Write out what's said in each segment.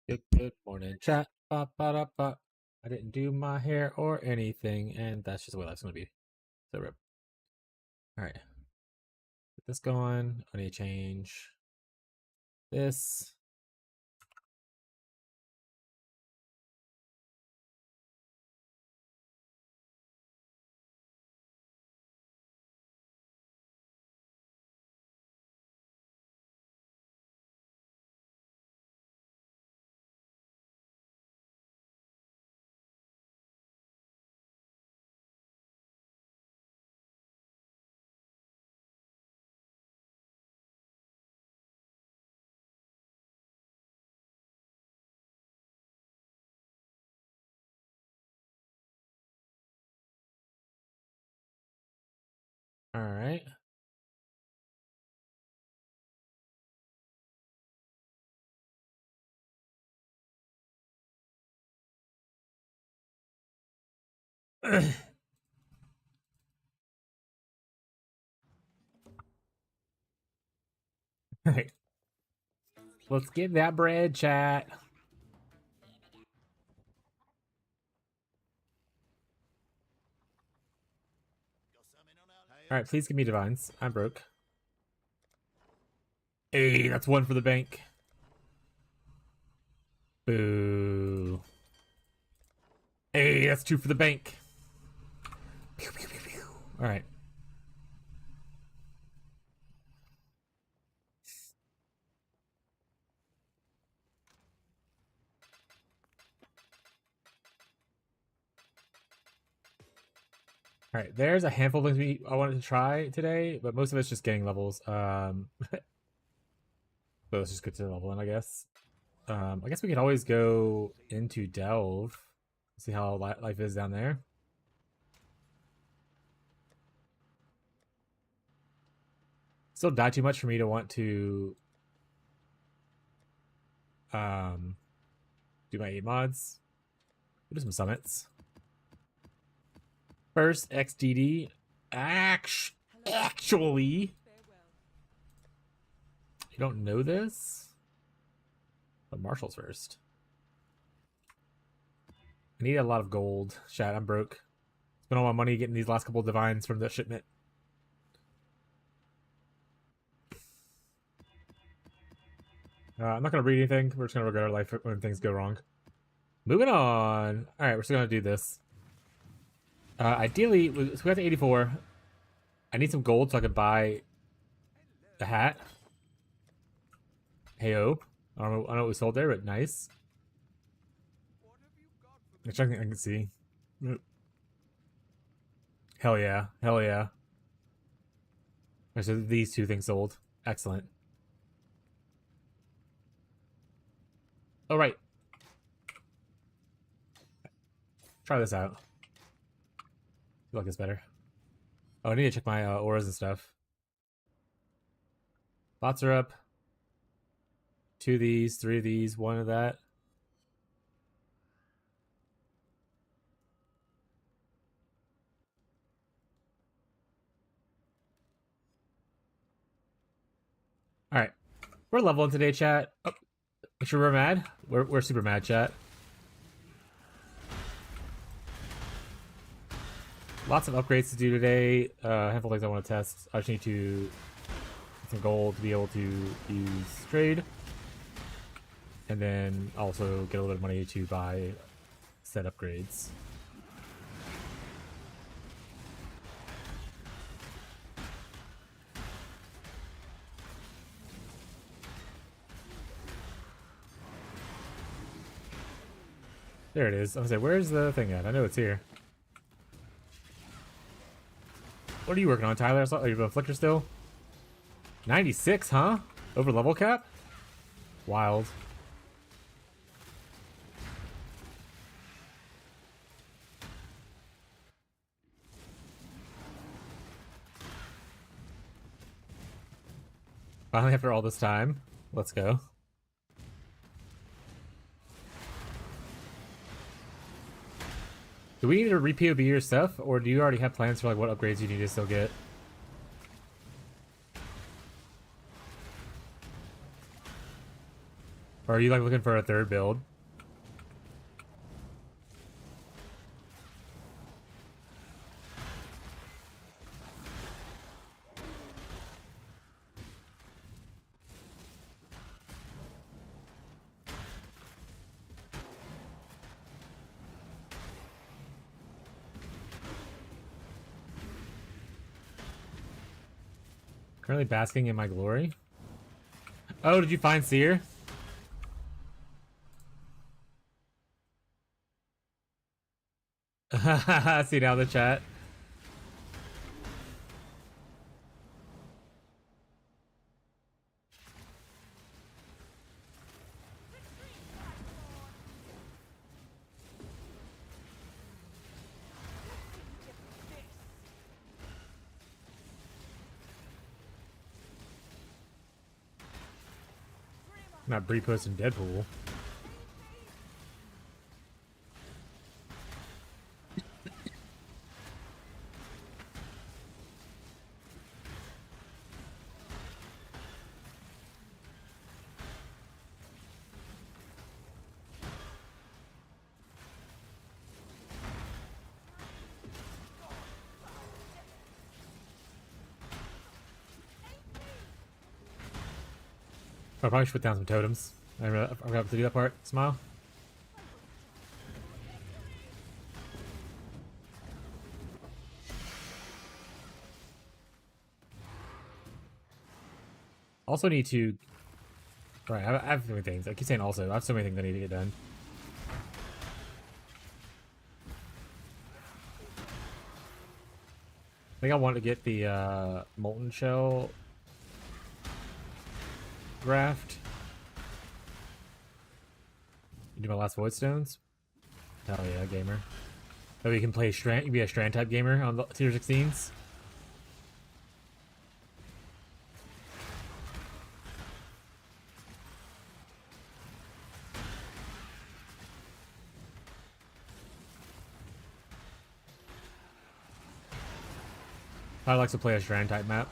Good morning, chat. Ba, ba, da, ba. I didn't do my hair or anything, and that's just the way life's gonna be. So rip. All right, get this going. I need to change this. All right. All right. Let's get that bread, chat. All right, please give me divines. I'm broke. Hey, that's one for the bank. Boo. Hey, that's two for the bank. Pew, pew, pew, pew. All right. All right, there's a handful of things I wanted to try today, but most of it's just getting levels. So let's just get to the level 1, I guess. I guess we could always go into Delve, see how life is down there. Still die too much for me to want to do my 8 mods. We'll do some summits. First, XDD. Actually, you don't know this? But Marshall's first. I need a lot of gold. Chat, I'm broke. Spent all my money getting these last couple of divines from the shipment. I'm not going to read anything. We're just going to regret our life when things go wrong. Moving on. All right, we're still going to do this. Ideally, so we got to 84. I need some gold so I can buy the hat. Heyo. I don't know what we sold there, but nice. I can see. Hell yeah. Hell yeah. So these two things sold. Excellent. All right. Try this out. I feel like it's better. Oh, I need to check my auras and stuff. Bots are up. 2 of these, 3 of these, 1 of that. All right. We're leveling today, chat. Oh, make sure we're mad. We're super mad, chat. Lots of upgrades to do today. A handful of things I want to test. I just need to get some gold to be able to use trade. And then also get a little bit of money to buy set upgrades. There it is. I was like, where's the thing at? I know it's here. What are you working on, Tyler? I saw you have a flicker still. 96, huh? Over level cap? Wild. Finally, after all this time, let's go. Do we need to re-POB your stuff, or do you already have plans for like what upgrades you need to still get? Or Or are you like looking for a third build? Currently basking in my glory. Oh, did you find Seer? See now the chat. Not Bree posting Deadpool. I probably should put down some totems. I forgot to do that part. Smile. Also need to... Right, I have so many things. I keep saying also. I have so many things I need to get done. I think I want to get the Molten Shell graft. Do my last Void Stones. Hell yeah, gamer. So you can play Strand. You can be a Strand type gamer on the tier 16s. I like to play a Strand type map.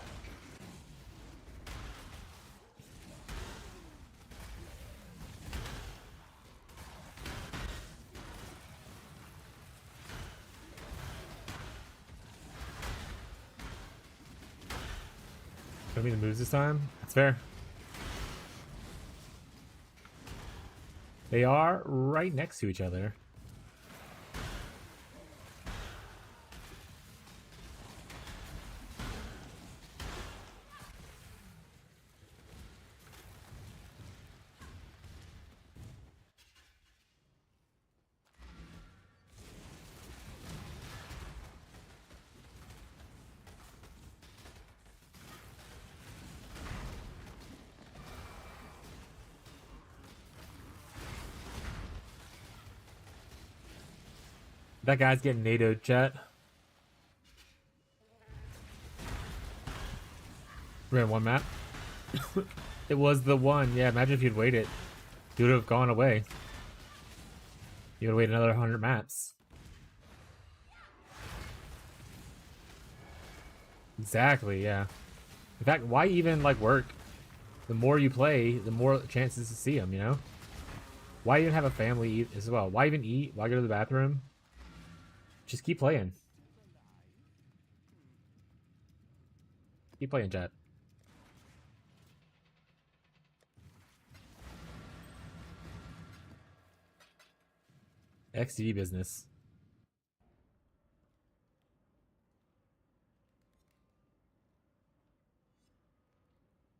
Show me the moves this time. That's fair. They are right next to each other. That guy's getting NATO'd, chat. Ran one map. It was the one. Yeah, imagine if you'd waited. You would have gone away. You would wait another 100 maps. Exactly, yeah. In fact, why even like work? The more you play, the more chances to see them, you know? Why even have a family as well? Why even eat? Why go to the bathroom? Just keep playing. Keep playing, chat. XD business.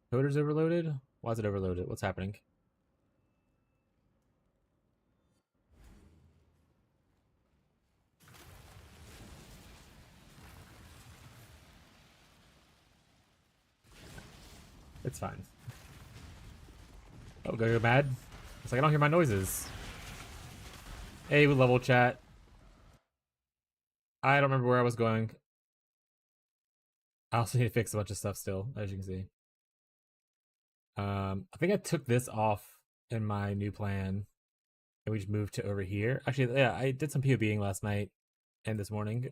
Coder's overloaded? Why is it overloaded? What's happening? It's fine. Oh, go mad? It's like I don't hear my noises. Hey, with level chat. I don't remember where I was going. I also need to fix a bunch of stuff still, as you can see. I think I took this off in my new plan, and we just moved to over here. Actually, yeah, I did some POBing last night and this morning.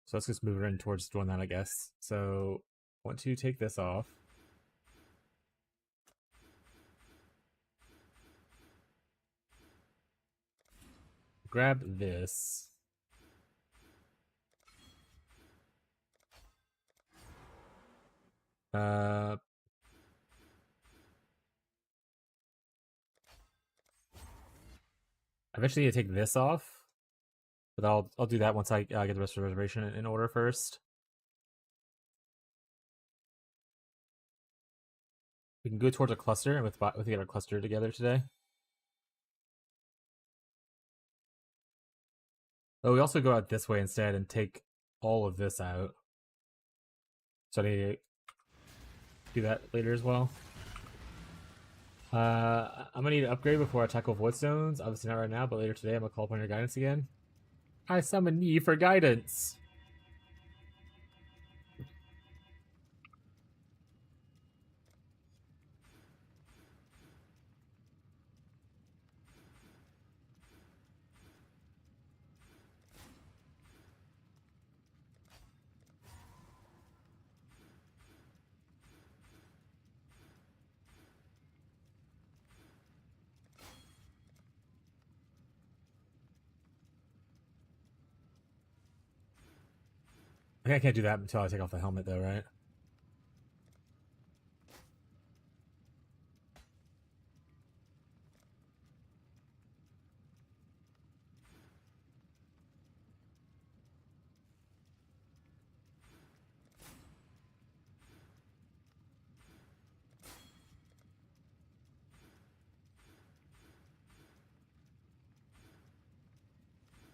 So let's just move in towards doing that, I guess. So, want to take this off. grab this. Eventually, I take this off, but I'll do that once I get the rest of the reservation in order first. We can go towards a cluster, and with get our cluster together today. Oh, we also go out this way instead and take all of this out. So I need to do that later as well. I'm gonna need to upgrade before I tackle void stones. Obviously not right now, but later today I'm gonna call upon your guidance again. I summon ye for guidance. I think I can't do that until I take off the helmet, though, right?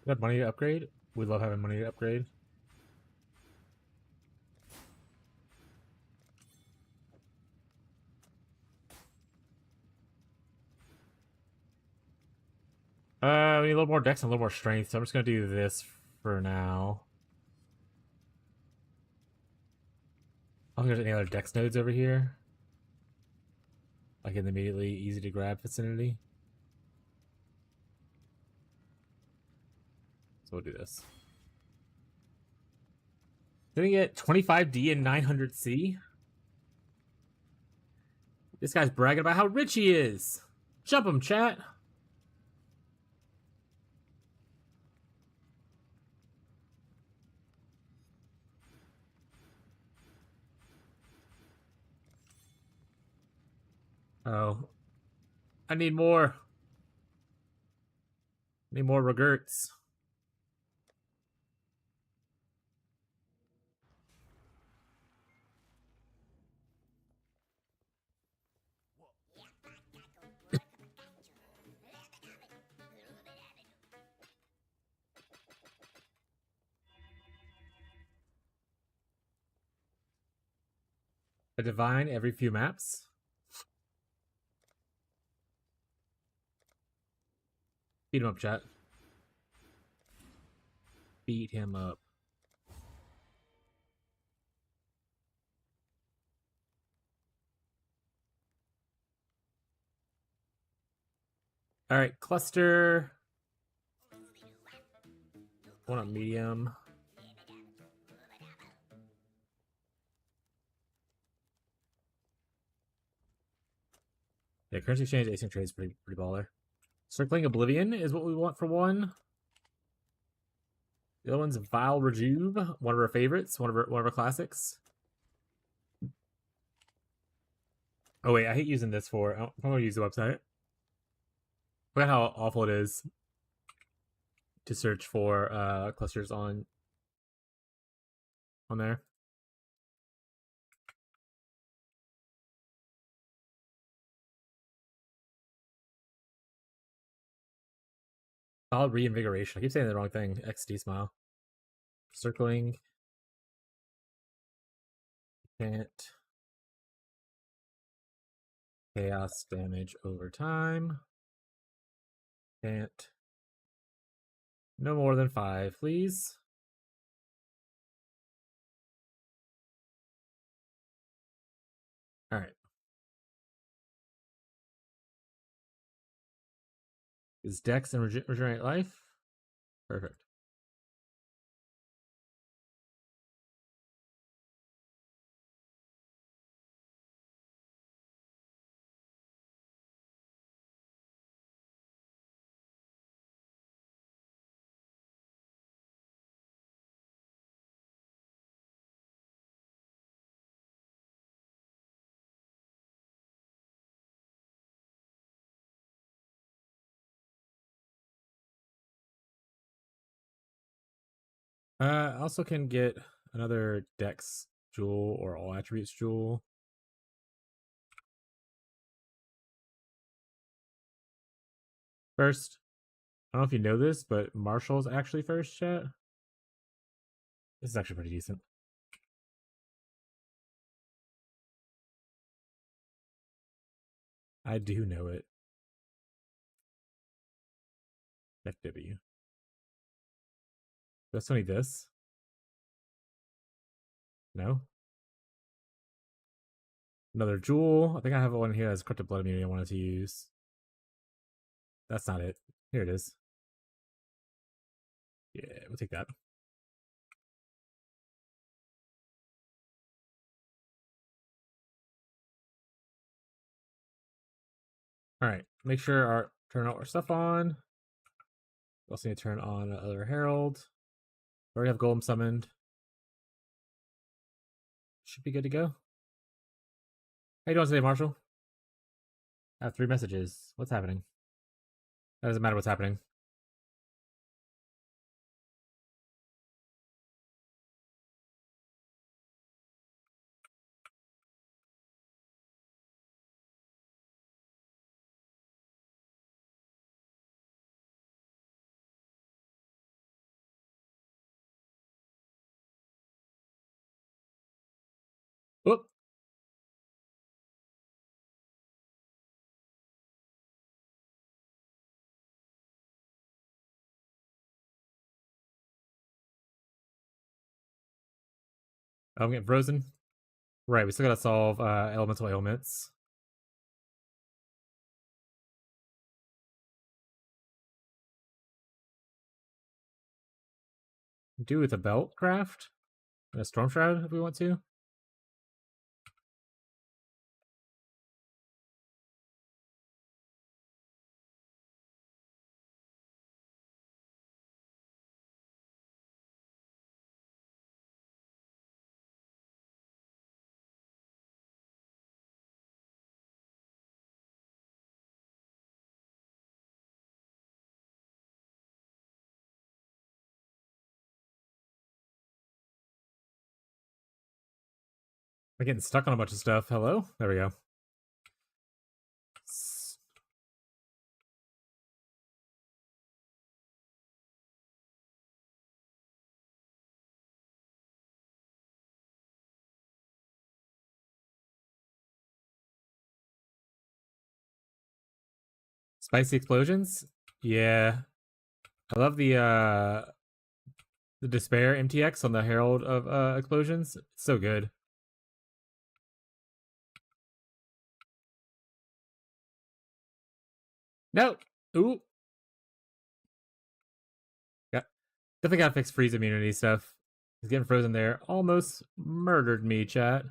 We have money to upgrade. We love having money to upgrade. We need a little more dex and a little more strength, so I'm just gonna do this for now. I don't think there's any other dex nodes over here. Like in the immediately easy to grab vicinity. So we'll do this. Did we get 25D and 900C? This guy's bragging about how rich he is. Jump him, chat. Oh. I need more. Need more regerts. A divine every few maps. Beat him up, chat. Beat him up. Alright, cluster. One on medium. Yeah, currency exchange async trade is pretty baller. Circling Oblivion is what we want for one. The other one's Vile Rejuve, one of our favorites, one of our classics. Oh wait, I hate using this for. I'm gonna use the website. Look at how awful it is to search for clusters on there. Vile Reinvigoration. I keep saying the wrong thing. XD smile. Circling. Can't. Chaos damage over time. Can't. No more than 5, please. Alright. Is Dex and Regenerate Life? Perfect. I also can get another Dex jewel or all attributes jewel. First, I don't know if you know this, but Marshall's actually first, chat. This is actually pretty decent. I do know it. FW. That's only this. No. Another jewel. I think I have one here that's corrupted blood immunity I wanted to use. That's not it. Here it is. Yeah, we'll take that. Alright, make sure turn all our stuff on. We also need to turn on other herald. We already have golem summoned. Should be good to go. How you doing today, Marshall? I have 3 messages. What's happening? That doesn't matter what's happening. Whoop. Oh, I'm getting frozen. Right, we still gotta solve elemental ailments. Do with a belt craft and a storm shroud if we want to. I'm getting stuck on a bunch of stuff. Hello? There we go. Spicy explosions? Yeah. I love the despair MTX on the Herald of explosions. It's so good. No. Ooh. Yeah. Definitely gotta fix freeze immunity stuff. He's getting frozen there. Almost murdered me, chat.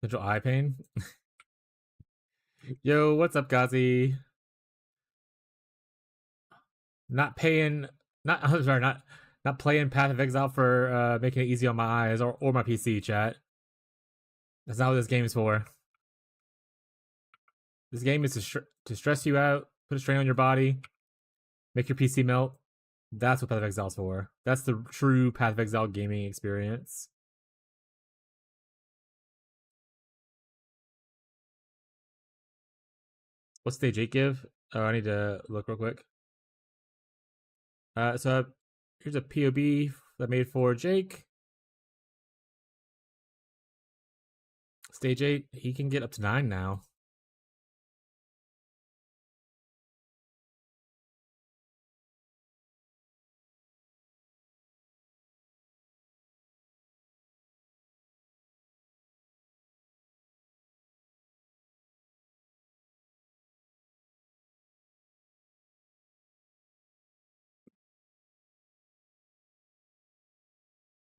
Central eye pain. Yo, what's up, Gazi? Not paying not I'm sorry, not playing Path of Exile for making it easy on my eyes or my PC, chat. That's not what this game is for. This game is to stress you out, put a strain on your body, make your PC melt. That's what Path of Exile is for. That's the true Path of Exile gaming experience. What's stage 8 give? Oh, I need to look real quick. So here's a POB that I made for Jake. Stage 8, he can get up to 9 now.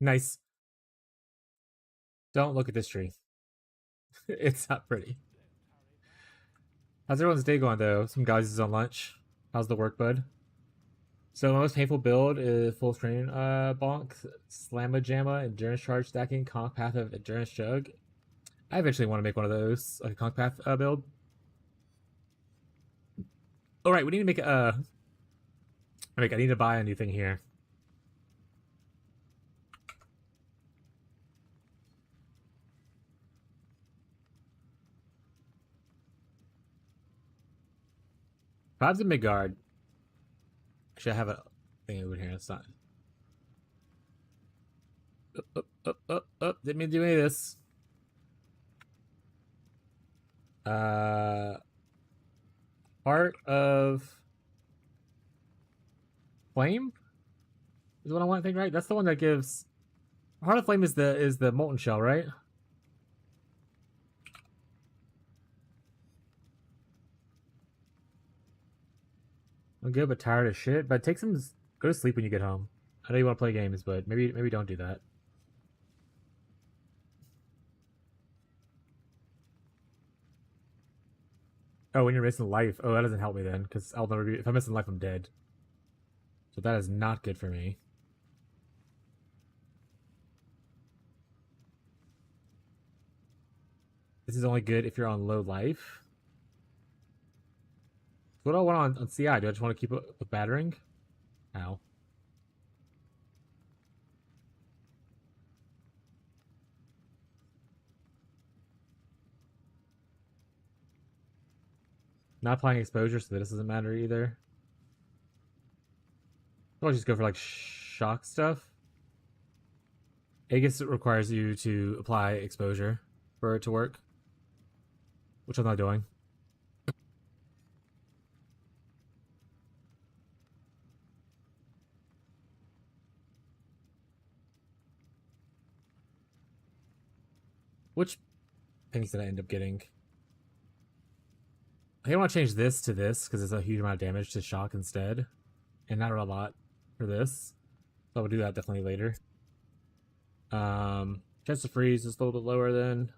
Nice. Don't look at this tree. It's not pretty. How's everyone's day going though? Some guys is on lunch. How's the work, bud? So my most painful build is full strain bonk, slamma jamma, endurance charge stacking, conk path of endurance jug. I eventually want to make one of those, like a conk path build. All right, we need to make a. I need to buy a new thing here. Bob's in Midgard. Actually, I have a thing over here. It's not. Didn't mean to do any of this. Heart of Flame is what I want to think, right? That's the one that gives. Heart of Flame is the molten shell, right? I'm good, but tired as shit. But take some. Go to sleep when you get home. I know you want to play games, but maybe don't do that. Oh, when you're missing life. Oh, that doesn't help me then, because I'll never be. If I'm missing life, I'm dead. So that is not good for me. This is only good if you're on low life. What do I want on CI? Do I just want to keep a battering? Ow. Not applying exposure, so this doesn't matter either. I'll just go for like shock stuff. I guess it requires you to apply exposure for it to work, which I'm not doing. Which things did I end up getting? I want to change this to this because it's a huge amount of damage to shock instead, and not a lot for this. So I will do that definitely later. Chance to freeze is a little bit lower than.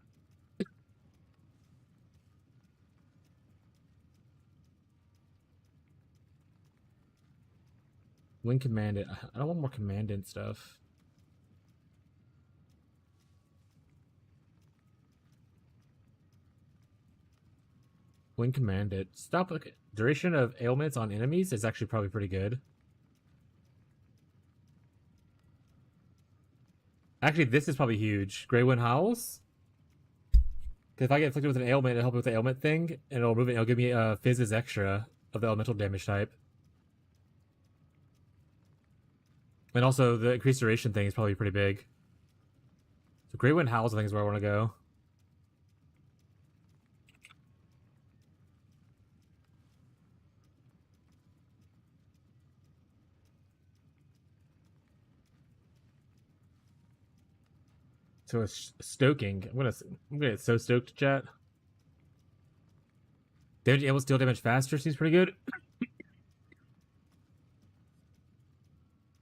Wing commandant. I don't want more commandant stuff. Wing commandant. Stop. Okay. Duration of ailments on enemies is actually probably pretty good. Actually, this is probably huge. Grey Wind Howls? Because if I get inflicted with an ailment, it'll help me with the ailment thing, and it'll move it, it'll give me Fizz's extra of the elemental damage type. And also, the increased duration thing is probably pretty big. So Grey Wind Howls, I think, is where I want to go. So it's stoking. I'm gonna get so stoked, chat. Damage able to deal damage faster seems pretty good.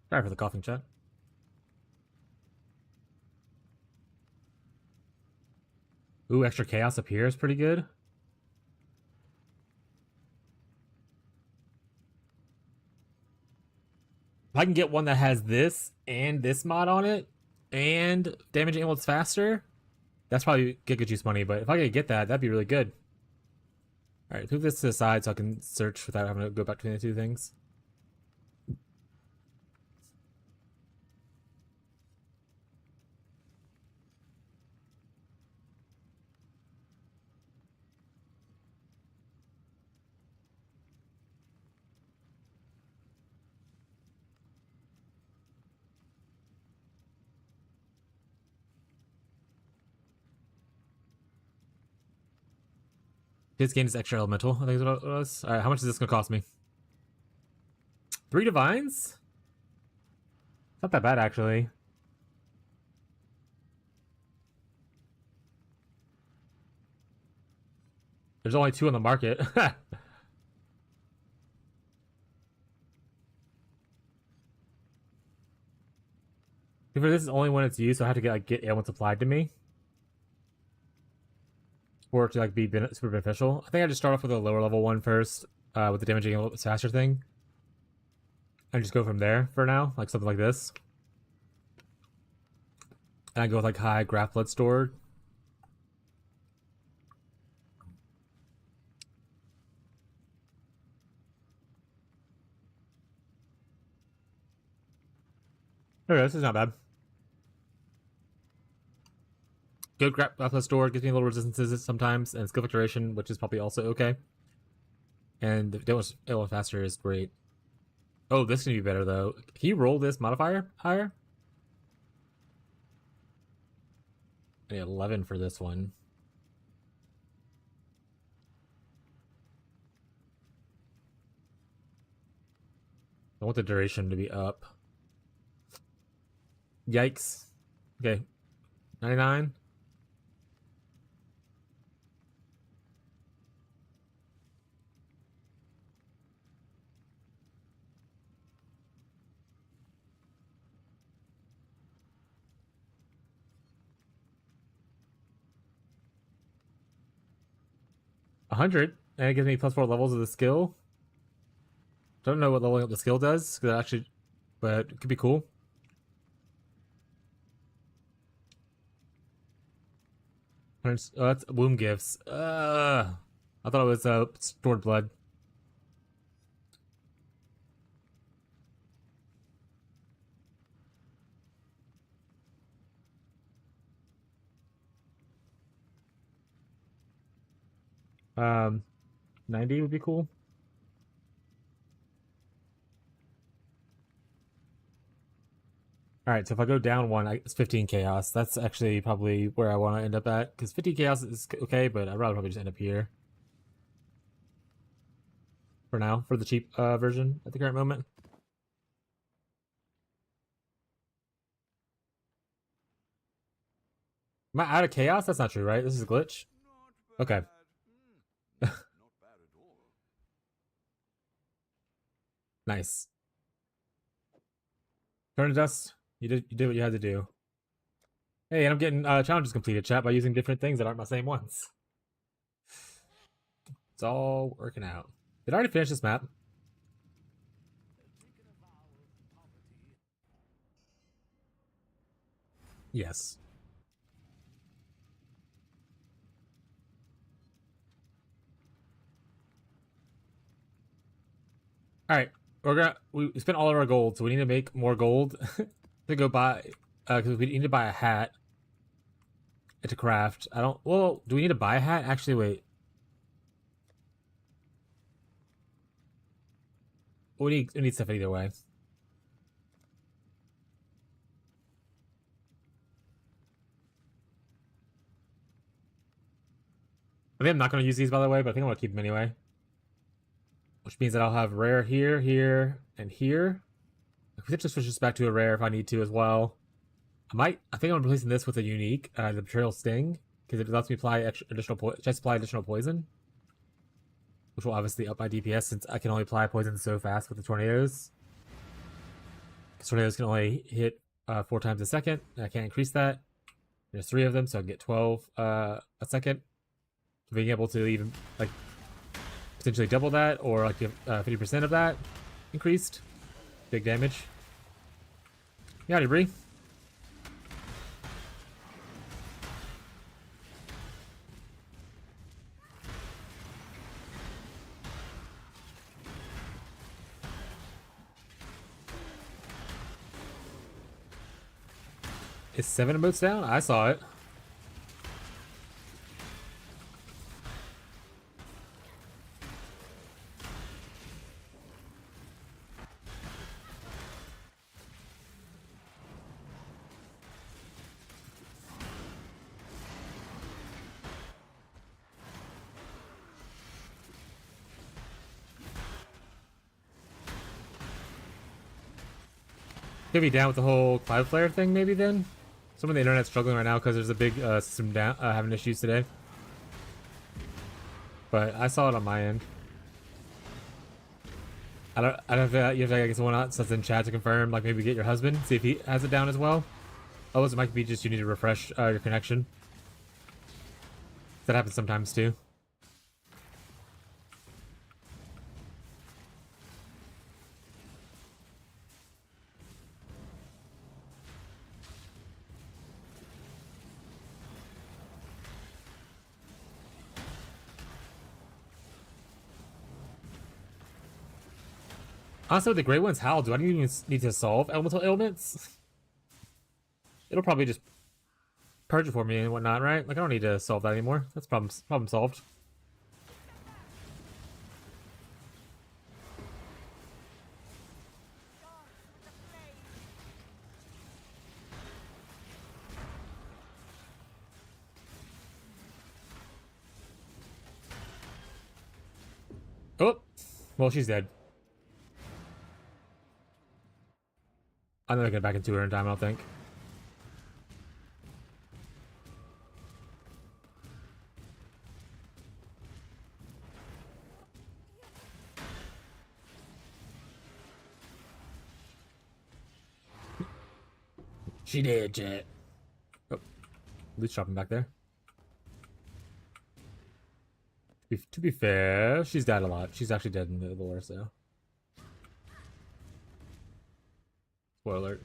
Sorry for the coughing, chat. Ooh, extra chaos up here is pretty good. If I can get one that has this and this mod on it, and damage ailments faster, that's probably Giga Juice money. But if I could get that, that'd be really good. All right, move this to the side so I can search without having to go back between the two things. His gain is extra elemental, I think is what it was. Alright, how much is this gonna cost me? 3 divines? Not that bad, actually. There's only 2 on the market. For this is only when it's used, so I have to get ailments applied to me. For it to be super beneficial. I think I just start off with a lower level one first, with the damaging a little bit faster thing. And just go from there for now, like something like this. And I go with high graph blood stored. Okay, this is not bad. Good grab plus door gives me a little resistances sometimes, and skill duration, which is probably also okay. And the it faster is great. Oh, this can be better though. Can you roll this modifier higher? I need 11 for this one. I want the duration to be up. Yikes. Okay. 99. $100, and it gives me plus 4 levels of the skill. Don't know what leveling up the skill does, because actually, but it could be cool. Oh, that's womb gifts. I thought it was stored blood. Um, 90 would be cool. All right, so if I go down one, it's 15 chaos. That's actually probably where I want to end up at, because 15 chaos is okay, but I'd rather probably just end up here for now, for the cheap version at the current moment. Am I out of chaos? That's not true, right? This is a glitch. Okay. Nice. Turn to dust. You did what you had to do. Hey, and I'm getting challenges completed, chat, by using different things that aren't my same ones. It's all working out. Did I already finish this map? Yes. All right, we spent all of our gold, so we need to make more gold to go buy, because we need to buy a hat to craft. I don't. Well, do we need to buy a hat? Actually, wait. We need stuff either way. I think I'm not going to use these, by the way, but I think I'm going to keep them anyway. Which means that I'll have rare here, here, and here. I could just switch this back to a rare if I need to as well. I think I'm replacing this with a unique, the Betrayal Sting, because it lets me apply additional poison, which will obviously up my DPS since I can only apply poison so fast with the tornadoes. Because tornadoes can only hit 4 times a second, and I can't increase that. There's 3 of them, so I can get 12 a second. So being able to even like potentially double that, or like 50% of that increased, big damage. Yeah, debris. Is 7 emotes down? I saw it. Could be down with the whole Cloudflare thing, maybe then? Some of the internet's struggling right now because there's a big system down having issues today. But I saw it on my end. I don't know if you have to get someone else that's in chat to confirm, like maybe get your husband, see if he has it down as well. Otherwise, it might be just you need to refresh your connection. That happens sometimes too. Honestly, with the Grey Ones, how do I even need to solve elemental ailments? It'll probably just purge it for me and whatnot, right? Like, I don't need to solve that anymore. That's problem solved. Oh! Well, she's dead. I'm not gonna get back into her in time, I don't think. She did, Jet. Oh, loot shopping back there. To be fair, she's died a lot. She's actually dead in the lore, so. Spoiler alert.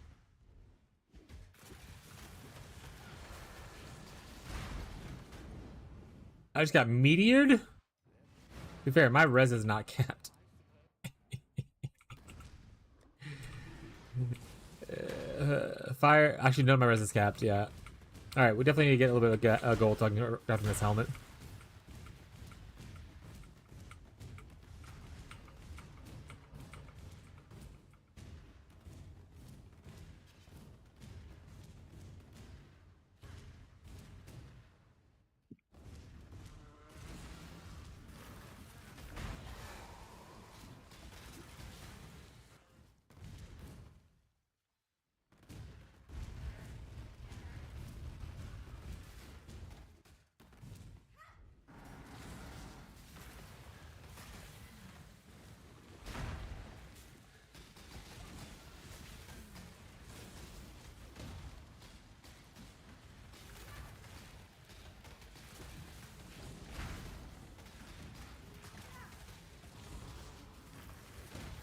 I just got meteored? To be fair, my res is not capped. Fire. Actually, none of my res is capped, yeah. Alright, we definitely need to get a little bit of gold so I can craft this helmet.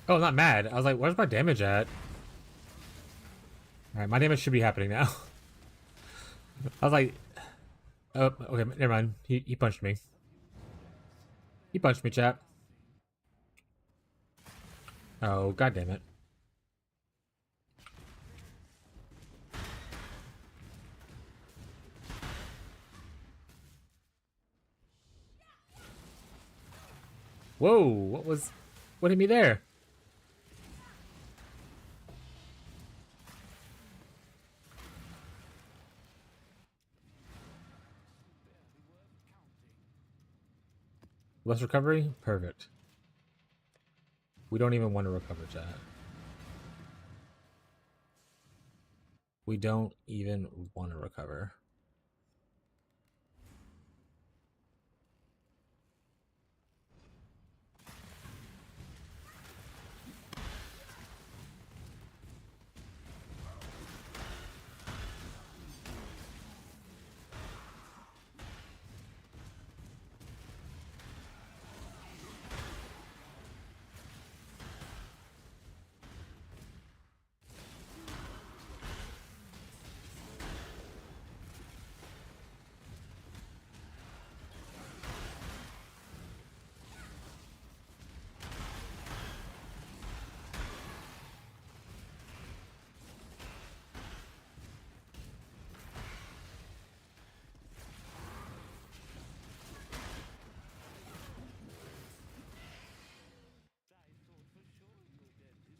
Oh, I'm not mad. I was like, where's my damage at? Alright, my damage should be happening now. I was like, oh, okay, never mind. He punched me. He punched me, chap. Oh, god damn it. Whoa, what hit me there? Less recovery? Perfect. We don't even want to recover, chat. We don't even want to recover.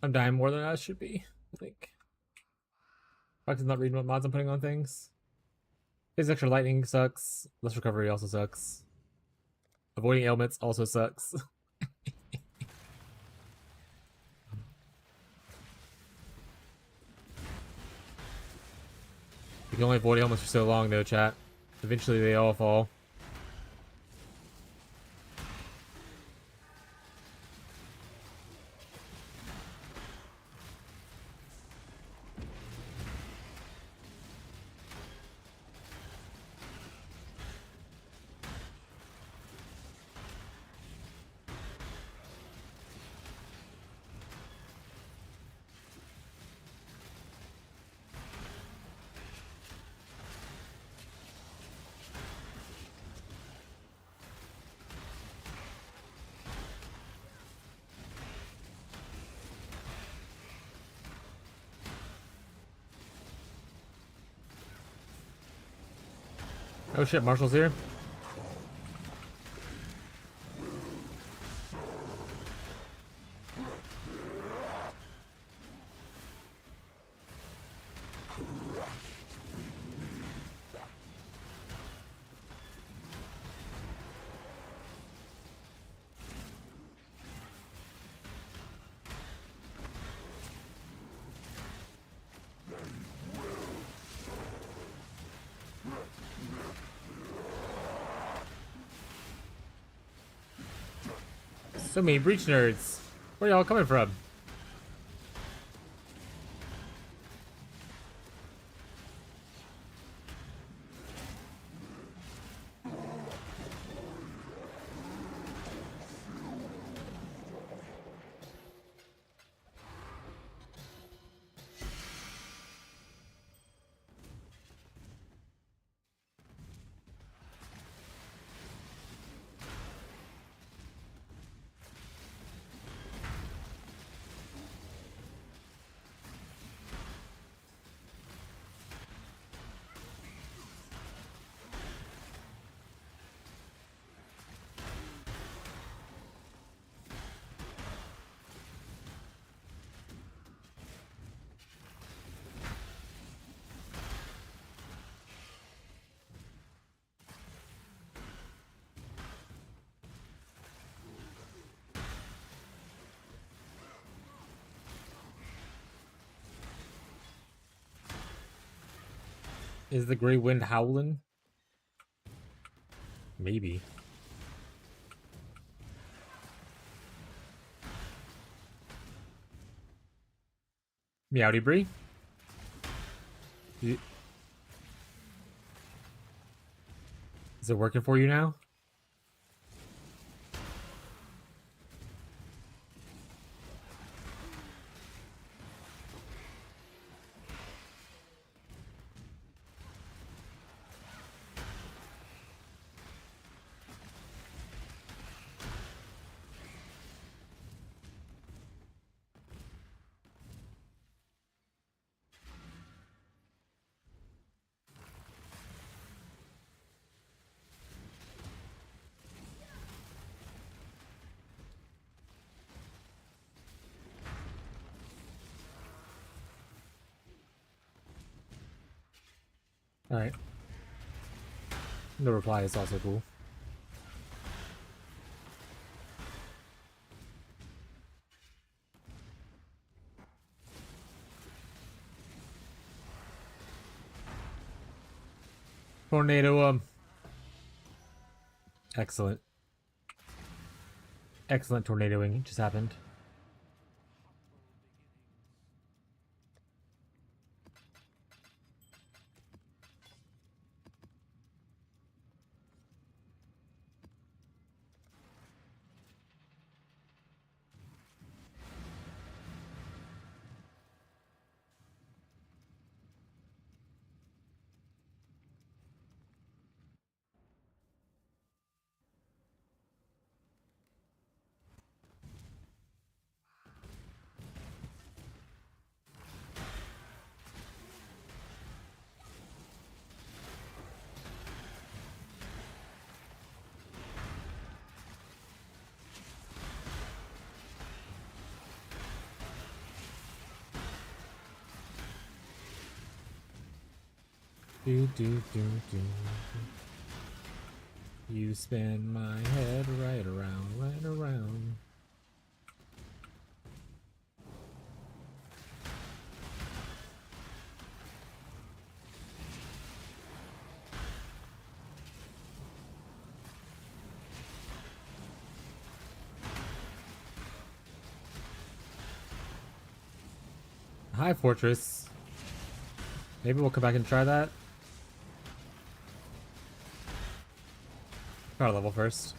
I'm dying more than I should be, I think. Fox is not reading what mods I'm putting on things. His extra lightning sucks. Less recovery also sucks. Avoiding ailments also sucks. You can only avoid ailments for so long though, chat. Eventually they all fall. Oh shit, Marshall's here. So many breach nerds. Where y'all coming from? Is the gray wind howling? Maybe. Meowdy Bree? Is it working for you now? Alright. The reply is also cool. Tornado, excellent. Excellent tornadoing just happened. Do, do, do, do. You spin my head right around, right around. Hi, Fortress. Maybe we'll come back and try that. Power level first.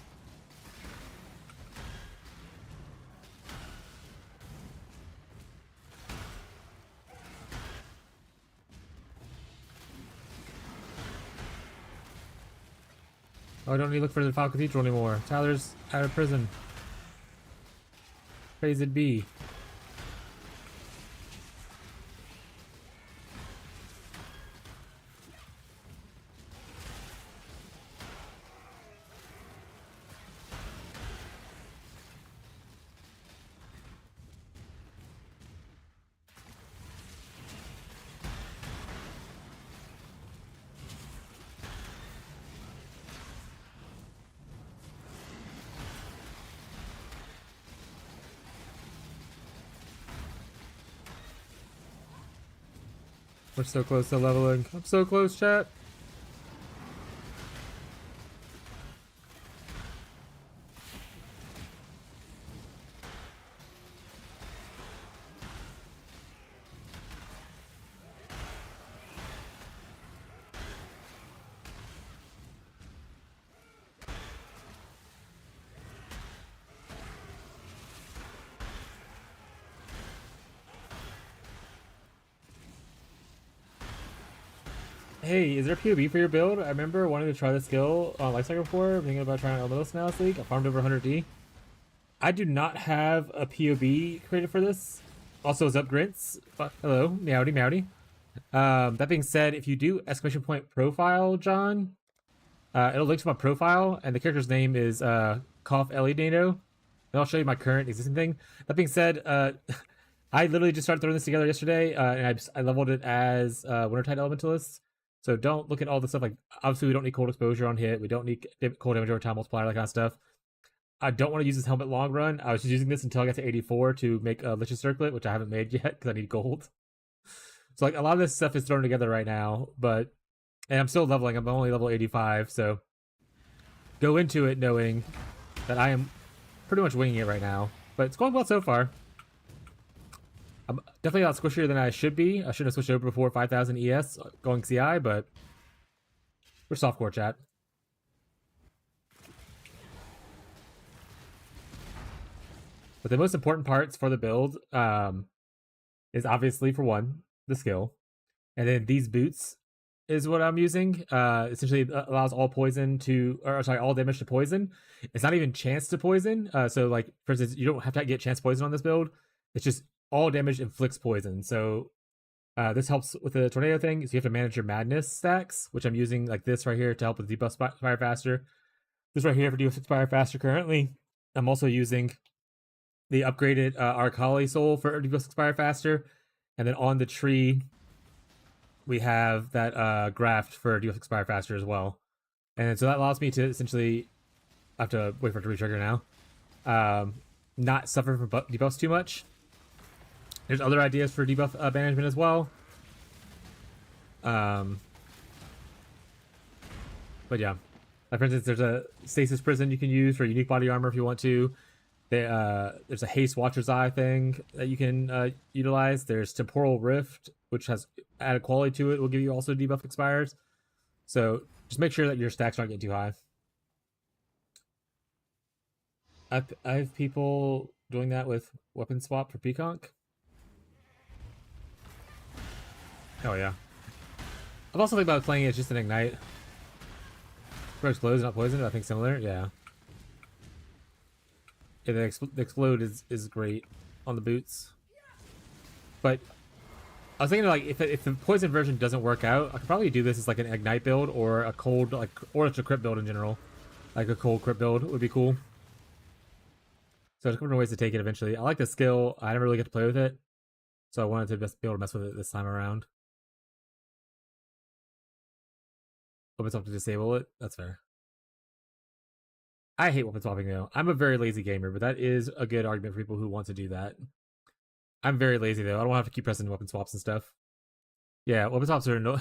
Oh, I don't need to look for the Foul Cathedral anymore. Tyler's out of prison. Praise it be. We're so close to leveling. I'm so close, chat. Hey, is there a POB for your build? I remember wanting to try the skill on Lifecycle before. I'm thinking about trying Elementalist now this week. I farmed over 100D. I do not have a POB created for this. Also, what's up, Grits? Hello, meowdy meowdy. That being said, if you do exclamation point profile, John, it'll link to my profile, and the character's name is Cough Ellie Dano. And I'll show you my current existing thing. That being said, I literally just started throwing this together yesterday, and I leveled it as Wintertide Elementalist. So don't look at all the stuff like, obviously we don't need cold exposure on hit, we don't need cold damage over time multiplier, that kind of stuff. I don't want to use this helmet long run. I was just using this until I got to 84 to make a Lich's Circlet, which I haven't made yet because I need gold. So like a lot of this stuff is thrown together right now, and I'm still leveling. I'm only level 85, so go into it knowing that I am pretty much winging it right now. But it's going well so far. I'm definitely a lot squishier than I should be. I should have switched over before 5000 ES going CI, but we're softcore, chat. But the most important parts for the build is obviously, for one, the skill. And then these boots is what I'm using. Essentially, it allows all all damage to poison. It's not even chance to poison. So, like, for instance, you don't have to get chance poison on this build. It's just all damage inflicts poison. So this helps with the tornado thing. So you have to manage your madness stacks, which I'm using like this right here to help with debuff fire faster. This right here for debuff fire faster currently. I'm also using the upgraded Arcali soul for debuff fire faster. And then on the tree, we have that graft for debuff fire faster as well. And so that allows me to essentially, I have to wait for it to re-trigger now, not suffer from debuffs too much. There's other ideas for debuff management as well. But yeah. Like for instance, there's a stasis prison you can use for unique body armor if you want to. There's a haste watcher's eye thing that you can utilize. There's temporal rift, which has added quality to it. Will give you also debuff expires. So just make sure that your stacks aren't getting too high. I have people doing that with weapon swap for Peaconk. Oh yeah. I've also think about playing it as just an ignite. For explodes, not poison. I think similar. Yeah. Yeah, the explode is great on the boots. But I was thinking like if the poison version doesn't work out, I could probably do this as like an ignite build or a cold or it's a crit build in general. Like a cold crit build would be cool. So there's a couple of ways to take it eventually. I like the skill. I never really get to play with it, so I wanted to be able to mess with it this time around. Weapon swap to disable it. That's fair. I hate weapon swapping though. I'm a very lazy gamer, but that is a good argument for people who want to do that. I'm very lazy though. I don't have to keep pressing weapon swaps and stuff. Yeah, weapon swaps are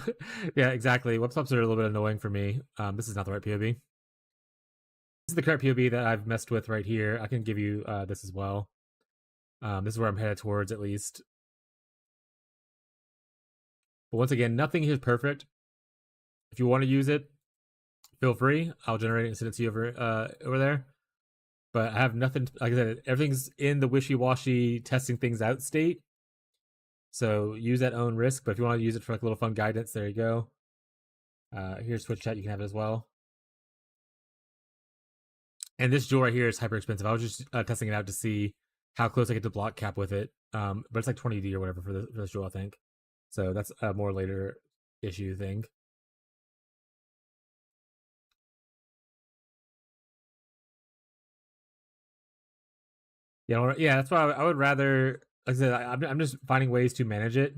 yeah, exactly. Weapon swaps are a little bit annoying for me. This is not the right POB. This is the correct POB that I've messed with right here. I can give you this as well. This is where I'm headed towards at least. But once again, nothing here is perfect. If you want to use it, feel free. I'll generate it and send it to you over there. But I have nothing. Like I said, everything's in the wishy-washy testing things out state. So use at own risk. But if you want to use it for like a little fun guidance, there you go. Here's Twitch chat. You can have it as well. And this jewel right here is hyper expensive. I was just testing it out to see how close I get to block cap with it. But it's like 20D or whatever for this jewel, I think. So that's a more later issue thing. Yeah, that's why I would rather. Like I said, I'm just finding ways to manage it.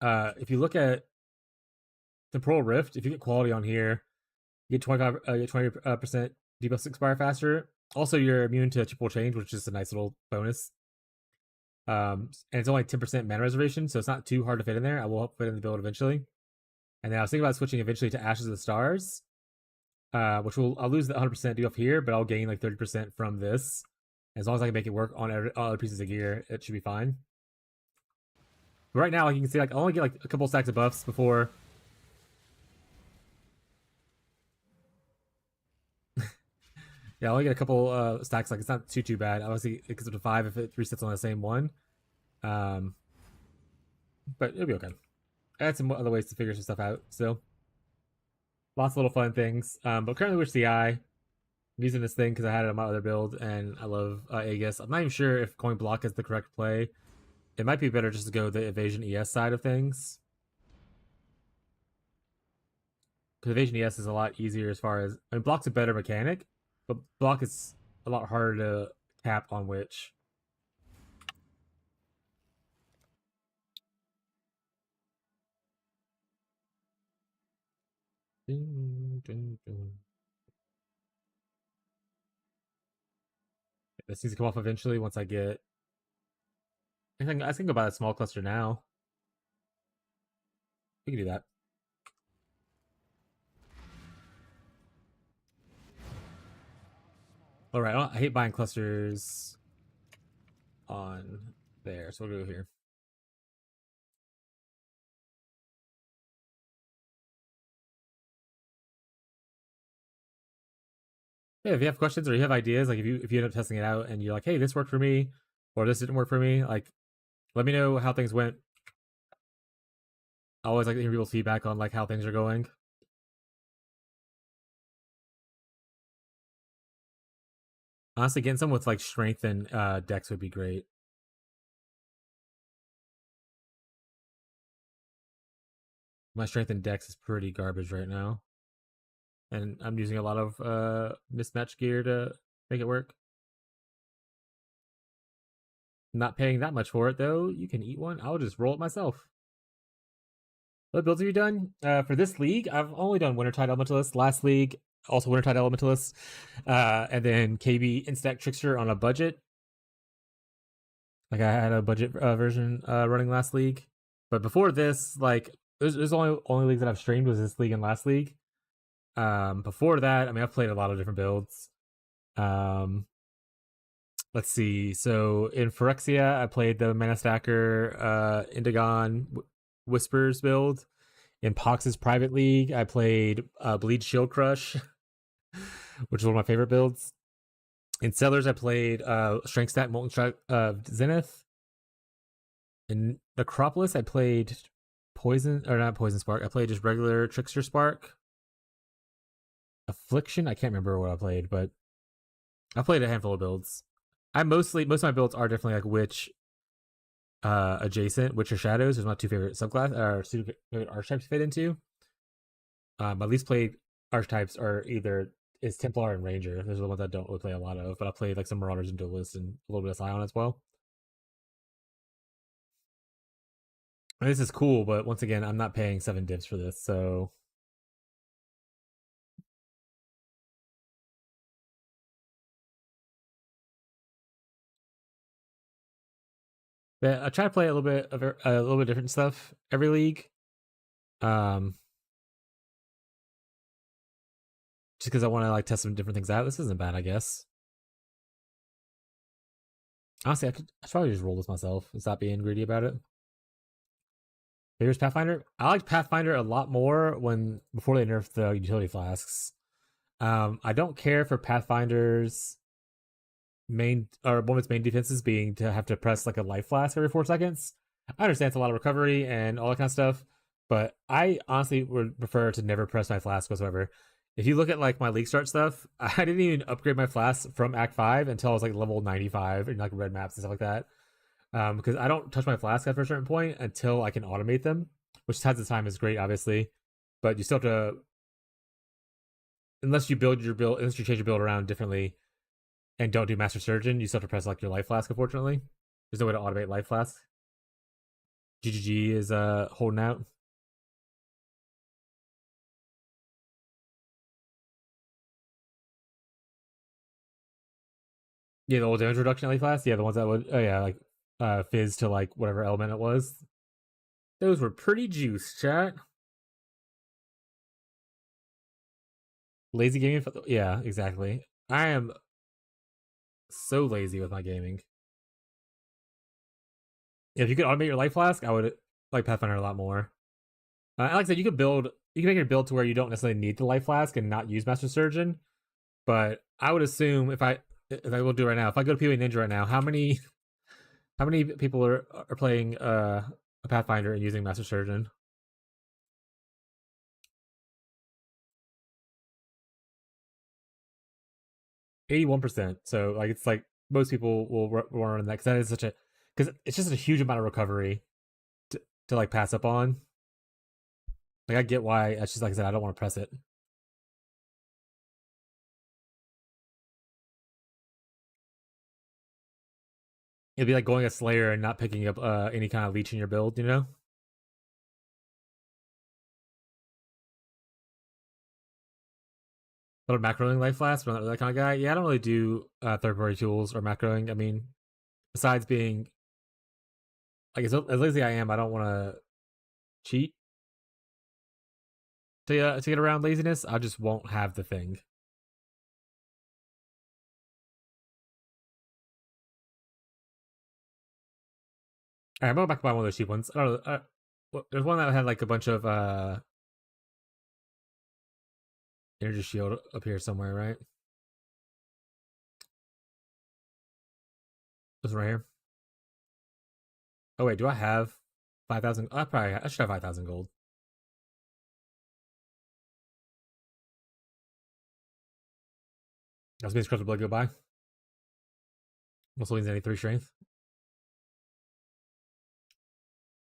If you look at Temporal Rift, if you get quality on here, you get 20% debuffs expire faster. Also, you're immune to triple change, which is a nice little bonus. And it's only 10% mana reservation, so it's not too hard to fit in there. I will fit in the build eventually. And then I was thinking about switching eventually to Ashes of the Stars, which I'll lose the 100% debuff here, but I'll gain like 30% from this. As long as I can make it work on other pieces of gear, it should be fine. But right now, like you can see, like I only get like a couple stacks of buffs before. Yeah, I only get a couple stacks. Like it's not too bad. Obviously, it goes up to 5 if it resets on the same one. Um, but it'll be okay. I had some other ways to figure some stuff out. Still, lots of little fun things. But currently, with CI, I'm using this thing because I had it on my other build, and I love Aegis. I'm not even sure if going block is the correct play. It might be better just to go the evasion ES side of things. Because evasion ES is a lot easier as far as block's a better mechanic, but block is a lot harder to cap on which. Dun, dun, dun. This needs to come off eventually once I get. I think go buy a small cluster now. We can do that. All right, I hate buying clusters on there, so we'll go here. Yeah, if you have questions or you have ideas, like if you end up testing it out and you're like, hey, this worked for me, or this didn't work for me, like let me know how things went. I always like to hear people's feedback on like how things are going. Honestly, getting some with like strength and dex would be great. My strength and dex is pretty garbage right now, and I'm using a lot of mismatched gear to make it work. Not paying that much for it though. You can eat one. I'll just roll it myself. What builds have you done? For this league, I've only done Wintertide Elementalist. Last league, also Wintertide Elementalist. And then KB Instack Trickster on a budget. Like I had a budget version running last league. But before this, like there's only leagues that I've streamed was this league and last league. Before that, I mean I've played a lot of different builds. Let's see. So in Phyrexia, I played the Mana Stacker Indigon Whispers build. In Pox's private league, I played Bleed Shield Crush, which is one of my favorite builds. In Sellers, I played Strength Stack Molten Strike Zenith. In Necropolis, I played Poison, or not Poison Spark. I played just regular Trickster Spark. Affliction, I can't remember what I played, but I played a handful of builds. Most of my builds are definitely like Witch adjacent. Witch or Shadows is my two favorite subclass or two favorite archetypes to fit into. My least played archetypes are either is Templar and Ranger. Those are the ones I don't really play a lot of, but I played like some Marauders and Duelists and a little bit of Scion as well. And this is cool, but once again, I'm not paying 7 dips for this, so yeah, I try to play a little bit different stuff every league. Just because I want to like test some different things out. This isn't bad, I guess. Honestly, I probably just roll this myself and stop being greedy about it. Here's Pathfinder. I liked Pathfinder a lot more before they nerfed the utility flasks. I don't care for Pathfinder's one of its main defenses being to have to press like a life flask every 4 seconds. I understand it's a lot of recovery and all that kind of stuff, but I honestly would prefer to never press my flask whatsoever. If you look at like my league start stuff, I didn't even upgrade my flask from Act 5 until I was like level 95 in like red maps and stuff like that. Because I don't touch my flask after a certain point until I can automate them, which tons of time is great, obviously. But you still have to, unless you change your build around differently and don't do Master Surgeon, you still have to press like your life flask. Unfortunately, there's no way to automate life flask. GGG is holding out. Yeah, the old damage reduction life flask. Yeah, the ones that would. Oh yeah, like fizz to like whatever element it was. Those were pretty juice, chat. Lazy gaming? Yeah, exactly. I am so lazy with my gaming. If you could automate your life flask, I would like Pathfinder a lot more. Like I said, you can make your build to where you don't necessarily need the life flask and not use Master Surgeon. But I would assume if I will do it right now, if I go to PoE Ninja right now, how many people are playing a Pathfinder and using Master Surgeon? 81%. So like it's like most people will run that because that is such a because it's just a huge amount of recovery to like pass up on. Like I get why. It's just like I said, I don't want to press it. It'd be like going a Slayer and not picking up any kind of leech in your build, you know? But macroing life flask, but I'm not that kind of guy. Yeah, I don't really do third party tools or macroing. I mean, besides being like as lazy as I am, I don't want to cheat to get around laziness. I just won't have the thing. All right, I'm going back to buy one of those cheap ones. I don't know. There's one that had like a bunch of energy shield up here somewhere, right? This one right here. Oh wait, do I have 5,000? I should have 5,000 gold. I was being scrubbed blood go by. Also means 93 strength.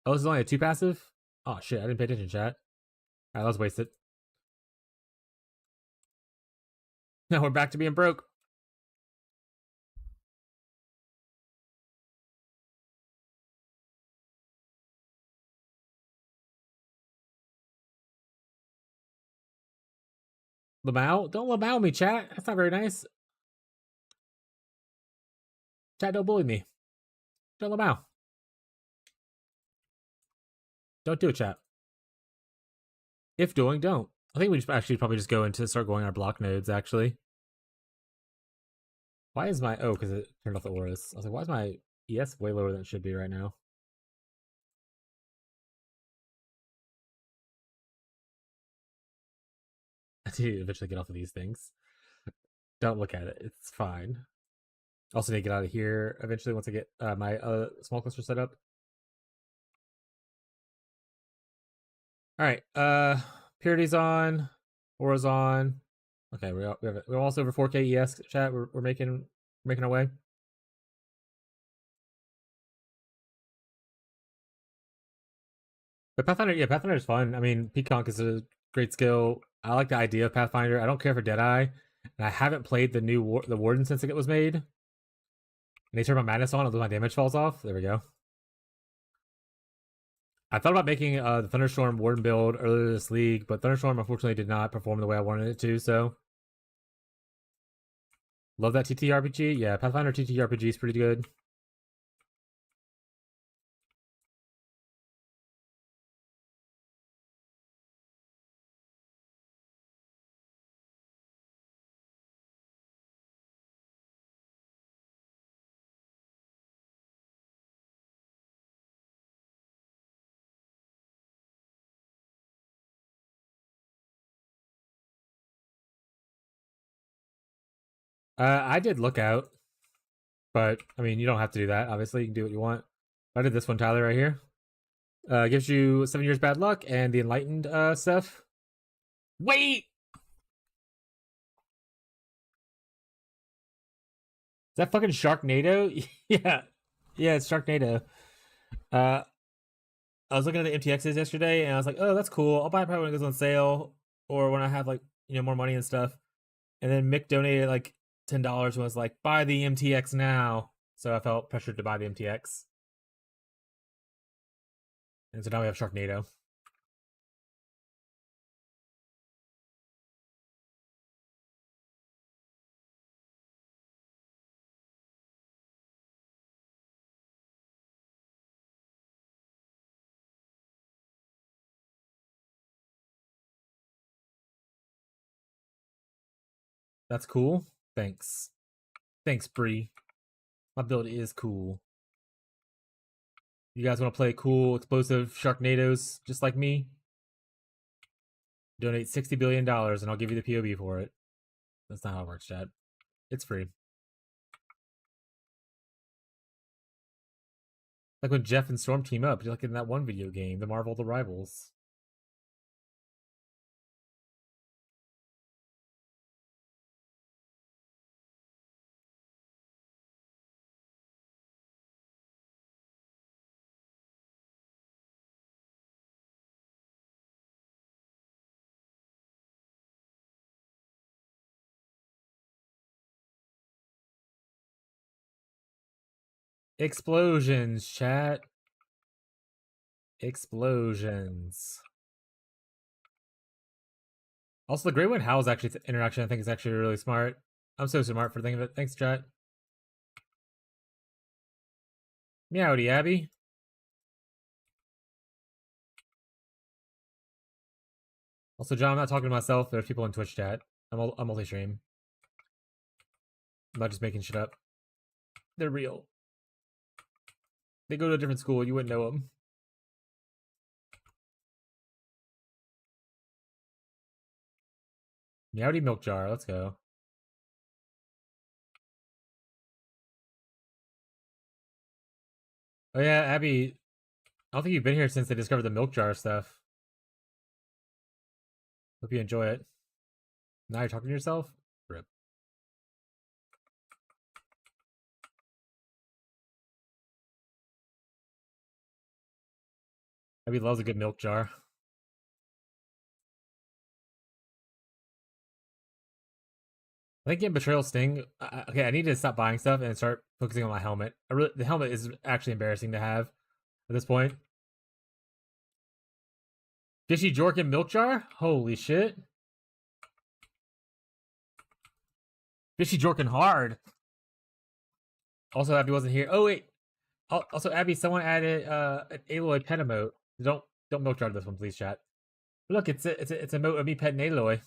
Oh, this is only a 2 passive? Oh shit, I didn't pay attention, chat. Alright, that was wasted. Now we're back to being broke. Lamau? Don't Lamau me, chat. That's not very nice. Chat, don't bully me. Don't Lamau. Don't do it, chat. If doing, don't. I think we should actually probably just go into start going our block nodes, actually. Why is my... Oh, because it turned off the auras. I was like, why is my ES way lower than it should be right now? I need to eventually get off of these things. Don't look at it. It's fine. Also need to get out of here eventually once I get my small cluster set up. Alright, Purity's on. Aura's on. Okay, we're also over 4K ES chat. We're making our way. But Pathfinder, yeah, Pathfinder is fun. I mean, Peaconk is a great skill. I like the idea of Pathfinder. I don't care for Deadeye, and I haven't played the new the Warden since it was made. And they turn my madness on, although my damage falls off. There we go. I thought about making the Thunderstorm Warden build earlier this league, but Thunderstorm unfortunately did not perform the way I wanted it to. So, love that TTRPG. Yeah, Pathfinder TTRPG is pretty good. I did Lookout, but I mean, you don't have to do that. Obviously, you can do what you want. I did this one, Tyler, right here. Gives you 7 years bad luck and the enlightened stuff. Wait, is that fucking Sharknado? Yeah, yeah, it's Sharknado. Uh, I was looking at the MTXs yesterday, and I was like, oh, that's cool. I'll buy it probably when it goes on sale or when I have like more money and stuff. And then Mick donated like $10 and was like, buy the MTX now. So I felt pressured to buy the MTX, and so now we have Sharknado. That's cool. Thanks. Thanks, Bree. My build is cool. You guys want to play cool, explosive Sharknadoes just like me? Donate $60 billion and I'll give you the POB for it. That's not how it works, chat. It's free. Like when Jeff and Storm team up, like in that one video game, the Marvel The Rivals. Explosions, chat. Explosions. Also, the Great Wind Howl's actually interaction I think is actually really smart. I'm so smart for thinking of it. Thanks, chat. Meowdy, Abby. Also, John, I'm not talking to myself. There's people in Twitch chat. I'm multi-stream. I'm not just making shit up. They're real. They go to a different school. You wouldn't know them. Meowdy Milk Jar. Let's go. Oh yeah, Abby. I don't think you've been here since they discovered the milk jar stuff. Hope you enjoy it. Now you're talking to yourself? Rip. Abby loves a good milk jar. I think getting Betrayal Sting. Okay, I need to stop buying stuff and start focusing on my helmet. The helmet is actually embarrassing to have at this point. Fishy Jorkin Milk Jar? Holy shit. Fishy Jorkin hard. Also, Abby wasn't here. Oh, wait. Also, Abby, someone added an Aloy pet emote. Don't milk jar this one, please, chat. Look, it's a emote of me petting Aloy.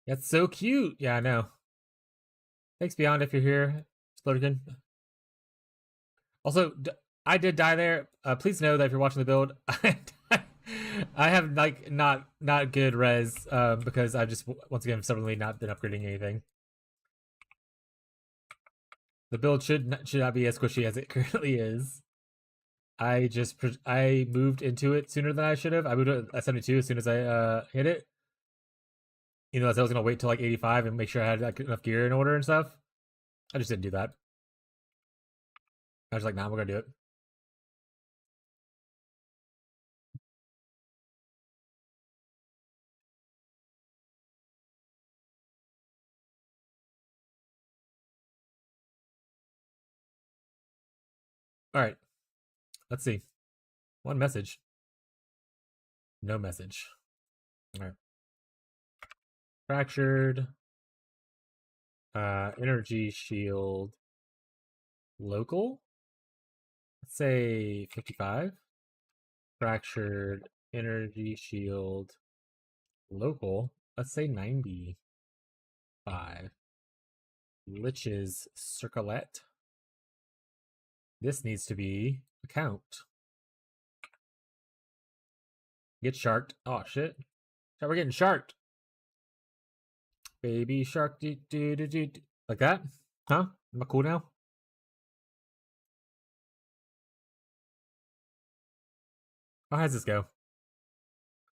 That's so cute. Yeah, I know. Thanks, Beyond, if you're here. Splurgen. Also, I did die there. Please know that if you're watching the build, I have like not good res because I just once again suddenly not been upgrading anything. The build should not be as squishy as it currently is. I moved into it sooner than I should have. I moved to 72 as soon as I hit it. You know, as I was gonna wait till like 85 and make sure I had like, enough gear in order and stuff. I just didn't do that. I was like, nah, we're gonna do it. All right, let's see. One message. No message. All right. Fractured. Energy shield. Local. Let's say 55. Fractured. Energy shield. Local. Let's say 95. Lich's circlet. This needs to be a count. Get sharked. Oh shit. We're getting sharked. Baby shark. Like that? Huh? Am I cool now? How does this go?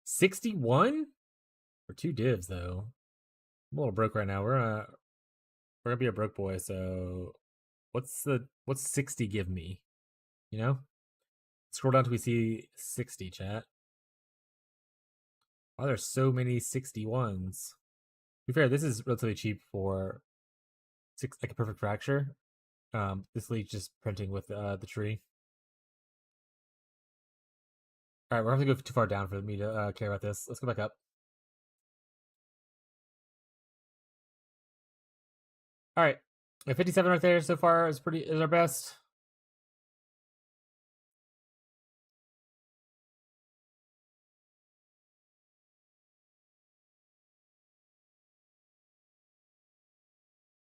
61? For 2 divs though. I'm a little broke right now. We're gonna be a broke boy, so what's 60 give me? You know? Scroll down till we see 60, chat. Why are there so many 61s? To be fair, this is relatively cheap for like a perfect fracture. This leads just printing with the tree. All right, we're gonna go too far down for me to care about this. Let's go back up. All right, 57 right there so far is our best.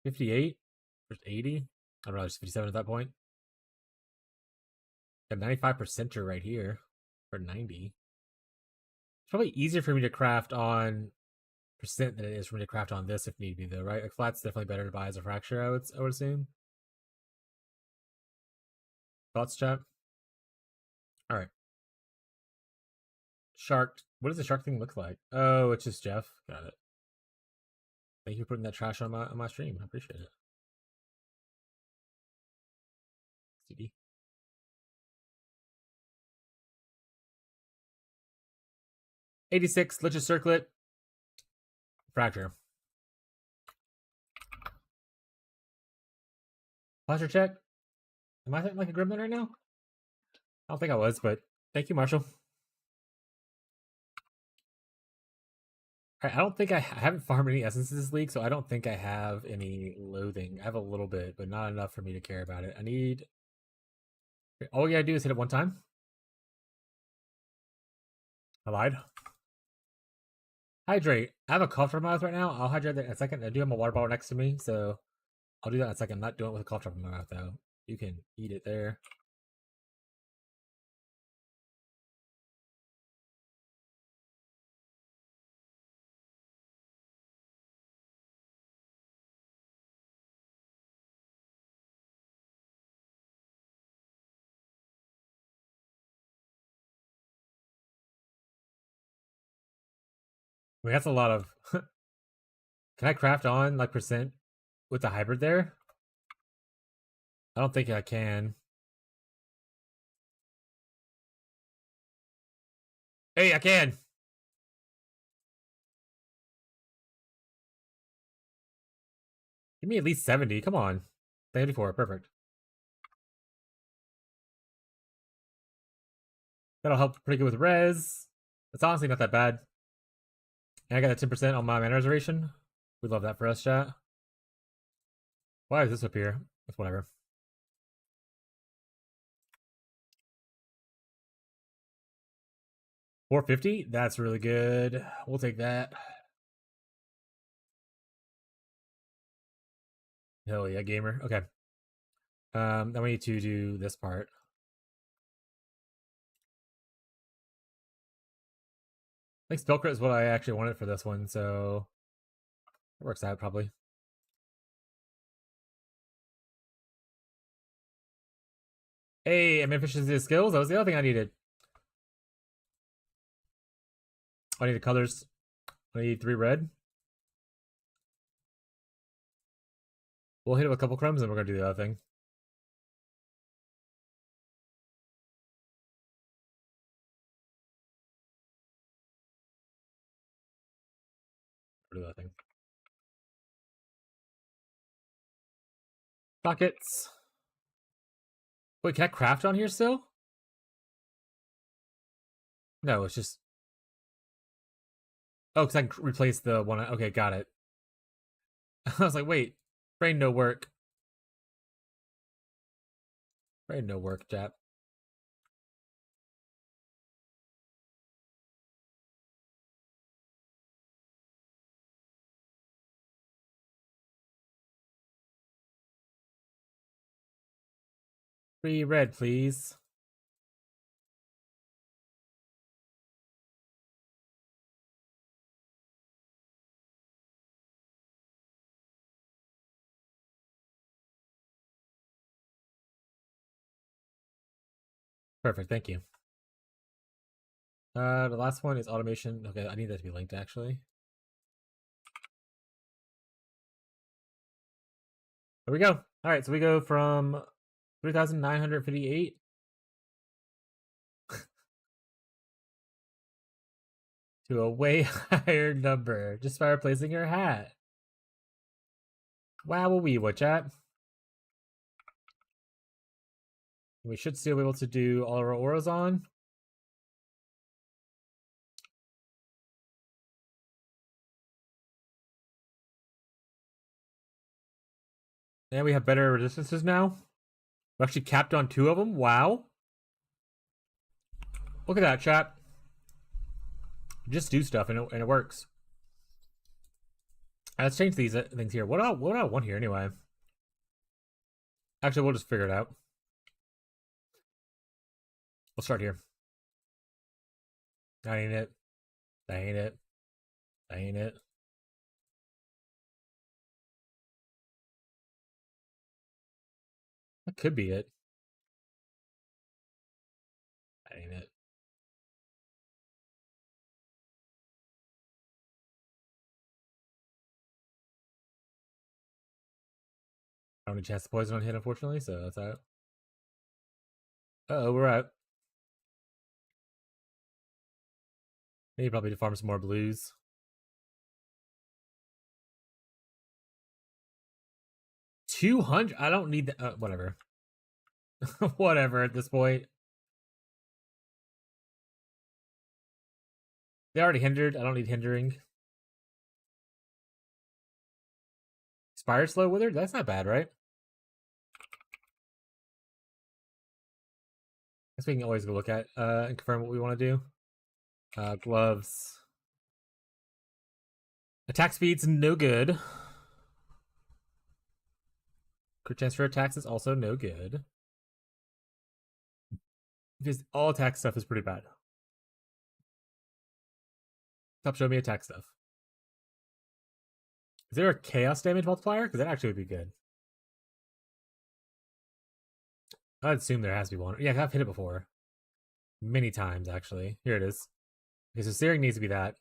58 versus 80. I don't know, just 57 at that point. Got 95%er right here for 90. It's probably easier for me to craft on percent than it is for me to craft on this if need be, though, right? Like flat's definitely better to buy as a fracture, I would assume. Thoughts, chat? All right. Shark. What does the shark thing look like? Oh, it's just Jeff. Got it. Thank you for putting that trash on my stream. I appreciate it. CD. $86. Let's just circle it. Fracture. Posture check. Am I like a gremlin right now? I don't think I was, but thank you, Marshall. All right, I don't think I haven't farmed any essences this league, so I don't think I have any loathing. I have a little bit, but not enough for me to care about it. I need... All you gotta do is hit it one time. I lied. Hydrate. I have a cough drop in my mouth right now. I'll hydrate that in a second. I do have my water bottle next to me, so I'll do that in a second. I'm not doing it with a cough drop in my mouth, though. You can eat it there. I mean, that's a lot of... Can I craft on, like, percent with the hybrid there? I don't think I can. Hey, I can! Give me at least 70. Come on. 74. Perfect. That'll help pretty good with res. It's honestly not that bad. And I got a 10% on my mana reservation. We love that for us, chat. Why is this up here? It's whatever. $450? That's really good. We'll take that. Hell yeah, gamer. Okay. Then we need to do this part. I think spell crit is what I actually wanted for this one, so it works out probably. Hey, I'm efficiency of skills. That was the other thing I needed. I needed colors. I need 3 red. We'll hit it with a couple crumbs and we're gonna do the other thing. Do the other thing. Pockets. Wait, can I craft on here still? No, it's just... Oh, because I can replace the one... Okay, got it. I was like, wait. Brain no work. Brain no work, Jap. Free red, please. Perfect, thank you. The last one is automation. Okay, I need that to be linked, actually. There we go. All right, so we go from 3,958 to a way higher number just by replacing your hat. Wow, what chat? We should still be able to do all our auras on. And we have better resistances now. We're actually capped on 2 of them. Wow. Look at that, chat. Just do stuff and it works. Let's change these things here. What do I want here anyway? Actually, we'll just figure it out. We'll start here. That ain't it. That ain't it. That ain't it. That could be it. That ain't it. I don't need chance to poison on hit, unfortunately, so that's out. Uh-oh, we're out. Maybe probably to farm some more blues. 200? I don't need that. Whatever. Whatever at this point. They already hindered. I don't need hindering. Expired slow withered? That's not bad, right? Guess we can always go look at and confirm what we want to do. Gloves. Attack speed's no good. Crit chance for attacks is also no good. Because all attack stuff is pretty bad. Stop showing me attack stuff. Is there a chaos damage multiplier? Because that actually would be good. I'd assume there has to be one. Yeah, I've hit it before. Many times, actually. Here it is. Okay, so Searing needs to be that.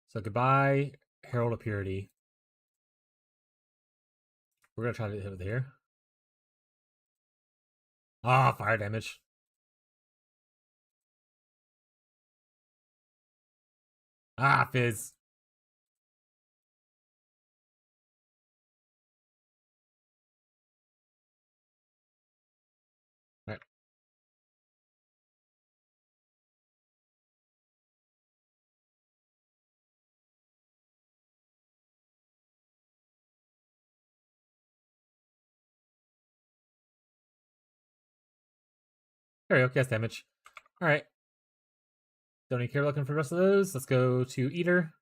So goodbye, Herald of Purity. We're going to try to hit with here. Ah, fire damage. Ah, fizz. Alright. There we go, cast damage. Alright. Don't even care looking for the rest of those. Let's go to Eater.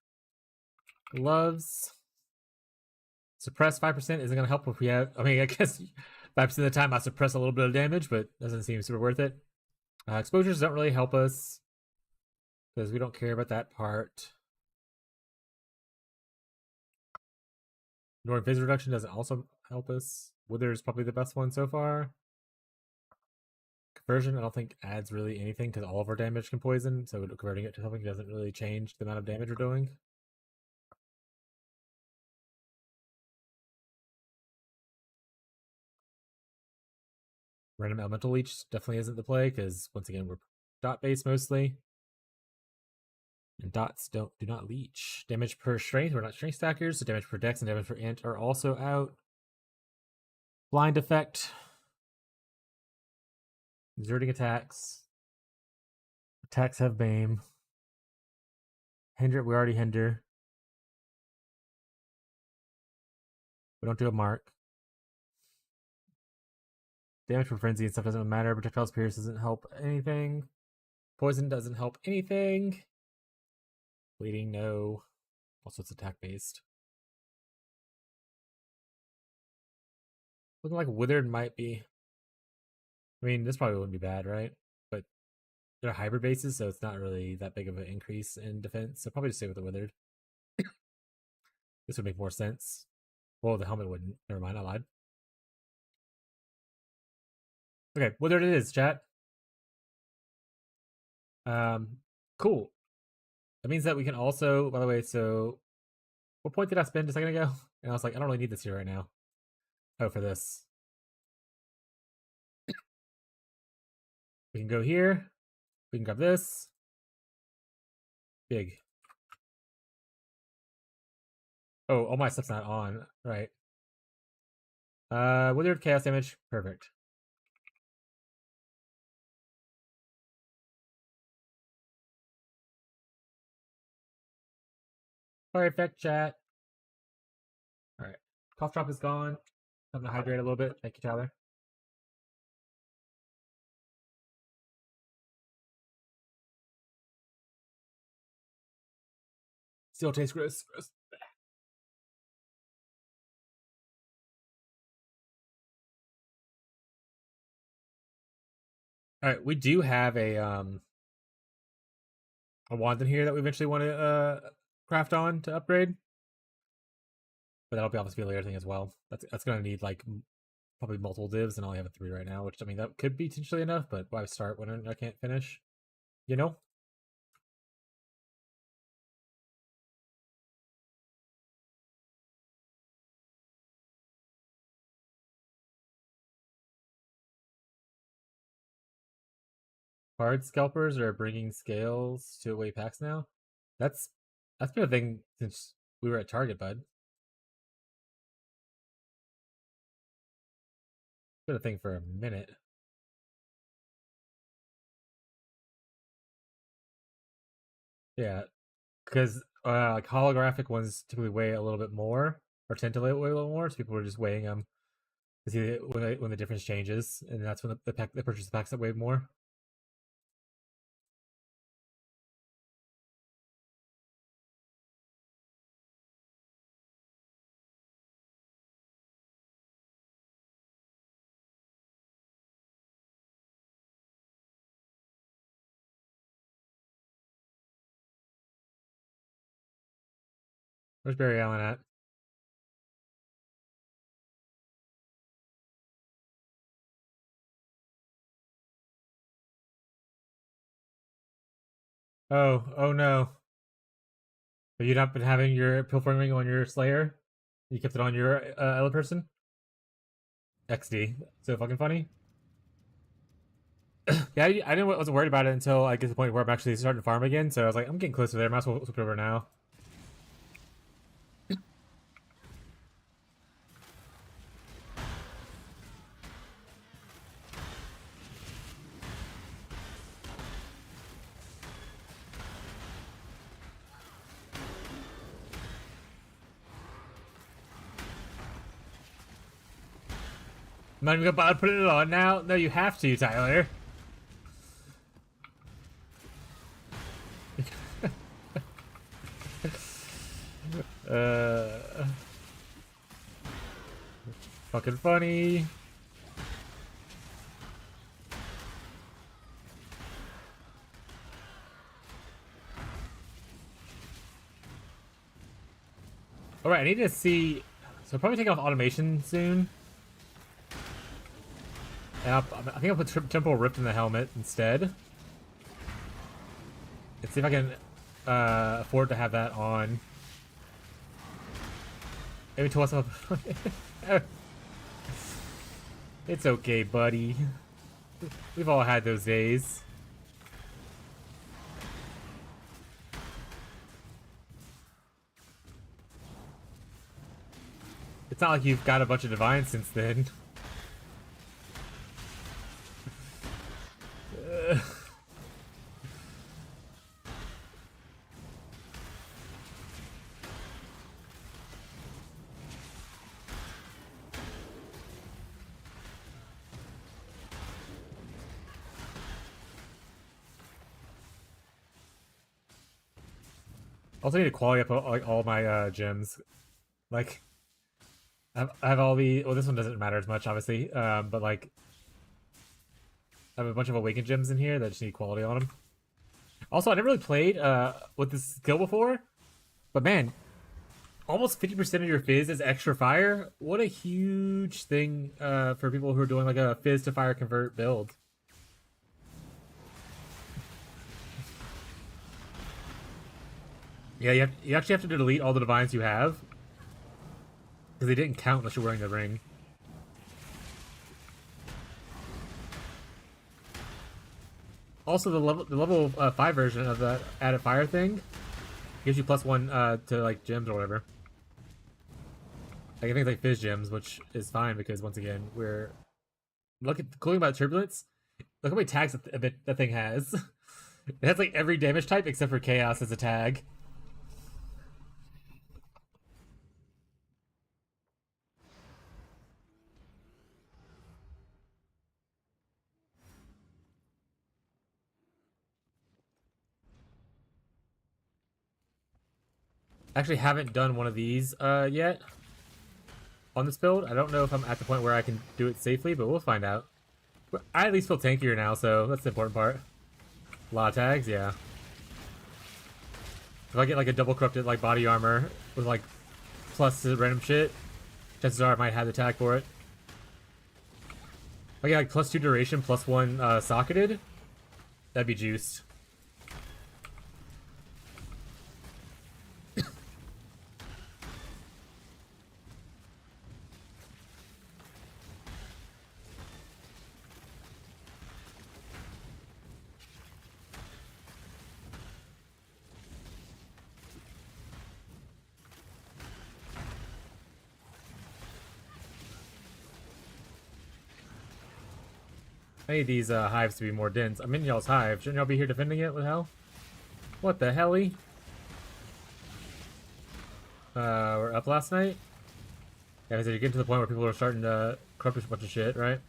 Gloves. Suppress 5% isn't going to help if we have... I mean, I guess 5% of the time I suppress a little bit of damage, but doesn't seem super worth it. Exposures don't really help us because we don't care about that part. Ignoring phase reduction doesn't also help us. Wither is probably the best one so far. Conversion, I don't think adds really anything because all of our damage can poison, so converting it to something doesn't really change the amount of damage we're doing. Random Elemental Leech definitely isn't the play because, once again, we're dot-based mostly. And dots do not leech. Damage per strength, we're not strength stackers, so damage per dex and damage per int are also out. Blind effect. Exerting attacks. Attacks have BAME. Hinder, we already hinder. We don't do a mark. Damage from frenzy and stuff doesn't matter. Projectiles pierce doesn't help anything. Poison doesn't help anything. Bleeding, no. Also, it's attack based. Looking like withered might be. I mean, this probably wouldn't be bad, right? But they're hybrid bases, so it's not really that big of an increase in defense. So probably just stay with the withered. This would make more sense. Well, the helmet wouldn't. Never mind, I lied. Okay, withered it is, chat. Cool. That means that we can also, by the way, so what point did I spend a second ago? And I was like, I don't really need this here right now. Oh, for this. We can go here. We can grab this. Big. Oh, all my stuff's not on. Right. Withered chaos damage. Perfect. Perfect, chat. Alright. Cough drop is gone. I'm gonna hydrate a little bit. Thank you, Tyler. Still tastes gross. All right, we do have a wand in here that we eventually want to craft on to upgrade, but that'll be obviously a later thing as well. That's gonna need like probably multiple divs, and I only have a 3 right now, which I mean that could be potentially enough, but why start when I can't finish? You know. Card scalpers are bringing scales to away packs now. That's that's been a thing since we were at Target, bud. It's been a thing for a minute. Yeah, because like holographic ones typically weigh a little bit more, or tend to weigh a little more. So people are just weighing them to see when the difference changes, and that's when they purchase the packs that weigh more. Where's Barry Allen at? Oh no! Have you not been having your pilfering ring on your Slayer? You kept it on your other person? XD. So fucking funny. Yeah, wasn't worried about it until I get to the point where I'm actually starting to farm again. So I was like, I'm getting close to there. Might as well switch over now. I'm not even gonna bother putting it on now. No, you have to, Tyler. uh, fucking funny. All right, I need to see. So I'll probably take off automation soon. And I think I'll put Temporal Rift in the helmet instead. And see if I can afford to have that on. Maybe toss up. It's okay, buddy. We've all had those days. It's not like you've got a bunch of divines since then. Also need to quality up like all my gems. Like I have all the. Well, this one doesn't matter as much, obviously. But like I have a bunch of awakened gems in here that just need quality on them. Also, I never really played with this skill before, but man, almost 50% of your fizz is extra fire. What a huge thing for people who are doing like a fizz to fire convert build. Yeah, you actually have to delete all the divines you have because they didn't count unless you're wearing the ring. Also, the level 5 version of the added fire thing gives you +1 to like gems or whatever. Like I think it's like fizz gems, which is fine because once again we're look at the cool thing about Turbulence. Look how many tags that thing has. It has like every damage type except for chaos as a tag. Actually haven't done one of these yet on this build. I don't know if I'm at the point where I can do it safely, but we'll find out. I at least feel tankier now, so that's the important part. A lot of tags, yeah. If I get like a double corrupted like body armor with like plus random shit, chances are I might have the tag for it. If I get like +2 duration, +1 socketed, that'd be juiced. I need these hives to be more dense. I'm in y'all's hive. Shouldn't y'all be here defending it? What the hell? What the helly? We're up last night? Yeah, so you get to the point where people are starting to corrupt a bunch of shit, right?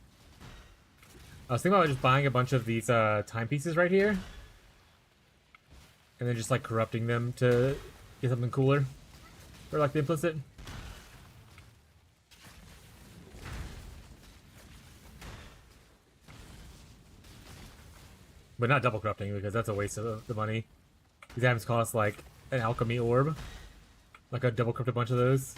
I was thinking about just buying a bunch of these timepieces right here. And then just like corrupting them to get something cooler. Or like the implicit. But not double corrupting, because that's a waste of the money. These items cost like an alchemy orb. Like a double corrupt a bunch of those.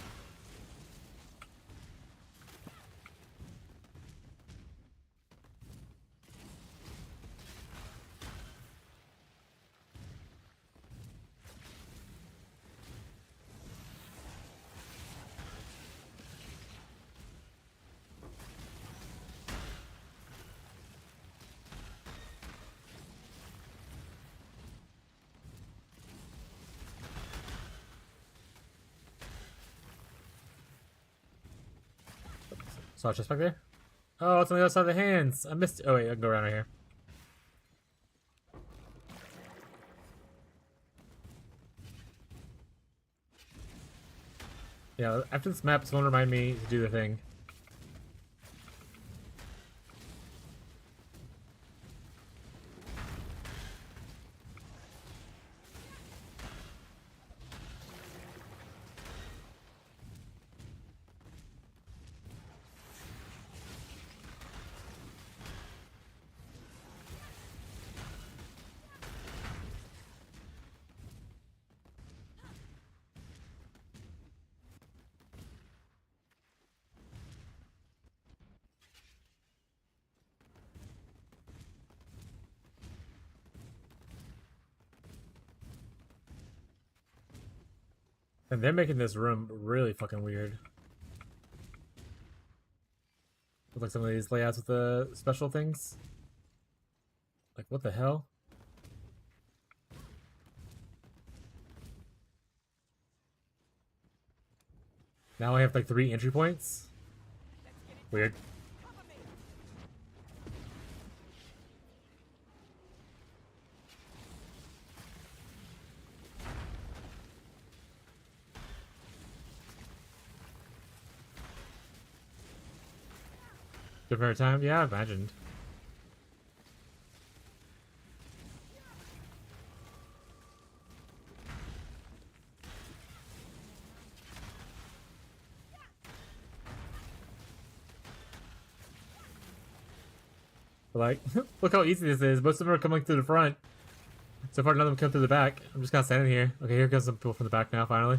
Saw a chest back there? Oh, it's on the other side of the hands. I missed it. Oh, wait, I can go around right here. Yeah, after this map, someone remind me to do the thing. And they're making this room really fucking weird. With like some of these layouts with the special things. Like, what the hell? Now I have like 3 entry points? Weird. Different time? Yeah, I imagined. But like, look how easy this is. Most of them are coming through the front. So far, none of them come through the back. I'm just kind of standing here. Okay, here comes some people from the back now, finally.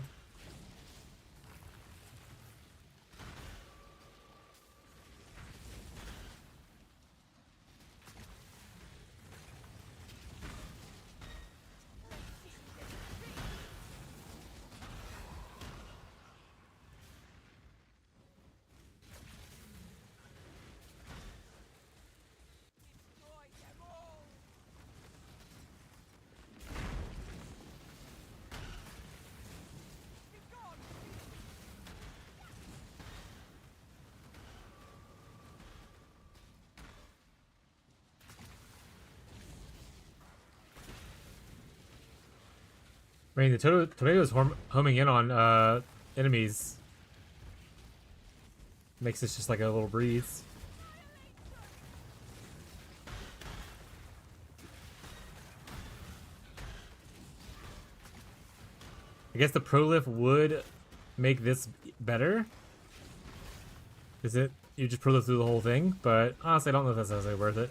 I mean, the tornado's homing in on enemies. Makes this just like a little breeze. guess the Prolift would make this better. Is it? You just Prolift through the whole thing, but honestly, I don't know if that's necessarily worth it.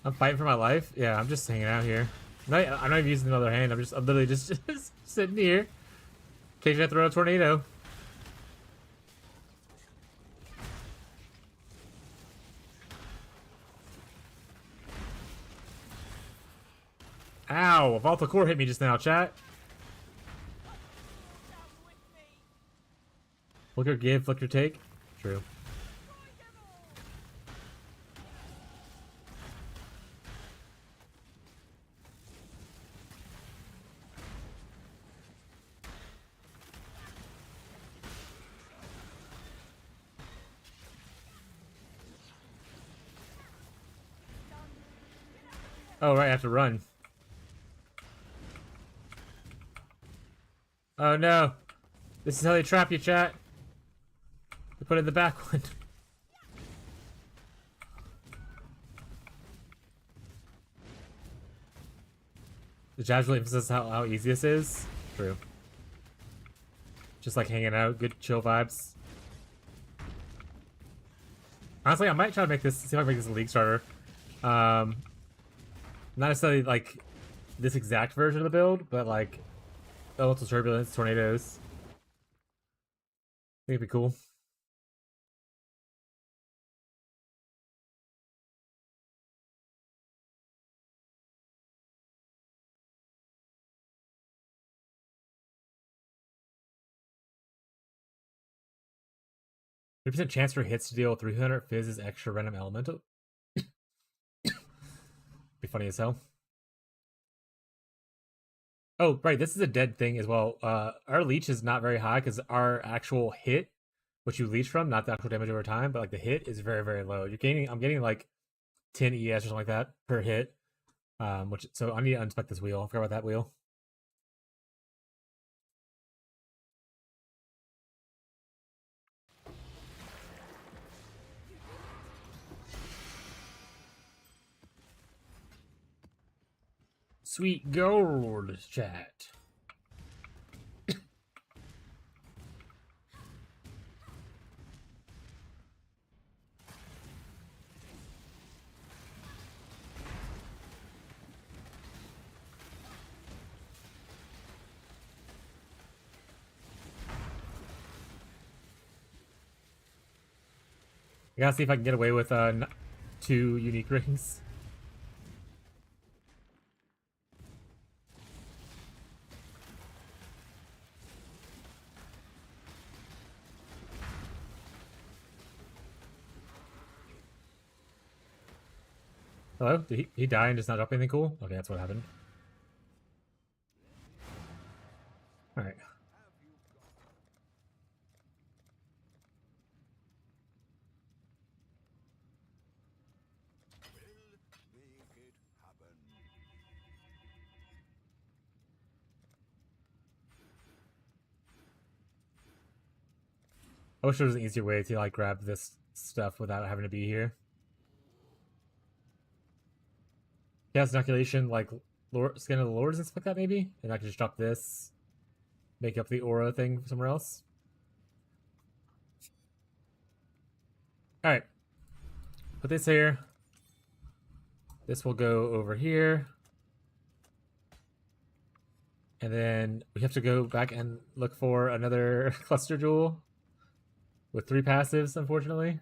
I'm fighting for my life. Yeah, I'm just hanging out here. I'm not even using another hand. I'm literally just sitting here. Occasionally I throw a tornado. Ow! A volatile core hit me just now, chat. Flicker give, flicker take. True. Oh, right, I have to run. Oh no. This is how they trap you, chat. They put it in the back one. The jabs really emphasize how easy this is. True. Just like hanging out, good chill vibes. Honestly, I might try to make this, see if I can make this a league starter. Not necessarily like this exact version of the build, but like Elemental Turbulence, Tornadoes. I think it'd be cool. %chance for hits to deal 300 fizzes extra random elemental. Be funny as hell. Oh, right, this is a dead thing as well. Our leech is not very high because our actual hit, which you leech from, not the actual damage over time, but like the hit is very, very low. I'm getting like 10 ES or something like that per hit. So I need to unspec this wheel. I forgot about that wheel. Sweet gold, chat. I gotta see if I can get away with 2 unique rings. Hello? Did he die and just not drop anything cool? Okay, that's what happened. Alright. I wish there was an easier way to like grab this stuff without having to be here. Chaos inoculation, like skin of the lords and stuff like that, maybe? And I can just drop this, make up the aura thing somewhere else. Alright. Put this here. This will go over here. And then we have to go back and look for another cluster jewel with 3 passives, unfortunately.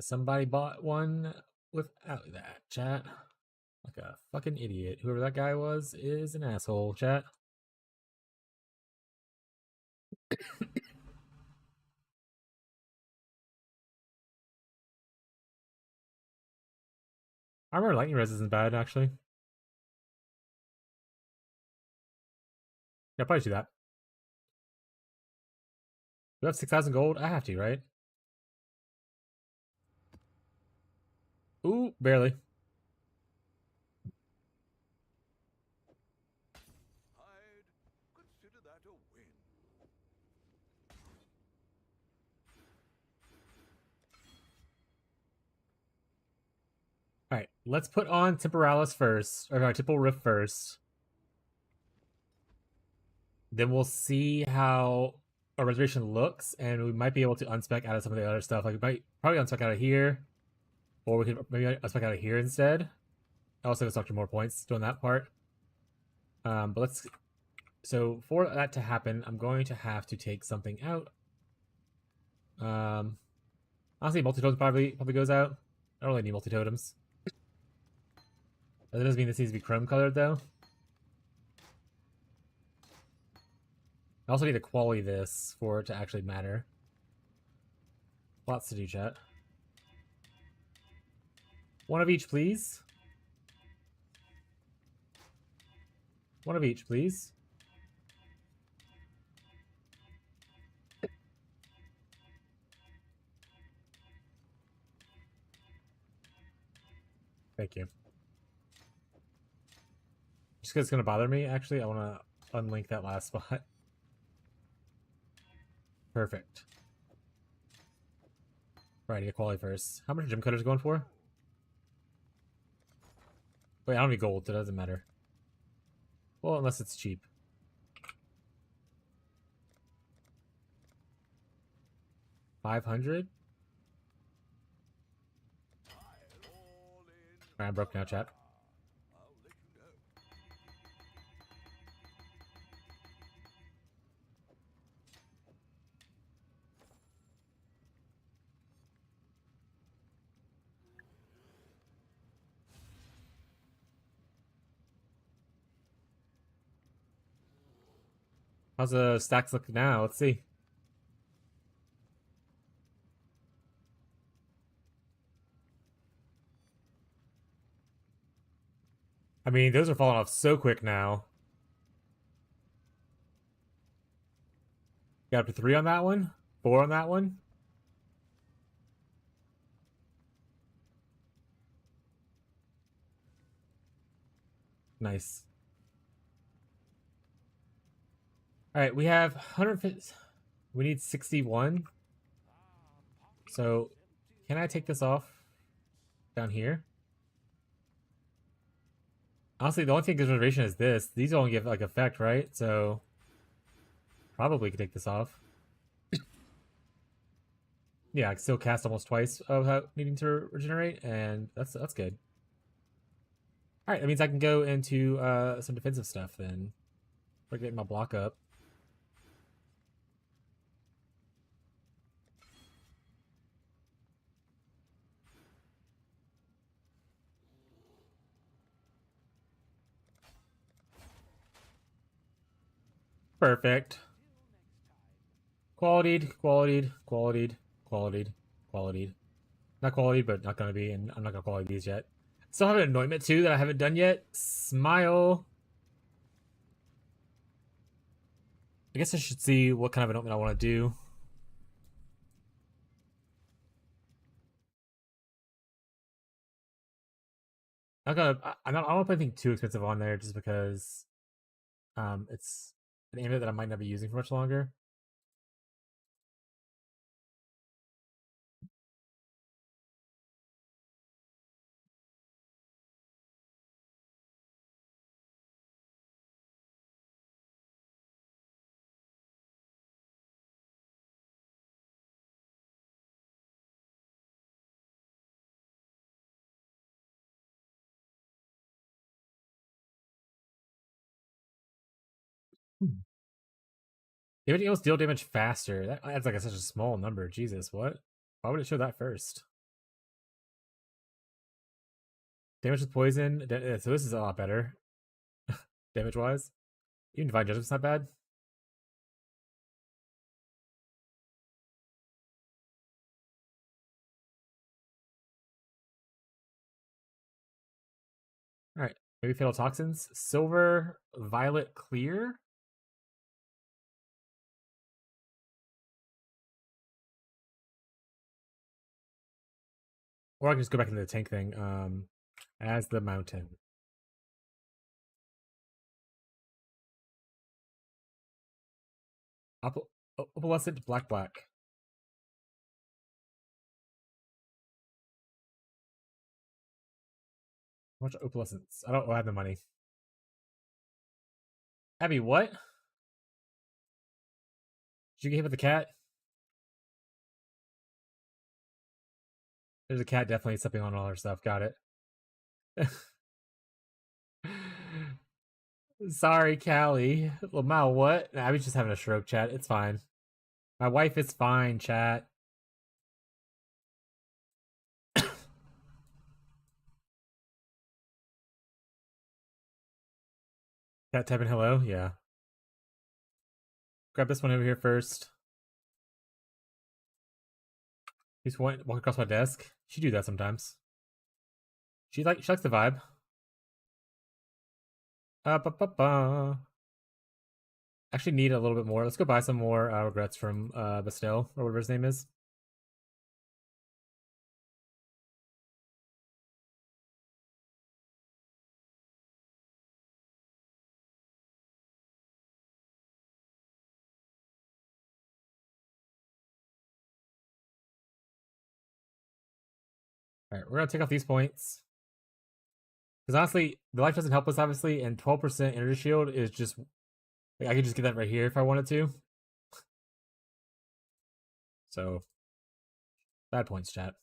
Somebody bought one without that, chat. Like a fucking idiot. Whoever that guy was is an asshole, chat. Armor lightning res isn't bad, actually. Yeah, I'll probably do that. We have 6,000 gold? I have to, right? Ooh, barely. I'd consider that a win. All right, let's put on Temporalis first, or Temporal Rift first. Then we'll see how our reservation looks, and we might be able to unspec out of some of the other stuff. Like we might probably unspec out of here, or we could maybe unspec out of here instead. Also, gonna structure more points doing that part. But let's. So for that to happen, I'm going to have to take something out. Honestly, multi totems probably goes out. I don't really need multi totems. That doesn't mean this needs to be chrome colored though. I also need to quality this for it to actually matter. Lots to do, chat. One of each, please. One of each, please. Thank you. Just because it's going to bother me, actually, I want to unlink that last spot. Perfect. Right, get quality first. How much are gym cutters going for? Wait, I don't need gold. It doesn't matter. Well, unless it's cheap. 500? Alright, I'm broke now, chat. I'll let you know. How's the stacks look now? Let's see. I mean, those are falling off so quick now. Got up to 3 on that one? 4 on that one? Nice. Alright, we have 150. We need 61. So, can I take this off down here? Honestly, the only thing gives reservation is this. These only give like effect, right? So probably could take this off. Yeah, I can still cast almost twice without needing to regenerate, and that's good. All right, that means I can go into some defensive stuff then. We're getting my block up. Perfect. Qualityed, qualityed, qualityed, qualityed, qualityed. Not qualityed, but not gonna be, and I'm not gonna quality these yet. Still have an anointment too that I haven't done yet. Smile. I guess I should see what kind of anointment I want to do. I'm gonna. I don't want to put anything too expensive on there, just because it's an amulet that I might not be using for much longer. Damage equals deal damage faster. That adds like such a small number. Jesus, what? Why would it show that first? Damage with poison. So this is a lot better, damage wise. Even Divine Judgment's not bad. All right, maybe Fatal Toxins. Silver, Violet, Clear. Or I can just go back into the tank thing. As the mountain. Opalescent black. How much opalescence? I don't have the money. Abby, what? Did you get hit with the cat? There's a cat definitely stepping on all her stuff. Got it. Sorry, Callie. Lamau, what? Abby's just having a stroke, chat. It's fine. My wife is fine, chat. Cat typing hello? Yeah. Grab this one over here first. He's walking across my desk. She do that sometimes. She likes the vibe. Actually need a little bit more. Let's go buy some more regrets from Bastel, or whatever his name is. Alright, we're gonna take off these points. Because honestly, the life doesn't help us, obviously, and 12% energy shield is just... Like, I could just get that right here if I wanted to. So, bad points, chat.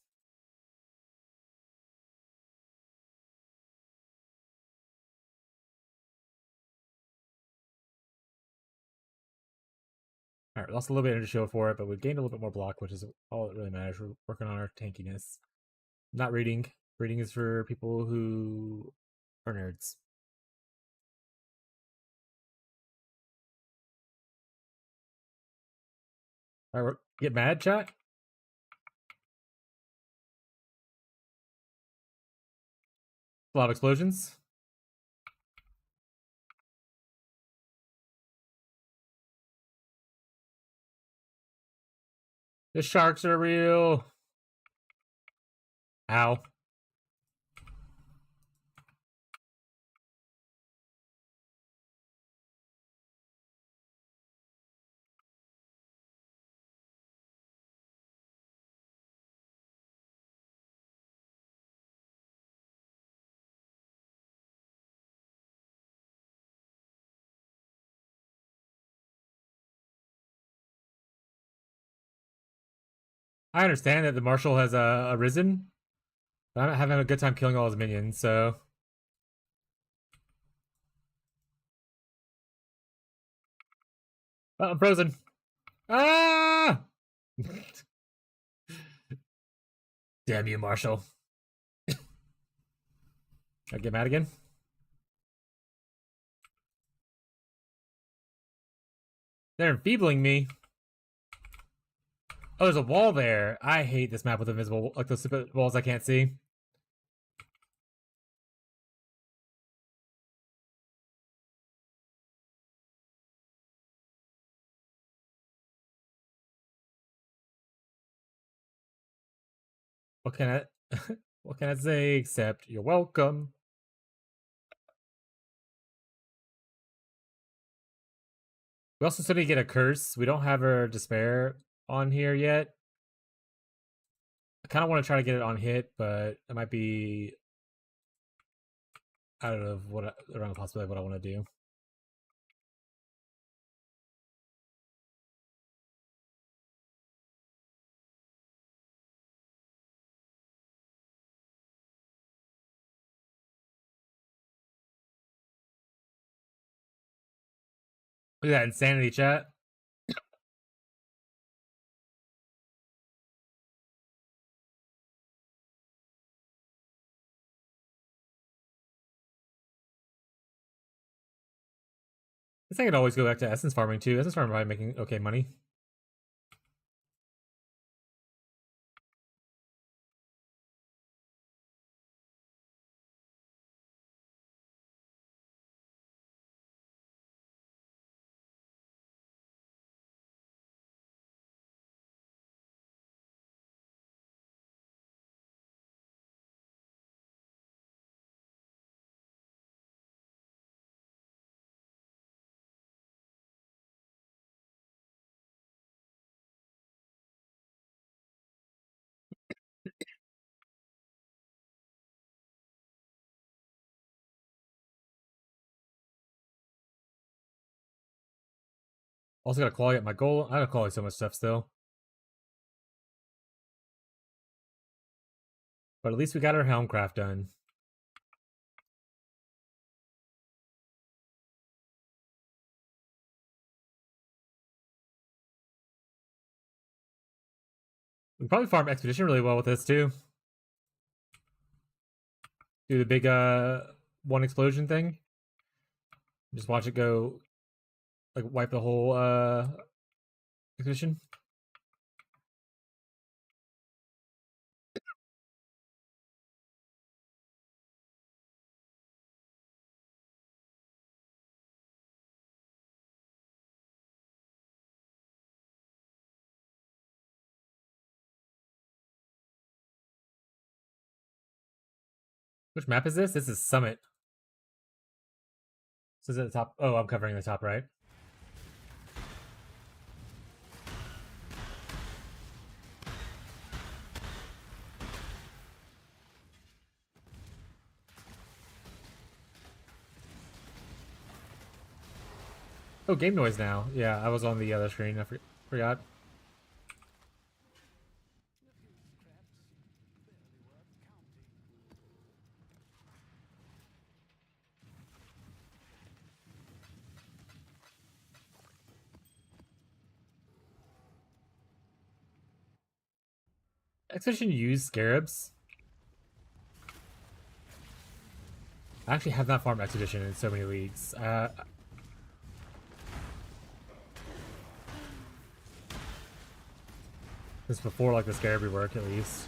Alright, we lost a little bit of energy shield for it, but we gained a little bit more block, which is all that really matters. We're working on our tankiness. Not reading. Reading is for people who are nerds. Alright, get mad, chat? A lot of explosions. The sharks are real. Ow. I understand that the marshal has arisen, but I'm not having a good time killing all his minions, so... Oh, I'm frozen. Ah! Damn you, Marshall. I get mad again? They're enfeebling me. Oh, there's a wall there. I hate this map with invisible, like those stupid walls I can't see. What can I, what can I say except you're welcome? We also still need to get a curse. We don't have our despair on here yet. I kind of want to try to get it on hit, but it might be out of what around the possibility of what I want to do. Look at that insanity, chat. This thing could always go back to essence farming too. Essence farming might be making okay money. Also got to quality up my goal. I gotta quality so much stuff still. But at least we got our Helmcraft done. We can probably farm Expedition really well with this too. Do the big one explosion thing. Just watch it go, like wipe the whole expedition. Which map is this? This is Summit. So is it the top? Oh, I'm covering the top right. Oh, game noise now. Yeah, I was on the other screen. I forgot. Expedition use scarabs. I actually have not farmed Expedition in so many leagues. This is before like the scarab rework at least.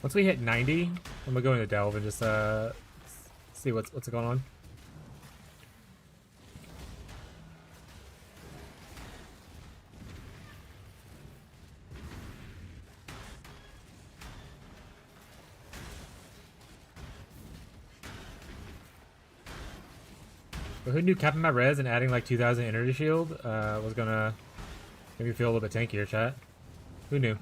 Once we hit 90, I'm gonna go into Delve and just see what's going on. But who knew capping my res and adding like 2,000 energy shield was gonna make me feel a little bit tankier, chat? Who knew?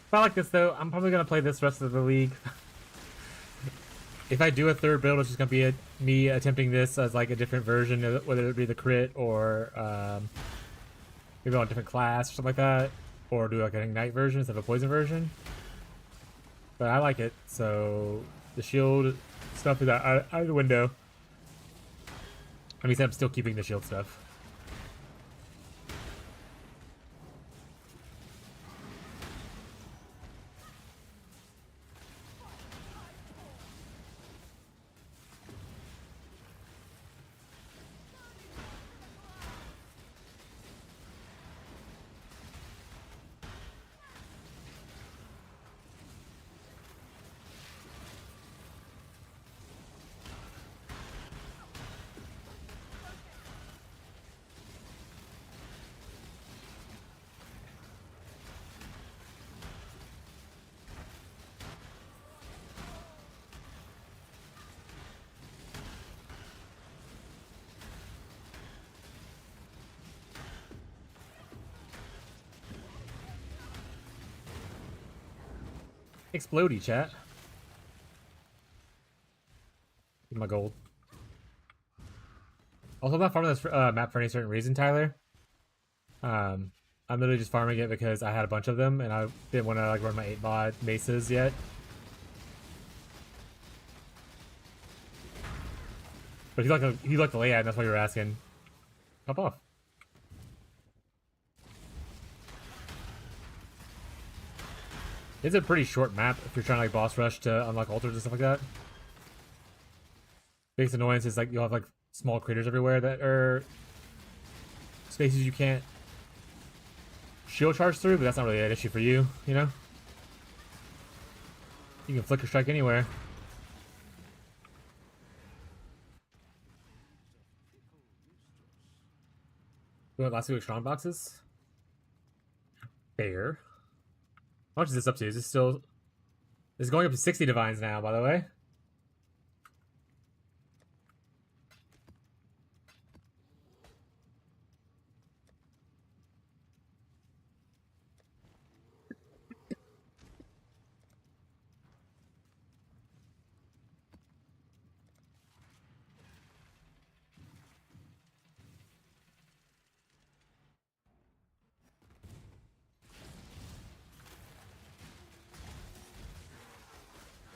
If I like this though, I'm probably gonna play this rest of the league. If I do a third build, it's just gonna be me attempting this as like a different version, whether it be the crit or maybe on a different class or something like that, or do like an ignite version instead of a poison version. But I like it, so the shield stuff is out of the window. I mean, I'm still keeping the shield stuff. Explodey, chat. Give my gold. Also, I'm not farming this map for any certain reason, Tyler. I'm literally just farming it because I had a bunch of them and I didn't want to like run my 8 mod maces yet. But you like the layout, and that's why you were asking. Hop off. It's a pretty short map if you're trying to like boss rush to unlock altars and stuff like that. Biggest annoyance is like you'll have like small craters everywhere that are spaces you can't shield charge through, but that's not really an issue for you, you know? You can flicker strike anywhere. We went last week with strong boxes. Fair. How much is this up to? Is this still... It's going up to 60 divines now, by the way.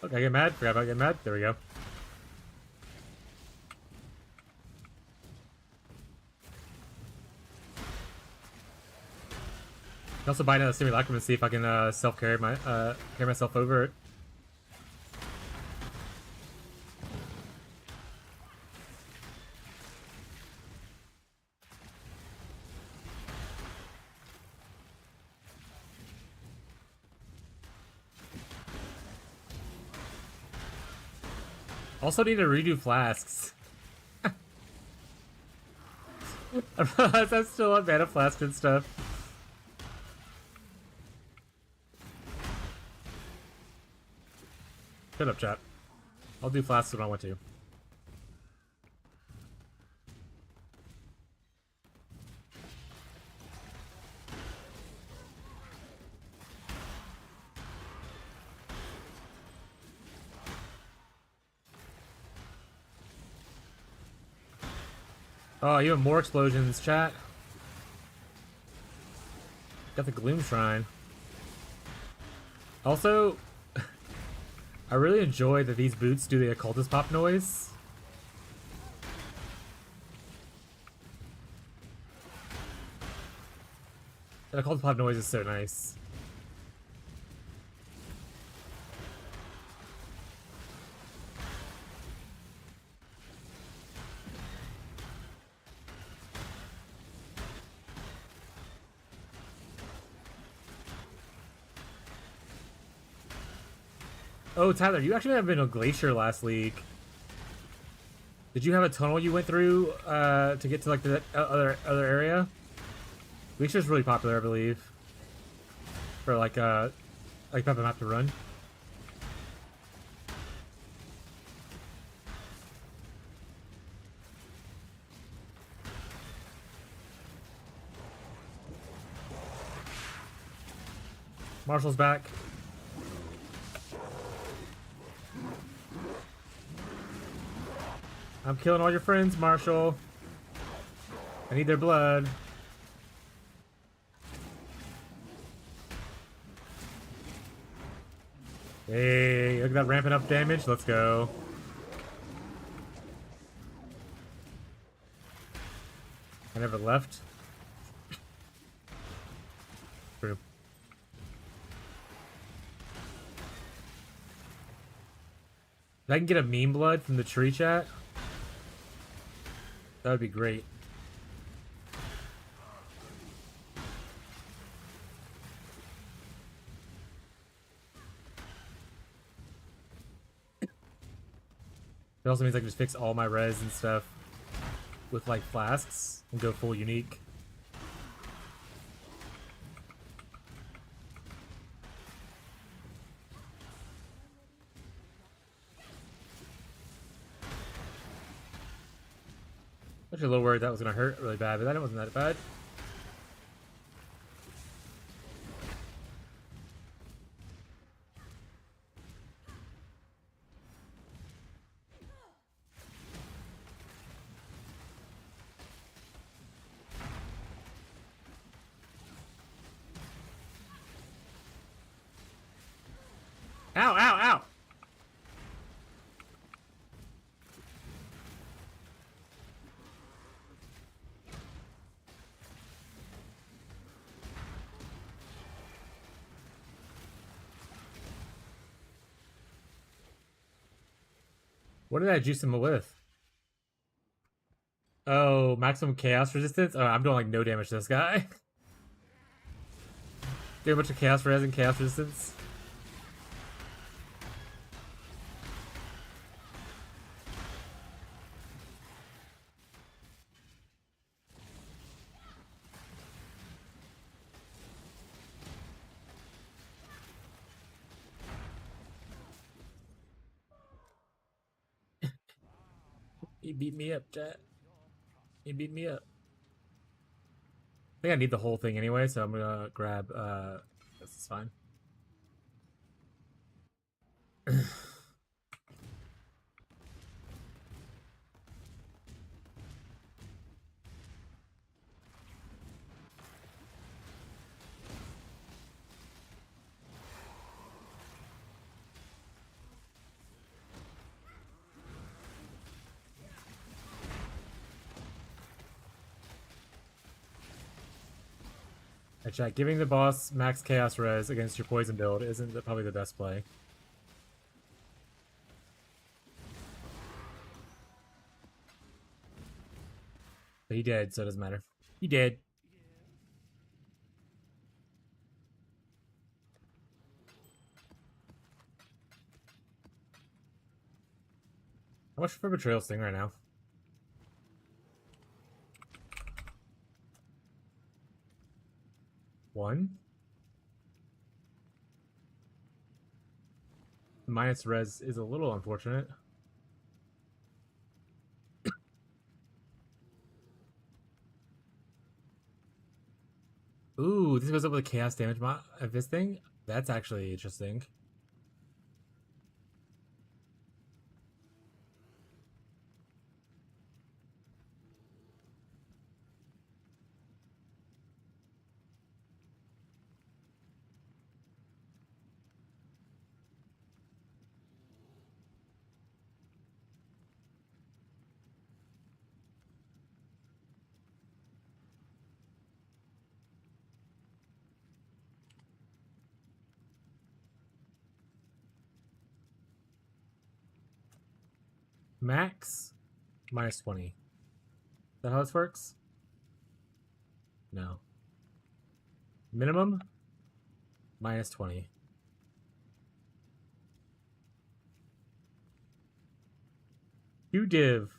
Okay, get mad. Forgot about getting mad. There we go. I can also buy another simulacrum and see if I can self-carry carry myself over it. Also need to redo flasks. I realize I'm still on mana flask and stuff. Shut up, chat. I'll do flasks when I want to. Oh, even more explosions, chat. Got the Gloom Shrine. Also, I really enjoy that these boots do the occultist pop noise. The occultist pop noise is so nice. Oh, Tyler, you actually have been on Glacier last week. Did you have a tunnel you went through to get to like the other area? Glacier's really popular, I believe, for like type of map to run. Marshall's back. I'm killing all your friends, Marshall. I need their blood. Hey, look at that ramping up damage. Let's go. I never left. True. If I can get a meme blood from the tree chat, that would be great. It also means I can just fix all my res and stuff with like flasks and go full unique. Actually, a little worried that was gonna hurt really bad, but that wasn't that bad. Ow, ow, ow! What did I juice him with? Oh, maximum chaos resistance? Oh, I'm doing like no damage to this guy. Do a bunch of chaos res and chaos resistance. He beat me up, chat. He beat me up. I think I need the whole thing anyway, so I'm gonna grab this is fine. Chat, giving the boss max chaos res against your poison build isn't probably the best play. But he did, so it doesn't matter. He did. How much for Betrayal Sting right now? One. Minus res is a little unfortunate. Ooh, this goes up with the chaos damage of this thing? That's actually interesting. Max minus 20. Is that how this works? No. Minimum minus 20. You div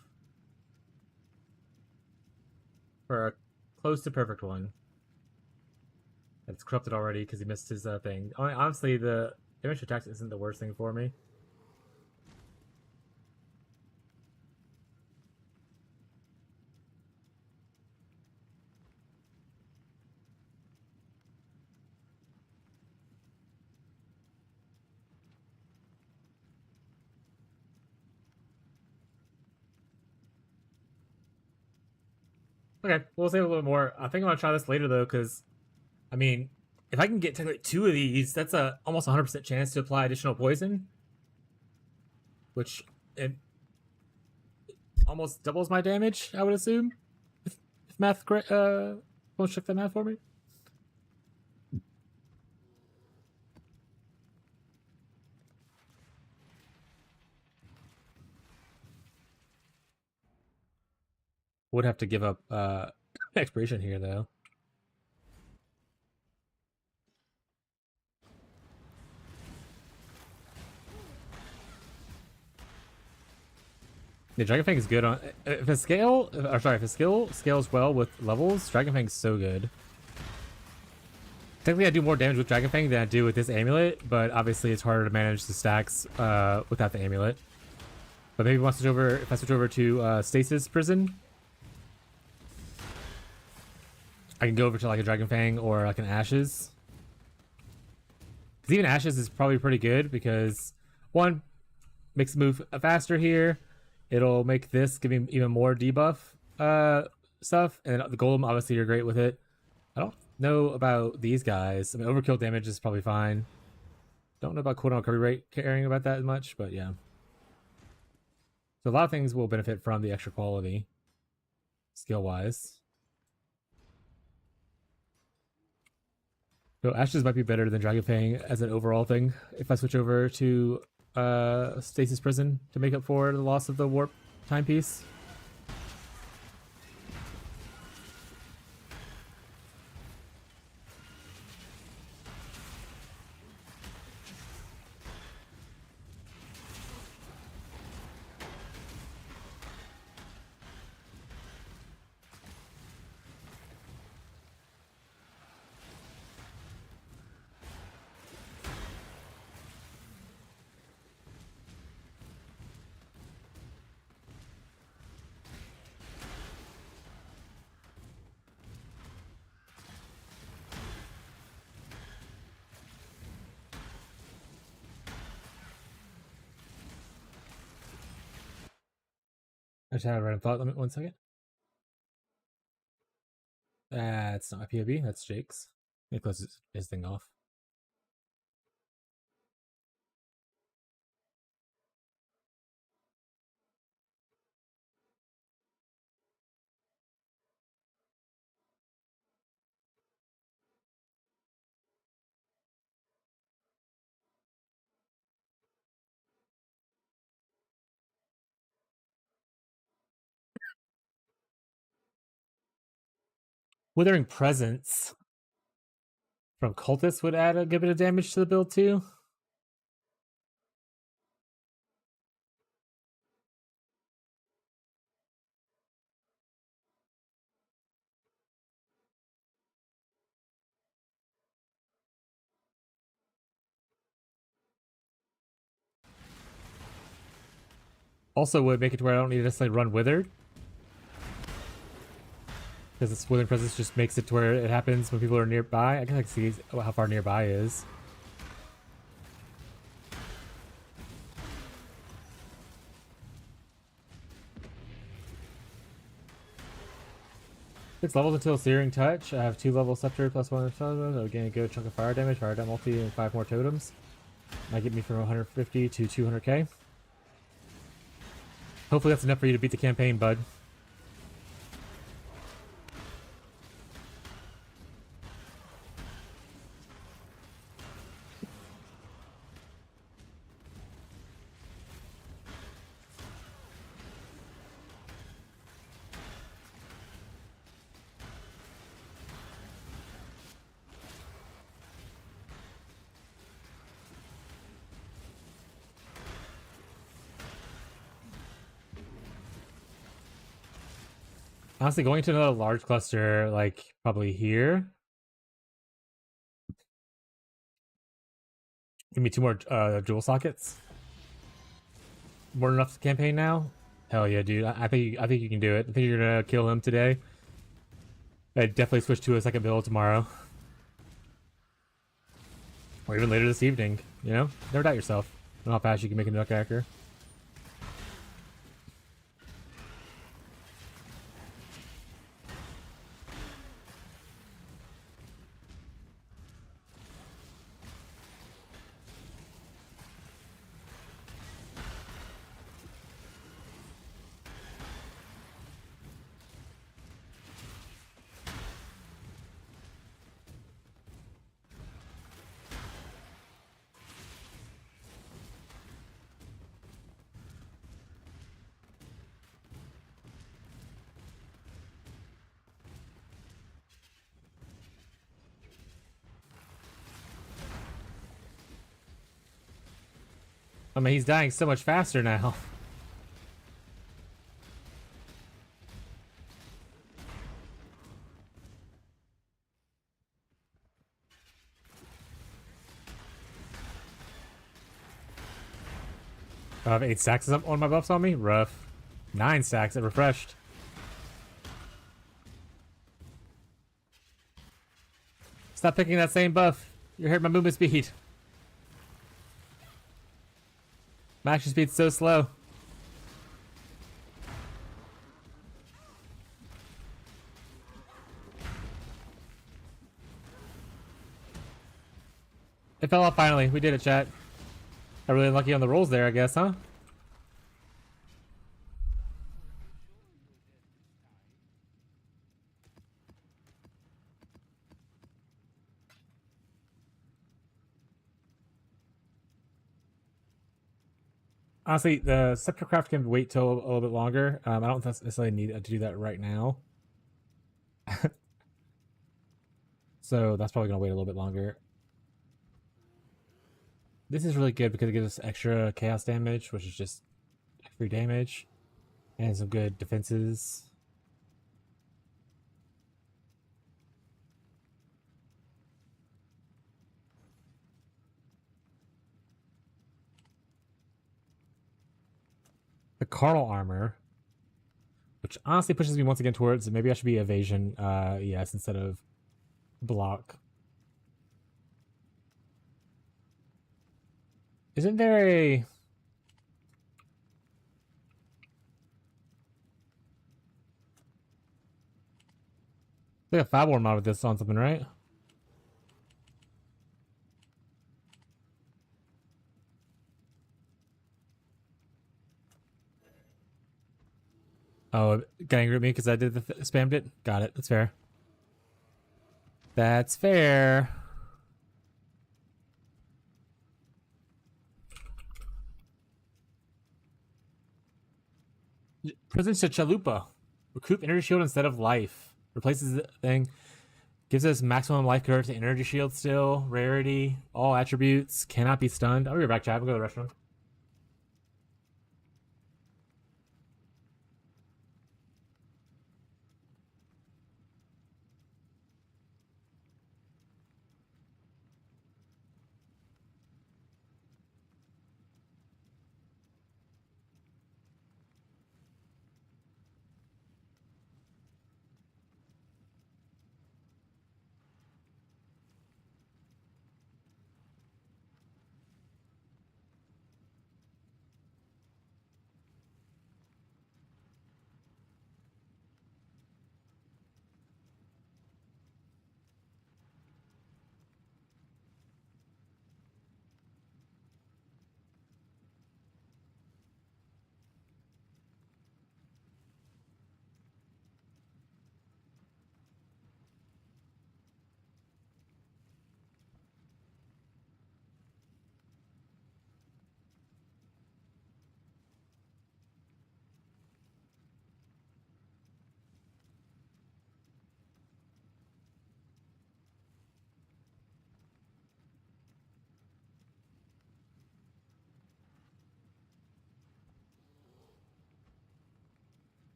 for a close to perfect one. It's corrupted already because he missed his thing. Honestly, the damage attacks isn't the worst thing for me. Okay, we'll save a little more. I think I'm gonna try this later though, because I mean, if I can get technically 2 of these, that's a almost 100% chance to apply additional poison, which it almost doubles my damage. I would assume, if math correct. Won't check that math for me. Would have to give up expiration here though. The Dragon Fang is good on if a scale. Or sorry, if a skill scales well with levels, Dragon Fang is so good. Technically, I do more damage with Dragon Fang than I do with this amulet, but obviously it's harder to manage the stacks without the amulet. But maybe once switch over, if I switch over to Stasis Prison, I can go over to like a Dragon Fang or like an Ashes. Because even Ashes is probably pretty good because one makes the move faster here. It'll make this give me even more debuff stuff, and the Golem obviously you're great with it. I don't know about these guys. I mean, overkill damage is probably fine. Don't know about cooldown recovery rate caring about that as much, but yeah. So a lot of things will benefit from the extra quality, skill-wise. So Ashes might be better than Dragon Fang as an overall thing if I switch over to stasis prison to make up for the loss of the warp timepiece. I just had a random thought. Let me 1 second. That's not my POV. That's Jake's. He closes his thing off. Withering Presence from Cultists would add a good bit of damage to the build too. Also would make it to where I don't need to necessarily run Withered. Because this Withering Presence just makes it to where it happens when people are nearby. I can like see how far nearby is. Six levels until Searing Touch. I have 2 level Scepter plus 1 I'll gain a good chunk of fire damage, fire damage multi, and 5 more totems. Might get me from 150 to 200k. Hopefully that's enough for you to beat the campaign, bud. Honestly, going to another large cluster, like probably here. Give me 2 more dual sockets. More than enough to campaign now. Hell yeah, dude! I think you can do it. I think you're gonna kill him today. I'd definitely switch to a second build tomorrow, or even later this evening. You know, never doubt yourself. I don't know how fast you can make a nutcracker. I mean, he's dying so much faster now. I have 8 stacks on my buffs on me? Rough. 9 stacks that refreshed. Stop picking that same buff. You're hurting my movement speed. My action speed's so slow. It fell off finally. We did it, chat. Got really unlucky on the rolls there, I guess, huh? Honestly, the scepter craft can wait till a little bit longer. I don't necessarily need to do that right now. So that's probably going to wait a little bit longer. This is really good because it gives us extra chaos damage, which is just free damage, and some good defenses. The carnal armor, which honestly pushes me once again towards maybe I should be evasion, yes, instead of block. Isn't there a like a Fab mod with this on something, right? Oh, got angry at me because I did spammed it. Got it. That's fair. That's fair. Presents a chalupa. Recoup energy shield instead of life. Replaces the thing. Gives us maximum life convert to energy shield still. Rarity. All attributes. Cannot be stunned. I'll be right back, chat. I'll go to the restroom.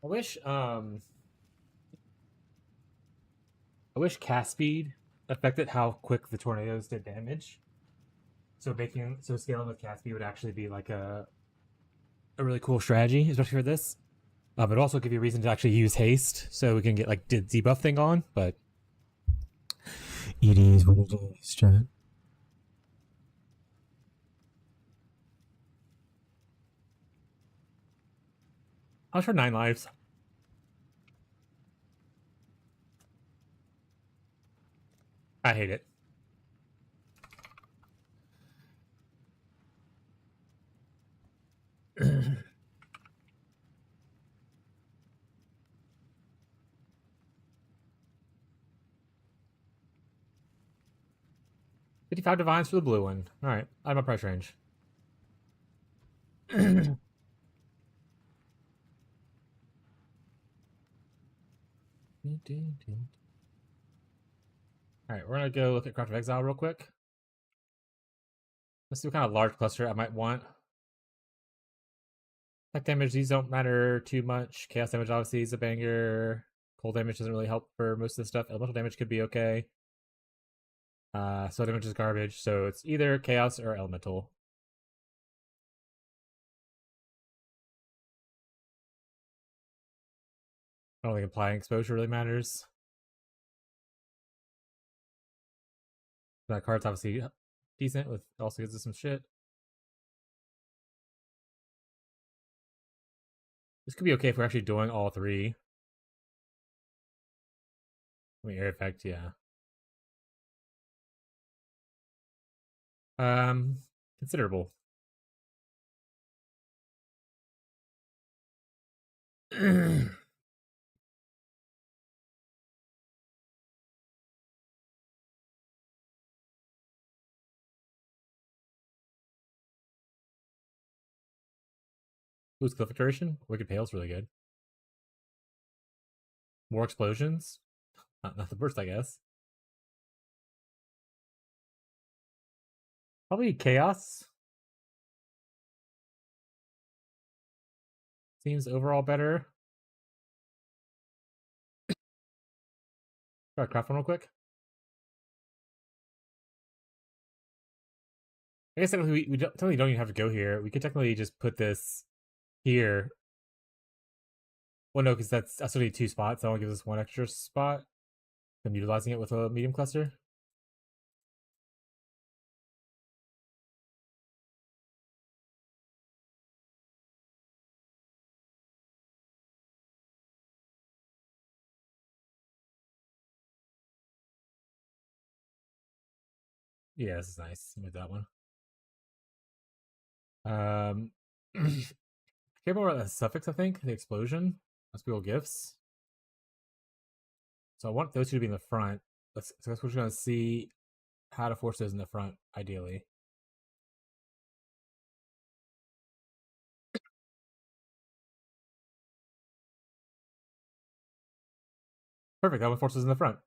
I wish cast speed affected how quick the tornadoes did damage. So scaling with cast speed would actually be like a really cool strategy, especially for this. But also give you a reason to actually use haste, so we can get like the debuff thing on. But it is what it is, chat. I was for 9 lives. I hate it. $55 divines for the blue one. All right, I'm a price range. All right, we're gonna go look at Craft of Exile real quick. Let's see what kind of large cluster I might want. Attack damage, these don't matter too much. Chaos damage obviously is a banger. Cold damage doesn't really help for most of this stuff. Elemental damage could be okay. Soul damage is garbage, so it's either chaos or elemental. I don't think applying exposure really matters. That card's obviously decent, with also gives us some shit. This could be okay if we're actually doing all three. I mean, air effect, yeah. Considerable. Boost cliff duration. Wicked Pale's really good. More explosions. Not the burst, I guess. Probably chaos. Seems overall better. Try to craft one real quick. I guess technically we technically don't even have to go here. We could technically just put this here. Well, no, because that's I still need 2 spots. That only gives us 1 extra spot. I'm utilizing it with a medium cluster. Yeah, this is nice. Made that one. Care more about the suffix, I think. The explosion. Must be all gifts. So I want those two to be in the front. So we're just gonna see how to force those in the front, ideally. Perfect, that one forces in the front.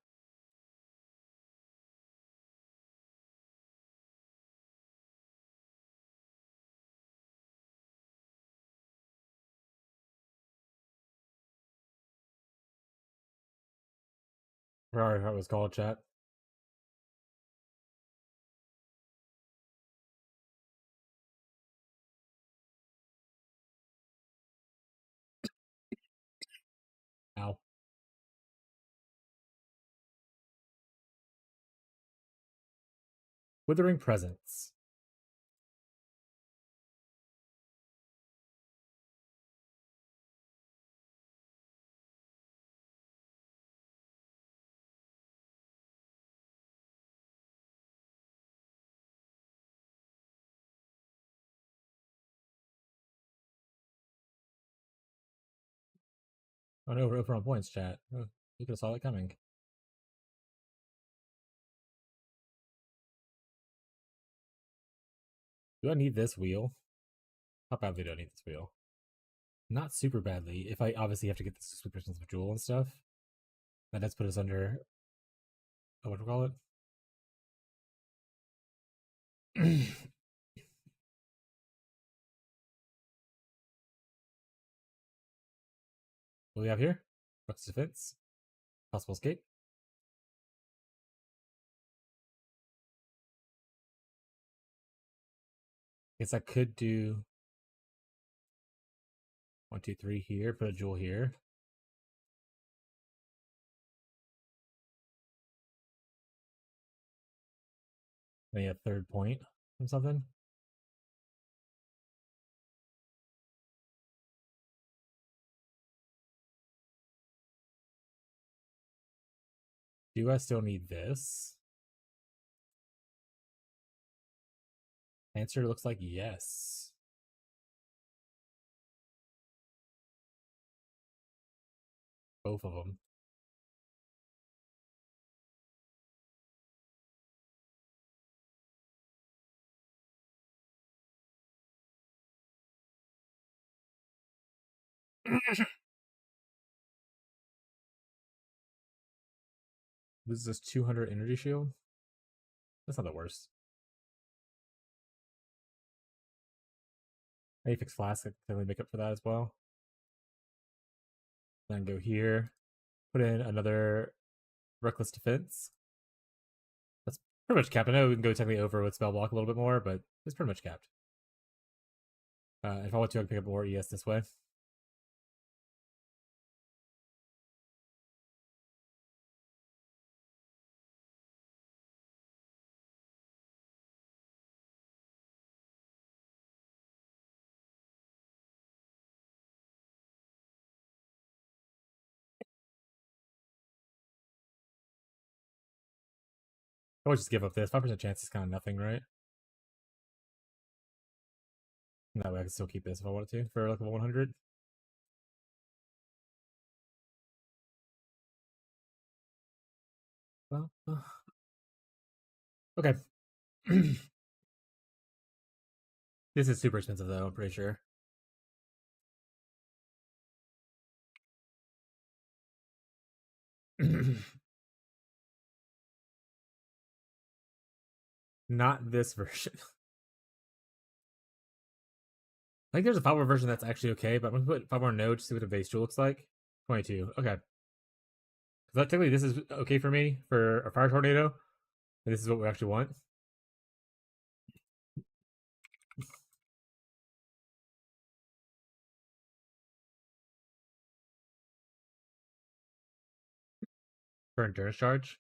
Sorry, that was called chat. Ow. Withering Presence. Oh no, we're over on points, chat. Oh, you could have saw it coming. Do I need this wheel? How badly do I need this wheel? Not super badly. If I obviously have to get the subscriptions of Jewel and stuff, that does put us under. What do we call it? What do we have here? Rook's defense. Possible escape. Guess I could do 1, 2, 3 here. Put a jewel here. Maybe a third point or something. Do I still need this? Answer looks like yes. Both of them. This is just 200 energy shield. That's not the worst. Maybe fix flask. I can totally make up for that as well. Then go here. Put in another reckless defense. That's pretty much capped. I know we can go technically over with spell block a little bit more, but it's pretty much capped. If I want to, I can pick up more ES this way. I would just give up this. 5% chance is kind of nothing, right? And that way I can still keep this if I wanted to for like level 100. Well, okay. This is super expensive though, I'm pretty sure. Not this version. I think there's a 5 version that's actually okay, but I'm gonna put 5 node to see what the base jewel looks like. 22. Okay. Because technically this is okay for me for a fire tornado. And this is what we actually want. For endurance charge.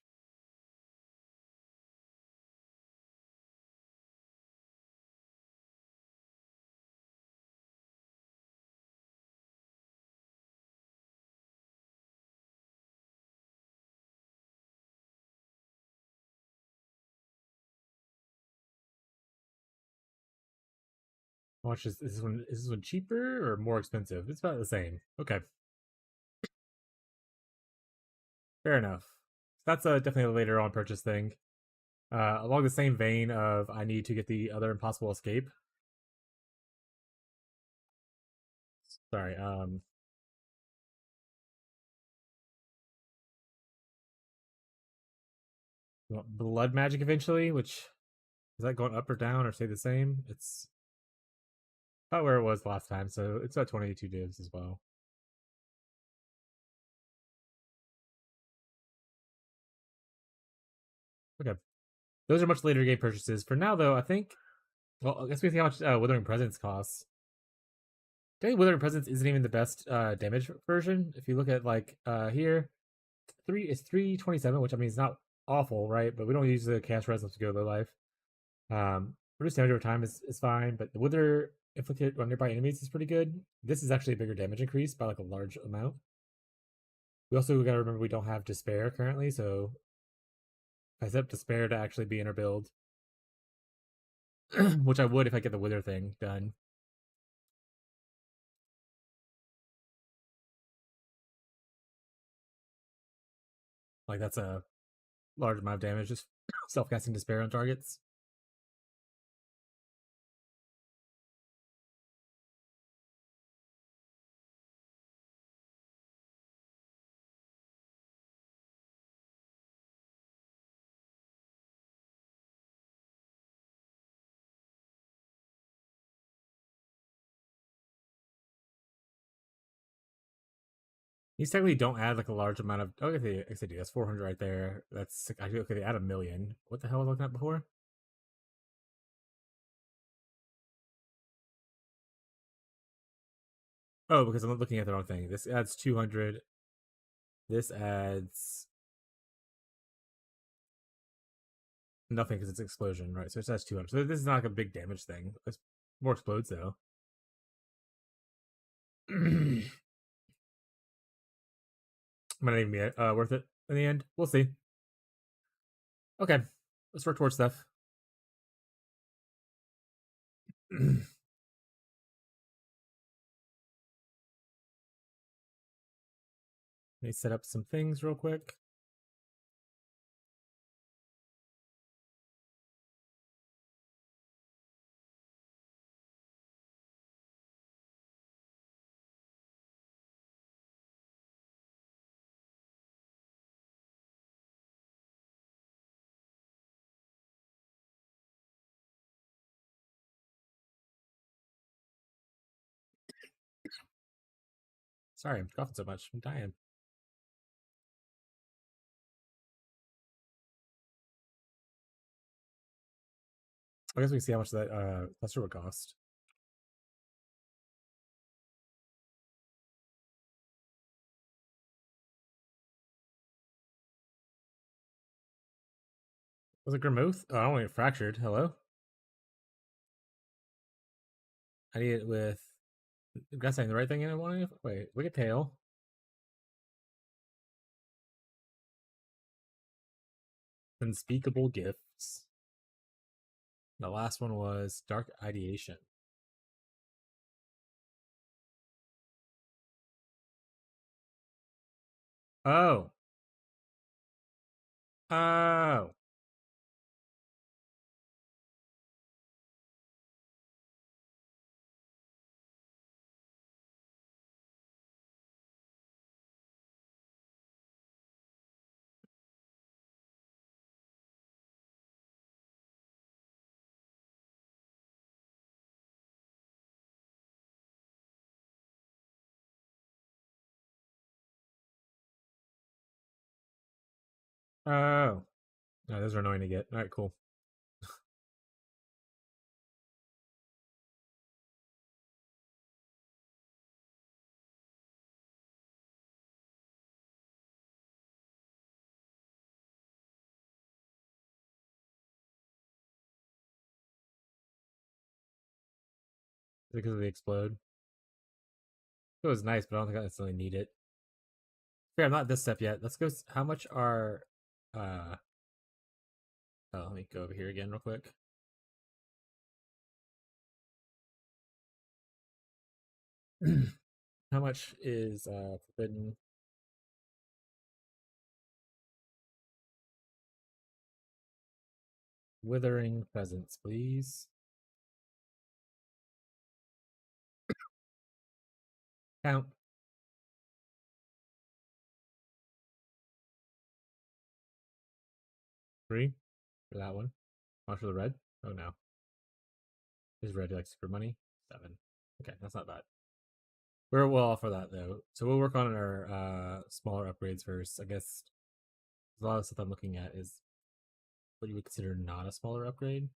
How much is this one? Is this one cheaper or more expensive? It's about the same. Okay. Fair enough. That's definitely a later on purchase thing. Along the same vein of I need to get the other impossible escape. Sorry. Blood magic eventually, which is that going up or down or stay the same? It's about where it was last time, so it's at 22 divs as well. Okay. Those are much later game purchases. For now, though, I think. Well, I guess we see how much Withering Presence costs. I think Withering Presence isn't even the best damage version. If you look at like here, it's 327, which I mean is not awful, right? But we don't use the cast resonance to go low life. Reduced damage over time is fine, but the Wither inflicted on nearby enemies is pretty good. This is actually a bigger damage increase by like a large amount. We also got to remember we don't have Despair currently, so I set up Despair to actually be in our build, which I would if I get the Wither thing done. Like that's a large amount of damage just self-casting Despair on targets. These technically don't add like a large amount of. Oh, okay, I guess they do. That's 400 right there. That's okay. They add 1,000,000. What the hell was I looking at before? Oh, because I'm looking at the wrong thing. This adds 200. This adds nothing because it's explosion, right? So it adds 200. So this is not like a big damage thing. It's more explodes though. Might not even be worth it in the end. We'll see. Okay, let's work towards stuff. Let me set up some things real quick. Sorry, I'm coughing so much. I'm dying. I guess we can see how much that cluster would cost. Was it Gramoth? Oh, I don't want it fractured. Hello? I need it with. I'm guessing the right thing I want. Wait, Wicked Tail. Unspeakable Gifts. The last one was Dark Ideation. Oh. Oh. Oh. No, those are annoying to get. All right, cool. Because they explode. It was nice, but I don't think I necessarily need it. Fair, I'm not this step yet. Let's go. How much are. Oh, let me go over here again real quick. How much is Forbidden? Withering Pheasants, please. Count. 3 for that one. How much for the red? Oh no. Is red like super money? 7. Okay, that's not bad. We're well off for that though. So we'll work on our smaller upgrades first. I guess a lot of stuff I'm looking at is what you would consider not a smaller upgrade.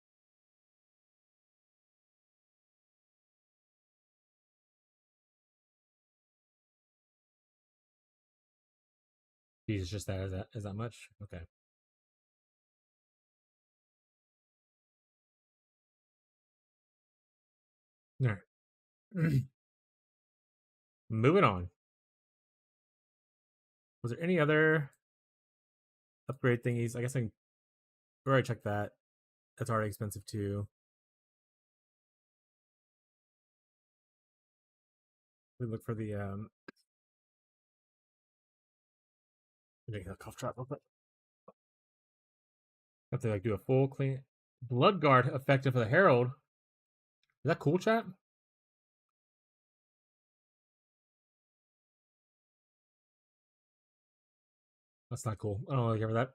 It's just that is that much? Okay. All right. Moving on. Was there any other upgrade thingies? I guess I can already check that. That's already expensive too. We look for the make a cough drop real quick. Have to like do a full clean blood guard effective for the herald. Is that cool, chat? That's not cool. I don't really care for that.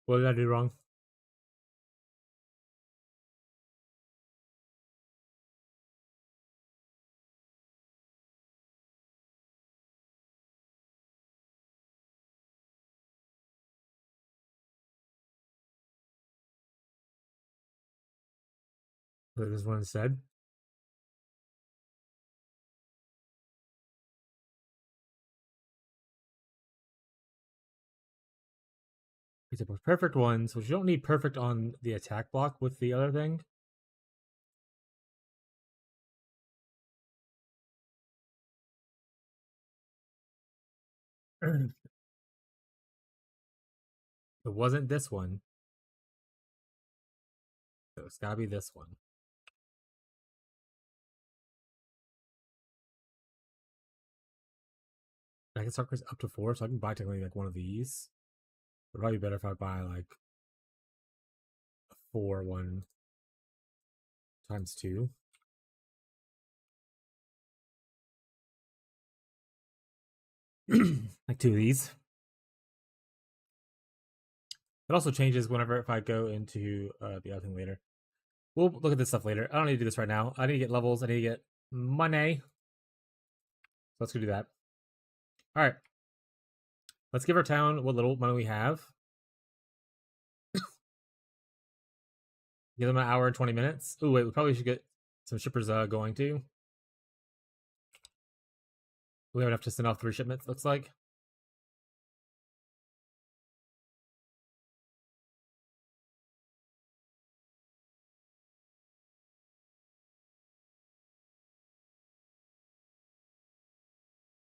What did I do wrong? What this one said. These are both perfect ones, which you don't need perfect on the attack block with the other thing. It wasn't this one. So it's gotta be this one. I can start up to 4, so I can buy technically like one of these. It'd probably be better if I buy like a 4 one times 2. Like 2 of these. It also changes whenever if I go into the other thing later. We'll look at this stuff later. I don't need to do this right now. I need to get levels. I need to get money. So let's go do that. All right. Let's give our town what little money we have. Give them an hour and 20 minutes. Oh, wait. We probably should get some shippers going too. We have enough to send off 3 shipments, looks like.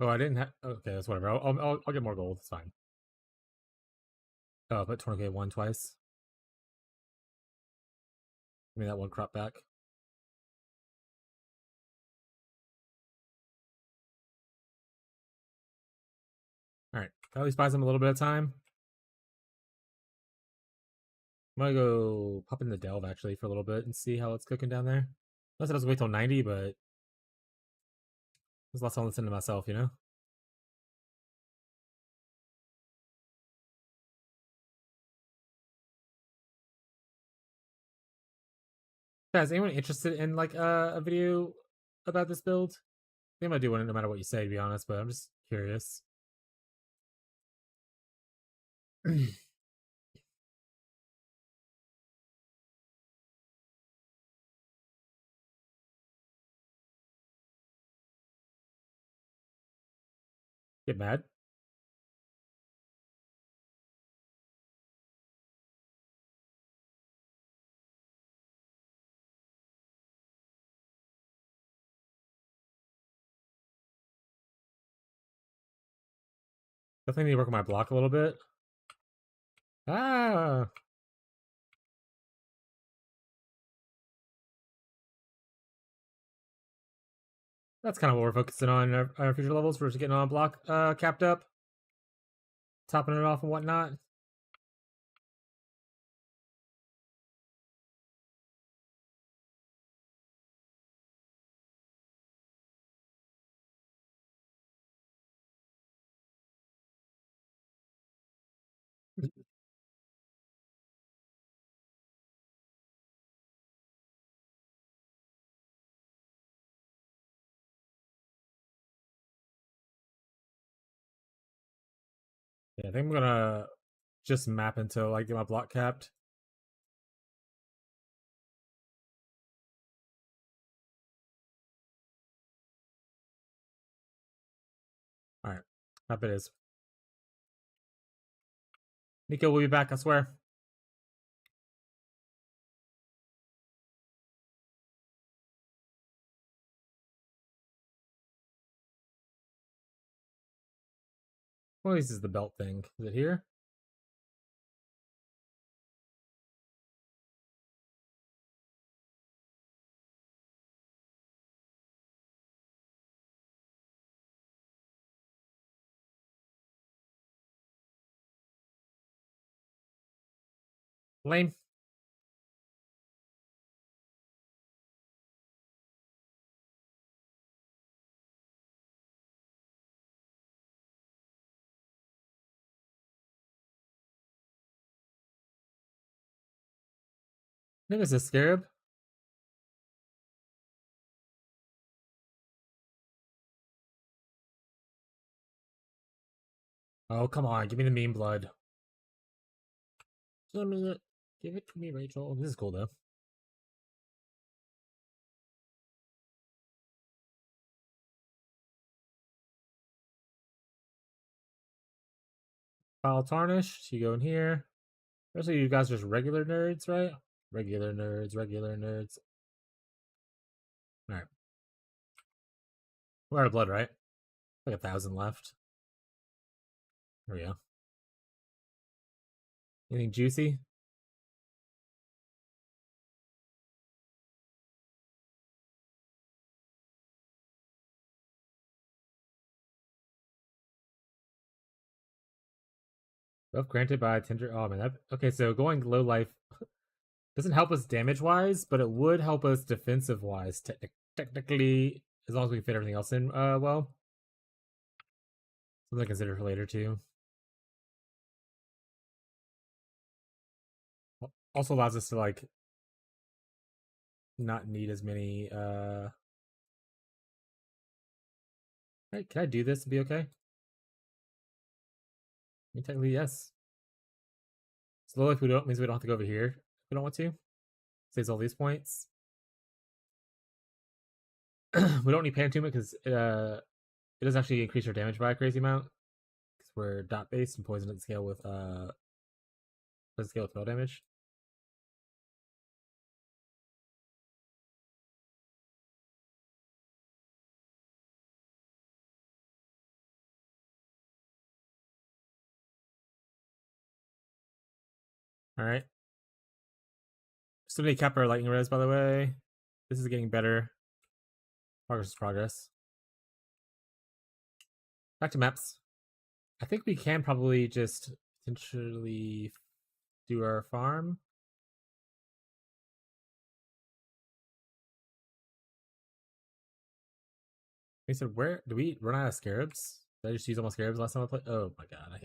Oh, I didn't have. Okay, that's whatever. I'll get more gold. It's fine. Oh, I'll put 20k one twice. Give me that one crop back. All right. That at least buys them a little bit of time. I'm gonna go pop in the delve actually for a little bit and see how it's cooking down there. Unless it doesn't wait till 90, but there's lots to listen to myself, you know? Guys, anyone interested in like a video about this build? I think I'm gonna do one no matter what you say, to be honest, but I'm just curious. Get mad? Definitely need to work on my block a little bit. Ah! That's kind of what we're focusing on in our future levels. We're just getting on block capped up, topping it off and whatnot. Yeah, I think I'm gonna just map until I get my block capped. All right, map it is. Nico will be back, I swear. One of these is the belt thing. Is it here? Lame. think it's a scarab. Oh, come on. Give me the meme blood. Give me it. Give it to me, Rachel. This is cool, though. File tarnished. You go in here. Especially you guys are just regular nerds, right? Regular nerds, regular nerds. Alright. We're out of blood, right? Like 1,000 left. There we go. Anything juicy? Buff granted by tender. Oh man, okay. So going low life doesn't help us damage wise, but it would help us defensive wise. Technically, as long as we fit everything else in, well, something to consider for later too. Also allows us to like not need as many. Right, can I do this and be okay? I mean, technically, yes. So low life we don't means we don't have to go over here if we don't want to. Saves all these points. We don't need Pantumit because it does actually increase our damage by a crazy amount. Because we're dot based and poison doesn't scale with spell damage. Alright. Still need to cap our lightning res, by the way. This is getting better. Progress is progress. Back to maps. I think we can probably just potentially do our farm. We said, where do we run out of scarabs? Did I just use almost scarabs last time I played? Oh my god, I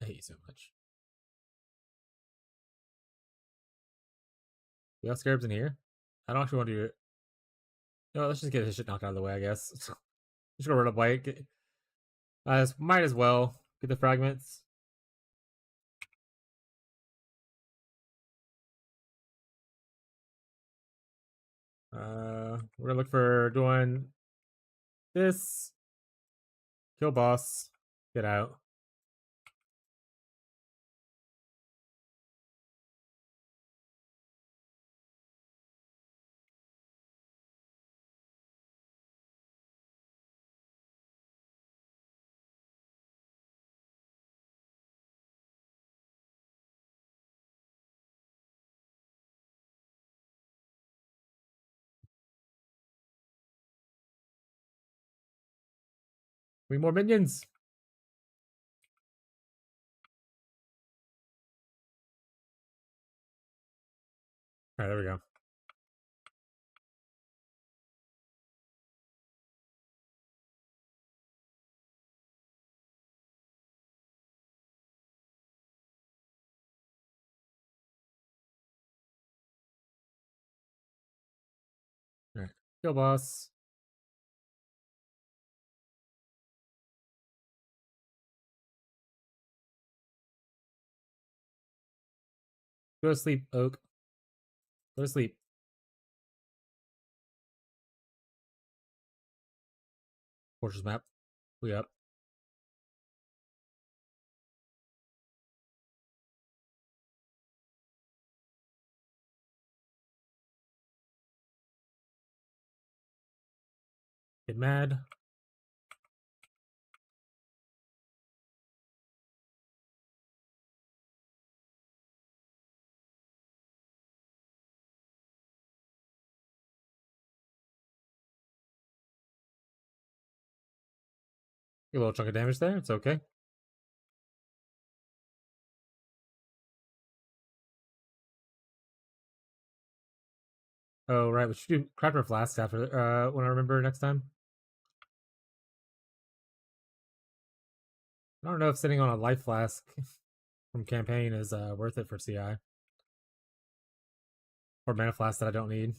hate you so much. We have scarabs in here. I don't actually want to do it. No, let's just get this shit knocked out of the way, I guess. Just gonna run up white. Might as well get the fragments. We're gonna look for doing this. Kill boss. Get out. We need more minions. Alright, there we go. Alright. Kill boss. Go to sleep, Oak. Go to sleep. Fortress map. We up. Get mad. Get a little chunk of damage there. It's okay. Oh, right. We should do Crafter Flask after, when I remember next time. I don't know if sitting on a life flask from campaign is worth it for CI. Or mana flask that I don't need.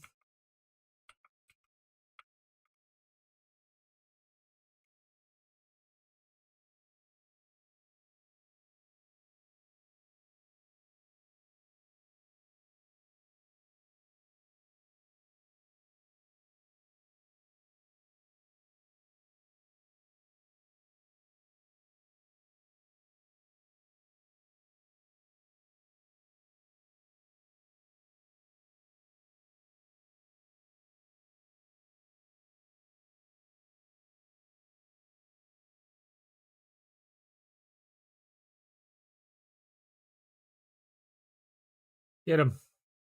Get him.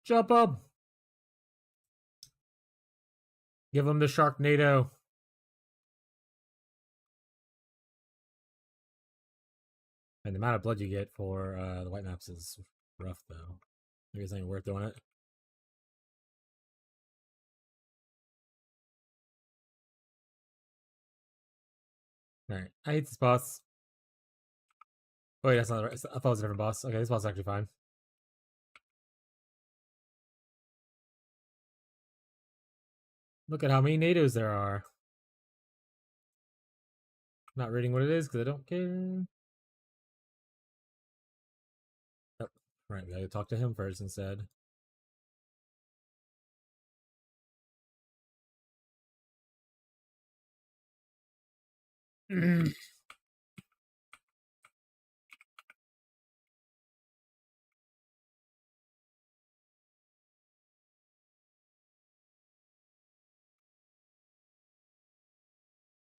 Jump up. Give him the Sharknado. And the amount of blood you get for the white maps is rough, though. Maybe it's not even worth doing it. Alright, I hate this boss. Oh, wait, that's not the right. I thought it was a different boss. Okay, this boss is actually fine. Look at how many NATOs there are. Not reading what it is because I don't care. Oh, right, we gotta talk to him first instead.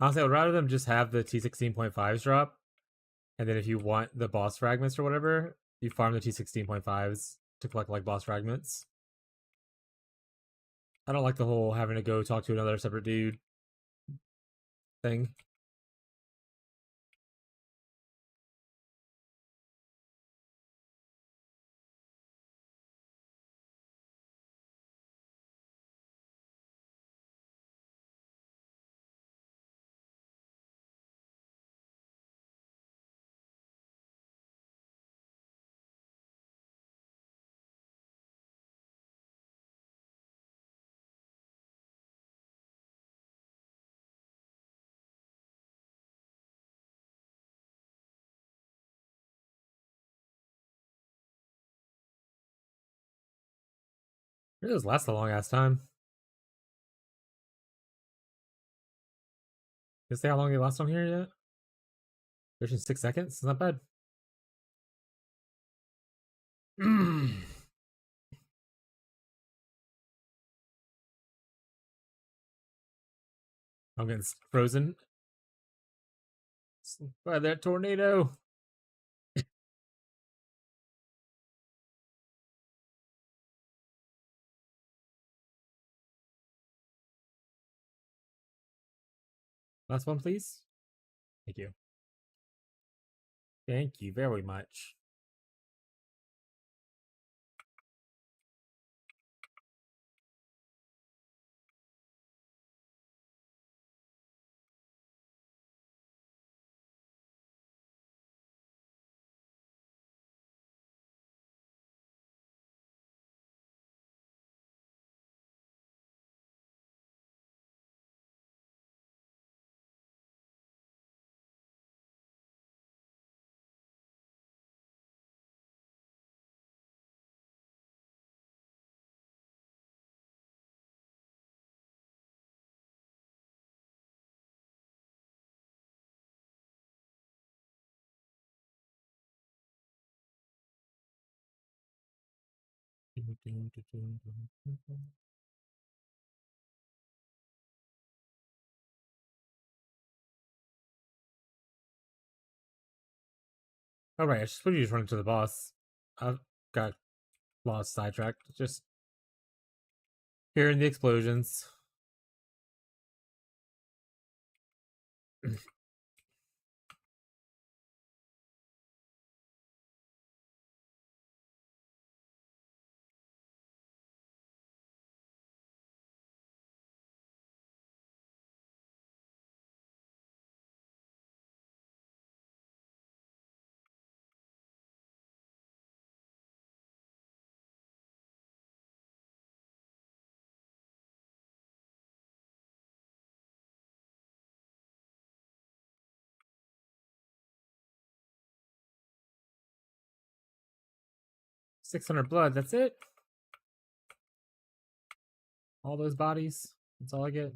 Honestly, I would rather them just have the T16.5s drop, and then if you want the boss fragments or whatever, you farm the T16.5s to collect like boss fragments. I don't like the whole having to go talk to another separate dude thing. It does last a long ass time. Can I say how long they last on here yet? Version 6 seconds? It's not bad. I'm getting frozen by that tornado. Last one, please. Thank you. Thank you very much. Alright, I suppose you just run into the boss. I've got lost sidetracked. Just hearing the explosions. 600 blood, that's it? All those bodies? That's all I get?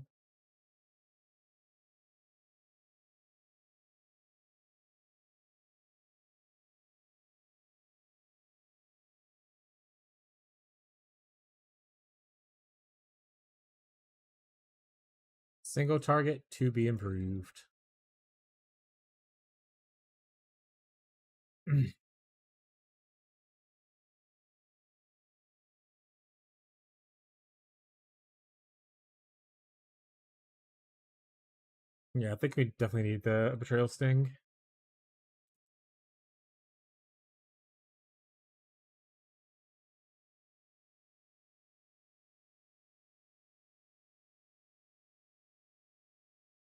Single target to be improved. Yeah, I think we definitely need the betrayal sting.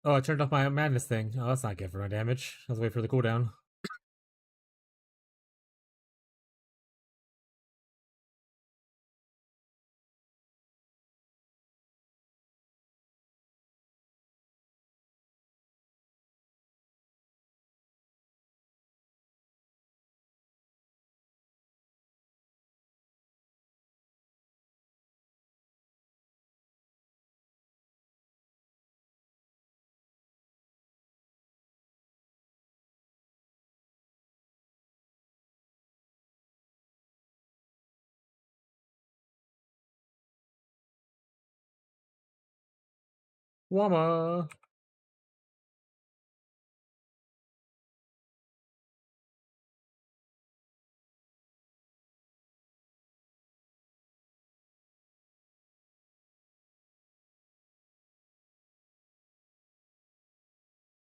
Oh, I turned off my madness thing. Oh, that's not good for my damage. I was waiting for the cooldown. Wama!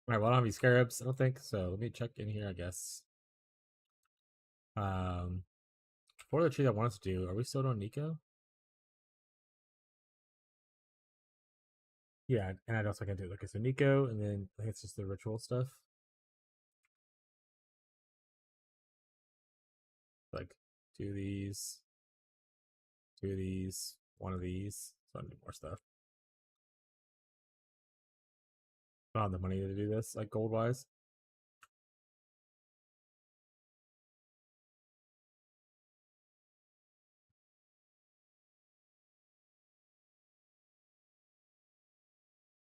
Alright, well, I don't have any scarabs, I don't think. So let me check in here, I guess. For the tree that I wanted to do, are we still on Nico? Yeah, and I also can do it. Okay, so Nico, and then I think it's just the ritual stuff. Like, do these, one of these. So I need more stuff. I don't have the money to do this, like gold wise.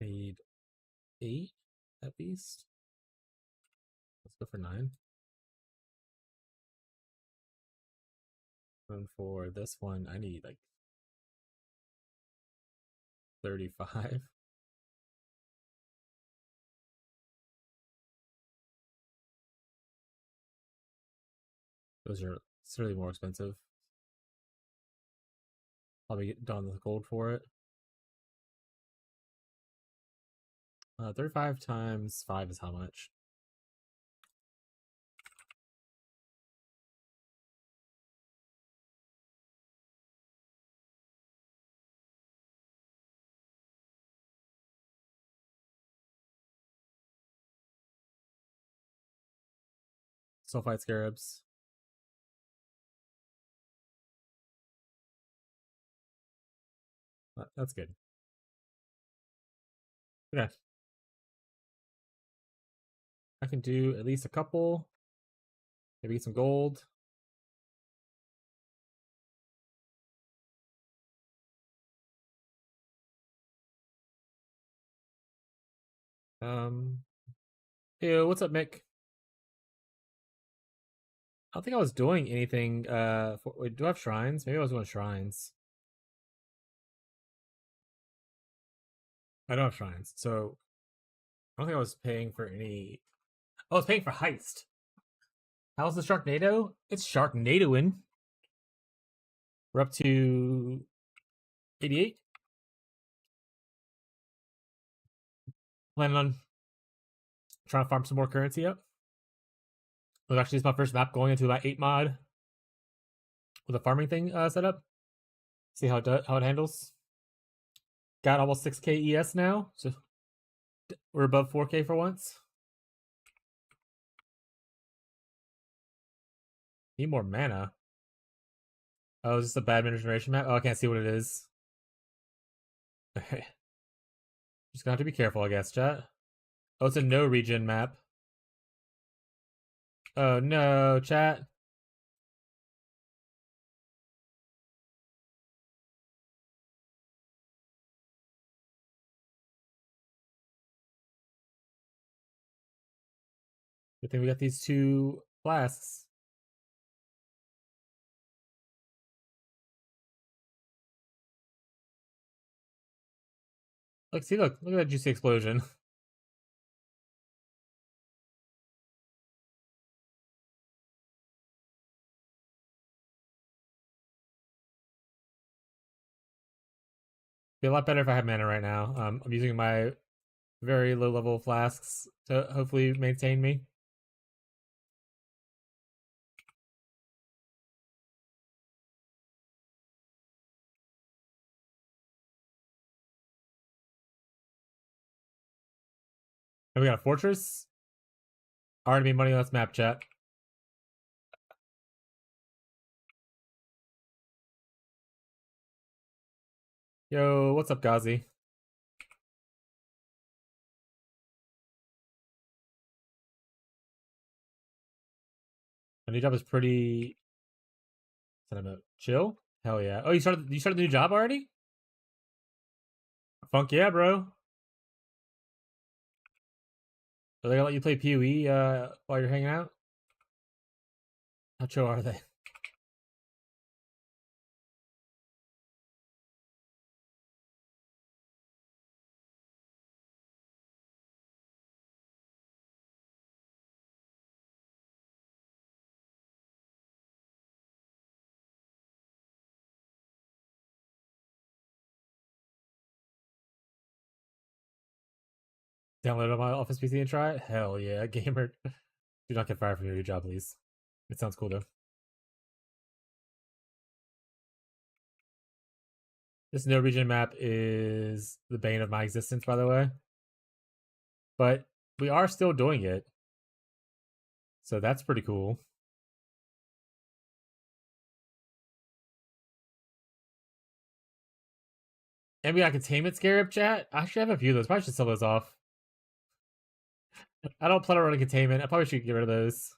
Need 8 at least. Let's go for 9. And for this one, I need like 35. Those are certainly more expensive. Probably get done with gold for it. 35 times 5 is how much? Sulfite scarabs. That's good. Okay. I can do at least a couple. Maybe get some gold. Hey, what's up, Mick? I don't think I was doing anything. Wait, do I have shrines? Maybe I was doing shrines. I don't have shrines, so I don't think I was paying for any. Oh, I was paying for heist. How's the Sharknado? It's Sharknadoing. We're up to 88. Planning on trying to farm some more currency up. Well, actually, it's my first map going into about 8 mod with a farming thing set up. See how it handles. Got almost 6k ES now, so we're above 4k for once. Need more mana. Oh, is this a bad generation map? Oh, I can't see what it is. Okay. Just gonna have to be careful, I guess, chat. Oh, it's a no region map. Oh no, chat. Good thing we got these 2 flasks. Look, see, look at that juicy explosion. Be a lot better if I had mana right now. I'm using my very low level flasks to hopefully maintain me. And we got a fortress. Already made money on this map, chat. Yo, what's up, Ghazi? My new job is pretty chill. Hell yeah! Oh, you started the new job already? Funk yeah, bro. Are they gonna let you play PoE while you're hanging out? How chill are they? Download it on my office PC and try it? Hell yeah, gamer. Do not get fired from your new job, please. It sounds cool though. This no region map is the bane of my existence, by the way. But we are still doing it. So that's pretty cool. And we got containment scarab chat. I actually have a few of those. Probably should sell those off. I don't plan on running containment. I probably should get rid of those.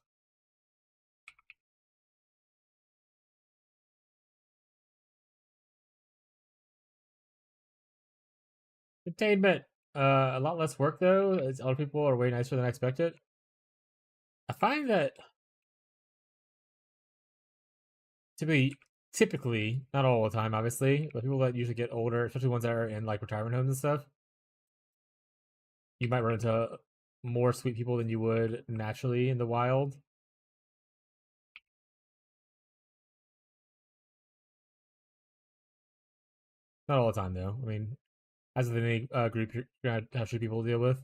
Containment. A lot less work though. As other people are way nicer than I expected. I find that typically, not all the time, obviously, but people that usually get older, especially ones that are in like retirement homes and stuff, you might run into more sweet people than you would naturally in the wild. Not all the time though. I mean, as with any group, you're gonna have sweet people to deal with.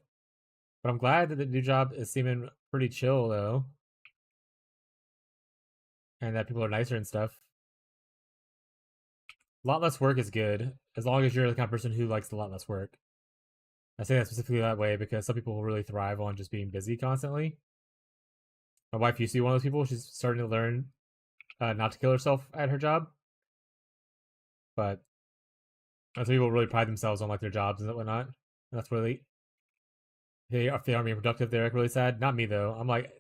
But I'm glad that the new job is seeming pretty chill though, and that people are nicer and stuff. A lot less work is good, as long as you're the kind of person who likes a lot less work. I say that specifically that way because some people will really thrive on just being busy constantly. My wife used to be one of those people. She's starting to learn not to kill herself at her job, but some people really pride themselves on like their jobs and whatnot. And that's really if they aren't being productive, they're like really sad. Not me though. I'm like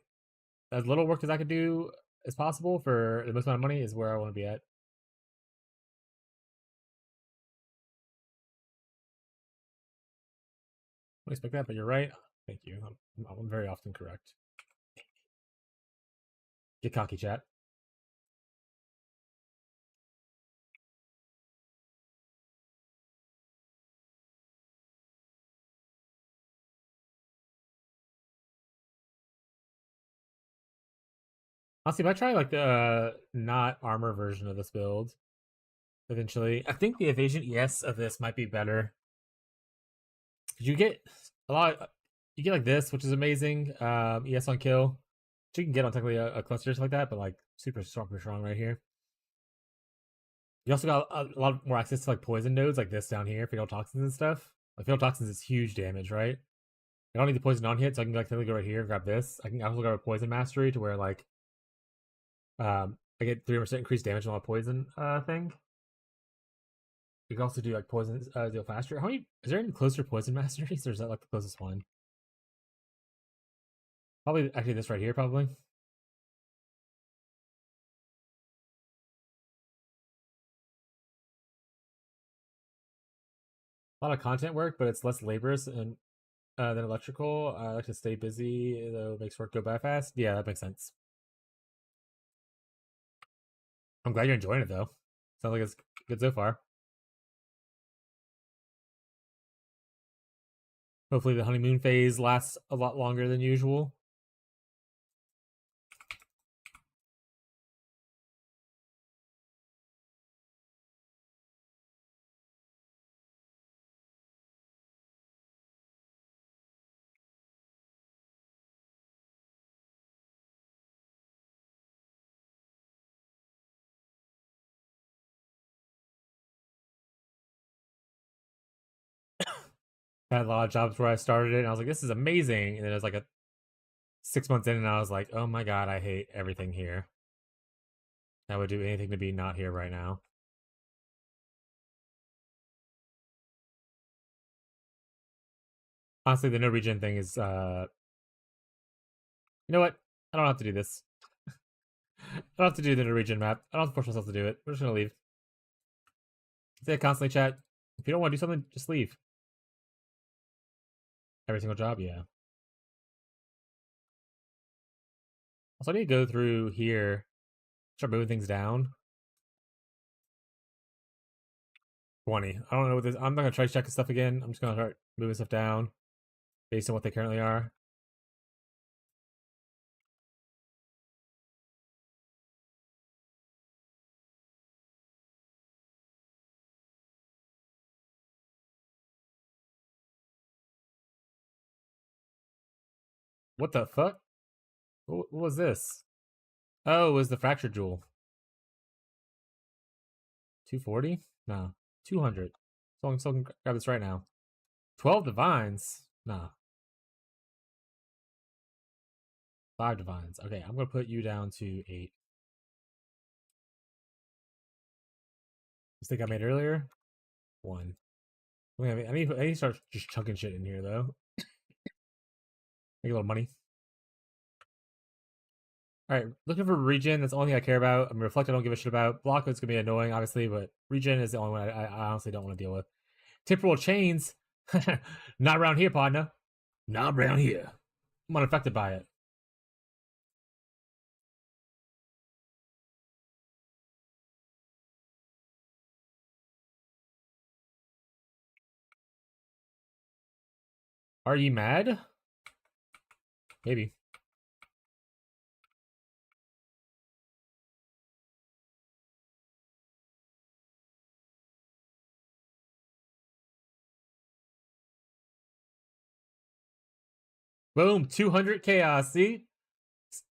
as little work as I could do as possible for the most amount of money is where I want to be at. I don't expect that, but you're right. Thank you. I'm very often correct. Get cocky, chat. Honestly, if I try like the not armor version of this build, eventually, I think the evasion ES of this might be better. You get a lot. You get like this, which is amazing. ES on kill, which you can get on technically a cluster or something like that, but like super strong right here. You also got a lot more access to like poison nodes like this down here, fatal toxins and stuff. Like fatal toxins is huge damage, right? I don't need the poison on hit, so I can like technically go right here and grab this. I can also grab a poison mastery to where like I get 3% increased damage on a poison thing. You can also do like poison deal faster. How many is there any closer poison masteries, or is that like the closest one? Probably actually this right here, probably. A lot of content work, but it's less laborious and Then electrical. I like to stay busy, though it makes work go by fast. Yeah, that makes sense. I'm glad you're enjoying it though. Sounds like it's good so far. Hopefully the honeymoon phase lasts a lot longer than usual. I had a lot of jobs where I started it and I was like, this is amazing. And then it was like a 6 months in and I was like, oh my god, I hate everything here. I would do anything to be not here right now. Honestly, the no regen thing is you know what? I don't have to do this. I don't have to do the no regen map. I don't have to force myself to do it. We're just gonna leave. Say it constantly, chat. If you don't want to do something, just leave. Every single job, yeah. Also, I need to go through here, start moving things down. 20. I don't know what this. I'm not gonna try checking stuff again. I'm just gonna start moving stuff down based on what they currently are. What the fuck? What was this? Oh, it was the fracture jewel. 240? No. 200. Someone can grab this right now. 12 divines? Nah. 5 divines. Okay, I'm gonna put you down to 8. Mistake I made earlier? 1. I need to start just chunking shit in here though. Make a little money. Alright, looking for regen. That's the only thing I care about. I mean, Reflect I don't give a shit about. Blockhood's gonna be annoying, obviously, but regen is the only one I honestly don't want to deal with. Temporal chains? Not around here, partner. Not around here. I'm unaffected by it. Are you mad? Maybe. Boom, 200 chaos. See?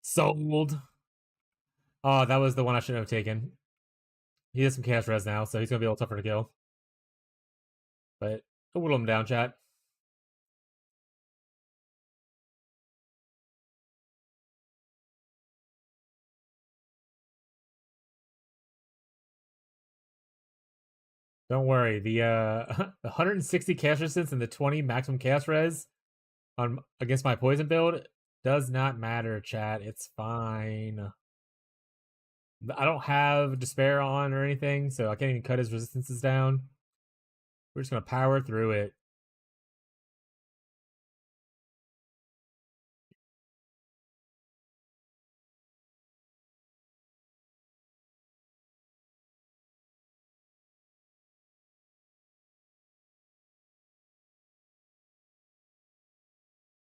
Sold. Oh, that was the one I shouldn't have taken. He has some chaos res now, so he's gonna be a little tougher to kill. But go whittle him down, chat. Don't worry. The the 160 chaos resistance and the 20 maximum chaos res on against my poison build does not matter, chat. It's fine. I don't have despair on or anything, so I can't even cut his resistances down. We're just gonna power through it.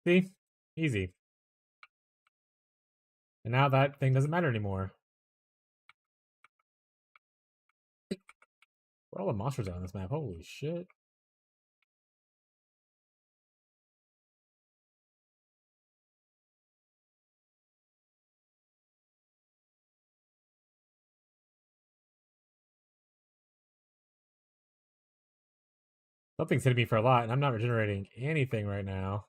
See? Easy. And now that thing doesn't matter anymore. Where are all the monsters on this map? Holy shit. Something's hitting me for a lot, and I'm not regenerating anything right now.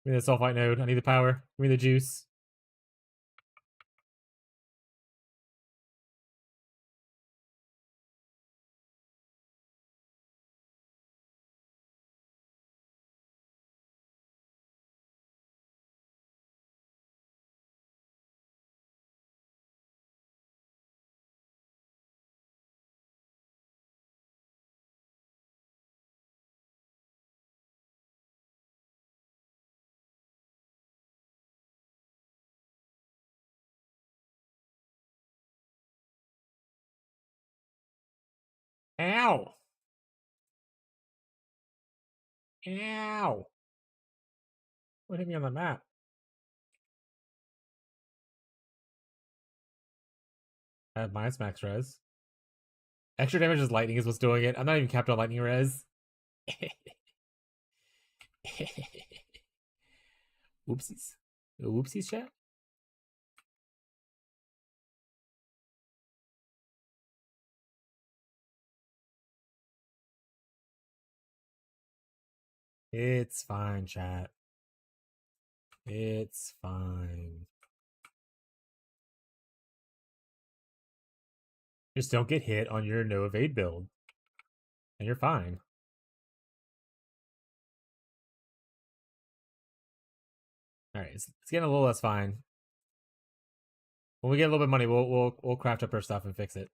Give me the sulfite node. I need the power. Give me the juice. Ow! Ow! What hit me on the map? I have minus max res. Extra damage is lightning is what's doing it. I'm not even capped on lightning res. Oopsies. Oopsies, chat? It's fine, chat. It's fine. Just don't get hit on your no evade build. And you're fine. Alright, it's getting a little less fine. When we get a little bit of money, we'll craft up our stuff and fix it.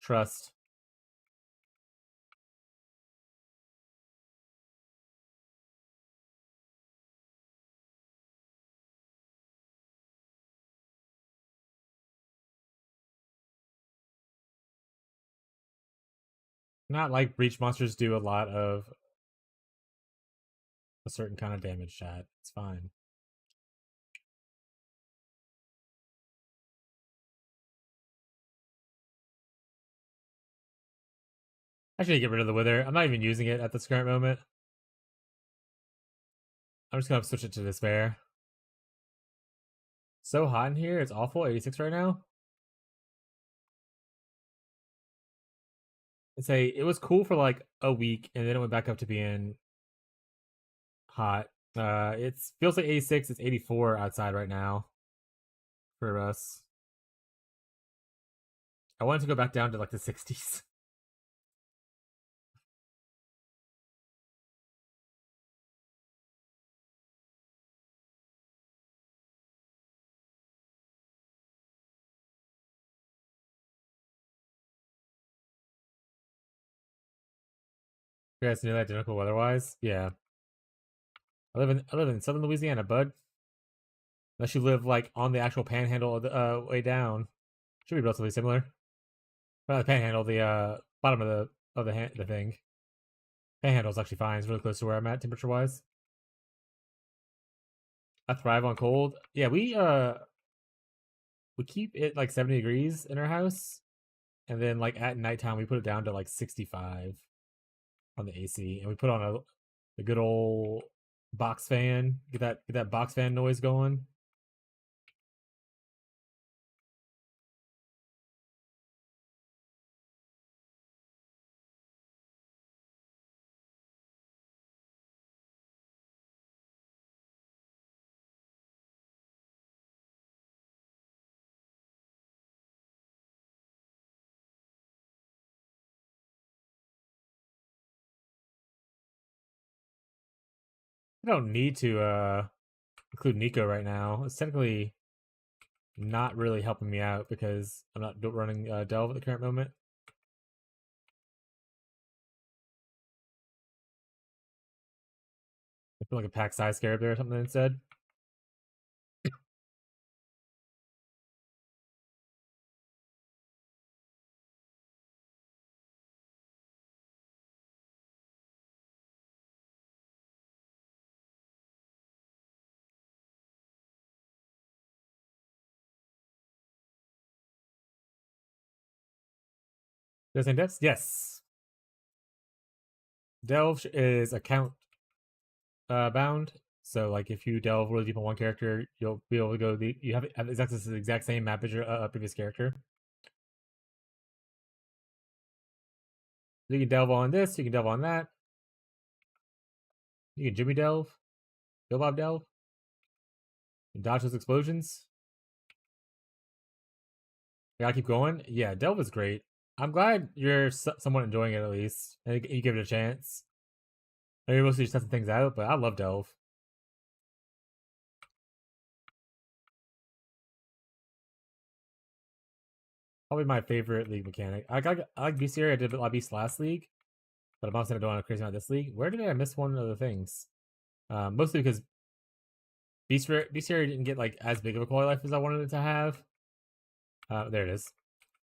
Trust. Not like breach monsters do a lot of a certain kind of damage, chat. It's fine. I should get rid of the wither. I'm not even using it at this current moment. I'm just gonna switch it to despair. So hot in here, it's awful. 86 right now. It was cool for like a week, and then it went back up to being hot. It feels like 86. It's 84 outside right now for us. I wanted to go back down to like the 60s. You guys nearly identical weather-wise? Yeah. I live in southern Louisiana, bud. Unless you live like on the actual panhandle of the way down. Should be relatively similar. Well, the panhandle, the bottom of the thing. Panhandle is actually fine. It's really close to where I'm at temperature wise. I thrive on cold. Yeah, we keep it like 70 degrees in our house, and then like at nighttime we put it down to like 65 on the AC, and we put on a good old box fan. Get that box fan noise going. I don't need to include Nico right now. It's technically not really helping me out because I'm not running Delve at the current moment. I feel like a pack size scarab there or something instead. Does index? Yes. Delve is account bound. So like if you delve really deep on one character, you'll be able to go you have access to the exact same map as your previous character. You can delve on this, you can delve on that. You can Jimmy delve, Bill Bob delve. You can dodge those explosions. I gotta keep going. Yeah, delve is great. I'm glad you're somewhat enjoying it at least, and you give it a chance. Maybe mostly just testing things out, but I love delve. Probably my favorite league mechanic. I like bestiary. I did a lot of beast last league, but I'm also not doing a crazy amount this league. Where did I miss one of the things? Mostly because bestiary didn't get like as big of a quality life as I wanted it to have. There it is.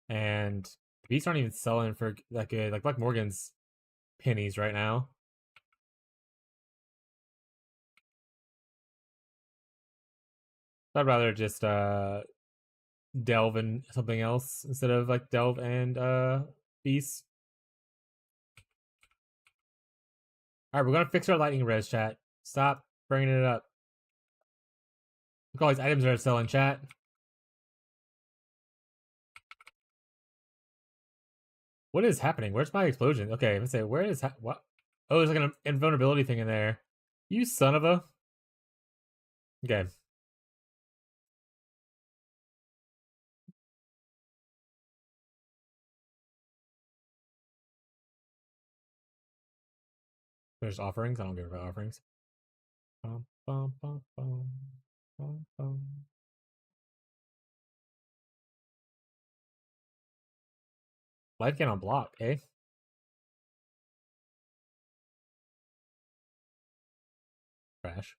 And Beasts aren't even selling for that good. Like Black Morgan's pennies right now. I'd rather just delve in something else instead of like delve and beasts. All right, we're gonna fix our lightning res, chat. Stop bringing it up. Look at all these items that are selling, chat. What is happening? Where's my explosion? Okay, let's say where is what? Oh, there's like an invulnerability thing in there. You son of a. Okay. There's offerings. I don't give about offerings. Bum, bum, bum, bum, bum, bum. Life can on block, eh? Crash.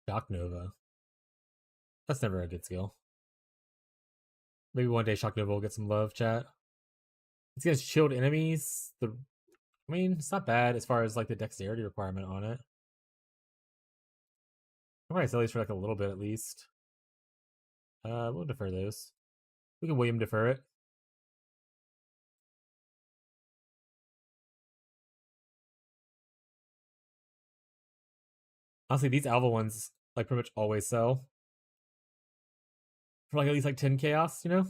Shock Nova. That's never a good skill. Maybe one day Shock Nova will get some love, chat. It's against shield enemies. I mean, it's not bad as far as like the dexterity requirement on it. I might sell these for like a little bit at least. We'll defer those. We can William defer it. Honestly, these Alva ones like pretty much always sell for like at least like 10 chaos, you know?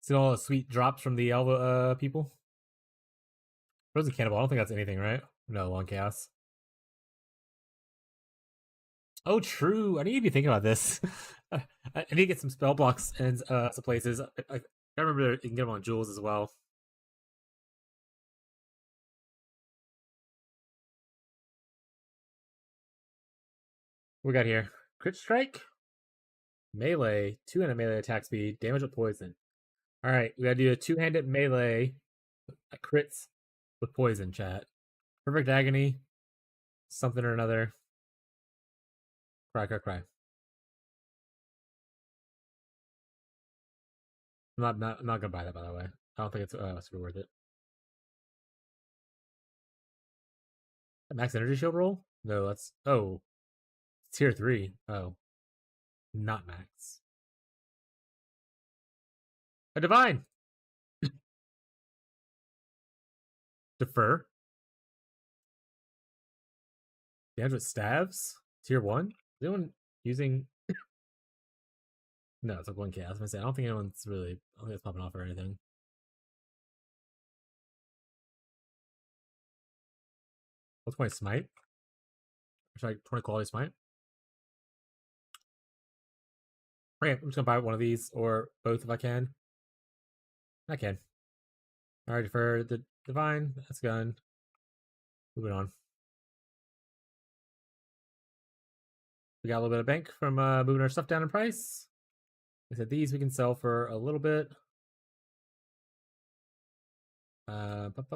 See all the sweet drops from the Alva people? Frozen Cannibal, I don't think that's anything, right? No, one chaos. Oh, true. I need to be thinking about this. I need to get some spell blocks and some places. I remember you can get them on jewels as well. What we got here? Crit strike, melee, 2-handed melee attack speed, damage with poison. All right, we gotta do a 2-handed melee crits with poison. Chat. Perfect agony, something or another. Cry, cry, cry. I'm not gonna buy that, by the way. I don't think it's super worth it. A max energy shield roll? No, that's tier 3. Oh, not max. A divine. Defer. Damage with stabs. Tier 1. Is anyone using? No, it's like 1k. I was gonna say I don't think anyone's really. I don't think it's popping off or anything. What's my smite? Should I 20 quality smite? Okay, I'm just gonna buy one of these or both if I can. I can. Alright, for the divine, that's gone. Moving on. We got a little bit of bank from moving our stuff down in price. I said these we can sell for a little bit. Let's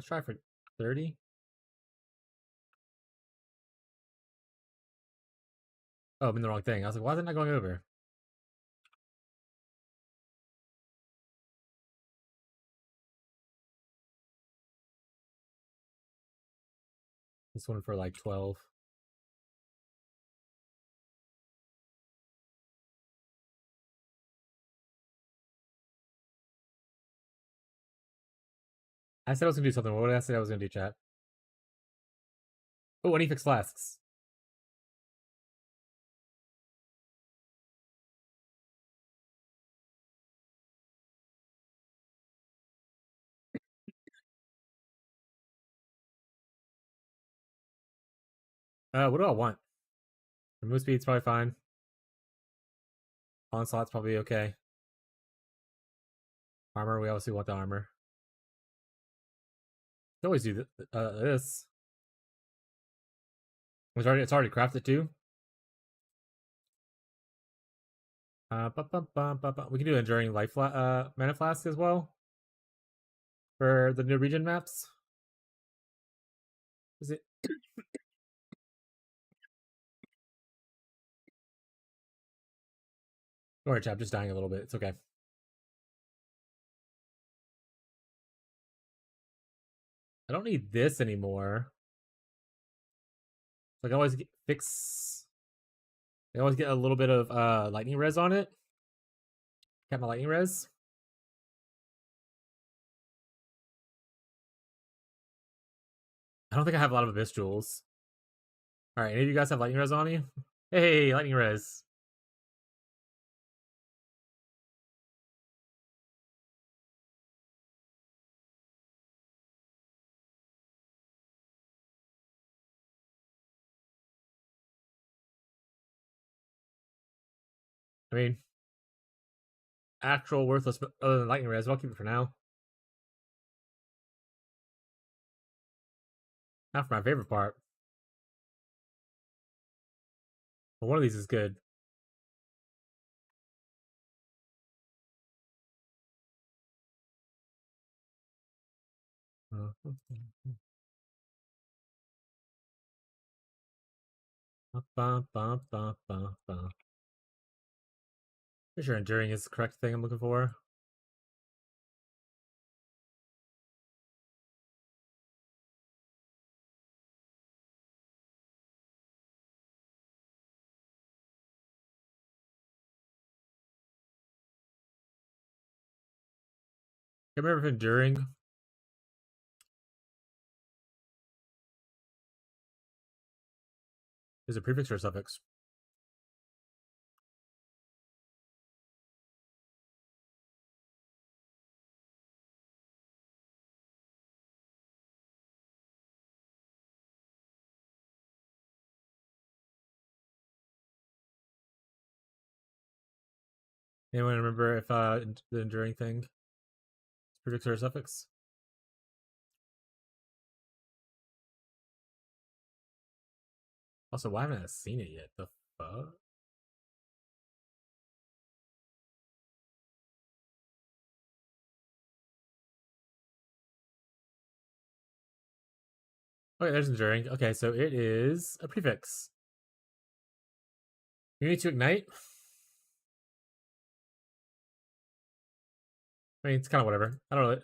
try for 30. Oh, I'm in the wrong thing. I was like, why is it not going over? This one for like 12. I said I was gonna do something. What did I say I was gonna do, chat? Oh, any fixed flasks. What do I want? Move speed's probably fine. Onslaught's probably okay. Armor, we obviously want the armor. We always do this. It's already crafted too. We can do enduring life mana flask as well for the new region maps. Is it? Don't worry, chap. Just dying a little bit. It's okay. I don't need this anymore. Like I always fix. I always get a little bit of lightning res on it. Got my lightning res. I don't think I have a lot of abyss jewels. All right, any of you guys have lightning res on you? Hey, lightning res. I mean, actual worthless other than lightning res. But I'll keep it for now. Not for my favorite part. But one of these is good. Pretty sure enduring is the correct thing I'm looking for. Can't remember if enduring is a prefix or a suffix. Anyone remember if the enduring thing is prefix or a suffix? Also, why haven't I seen it yet? The fuck? Okay, there's enduring. Okay, so it is a prefix. You need to ignite. I mean, it's kind of whatever. I don't know. It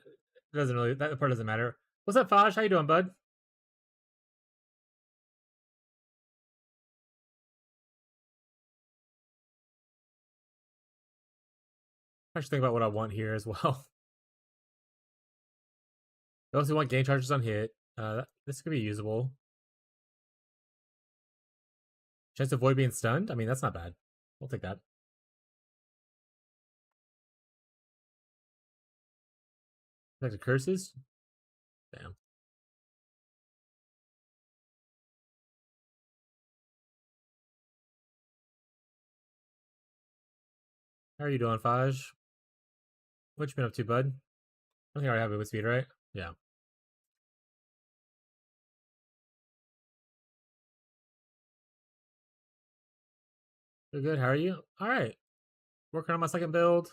doesn't really. That part doesn't matter. What's up, Fosh? How you doing, bud? I should think about what I want here as well. Those who want game charges on hit, this could be usable. Chance to avoid being stunned. I mean, that's not bad. We'll take that. Back to curses. Damn. How are you doing, Faj? What you been up to, bud? I think I already have it with speed, right? Yeah. You're good. How are you? All right. Working on my second build.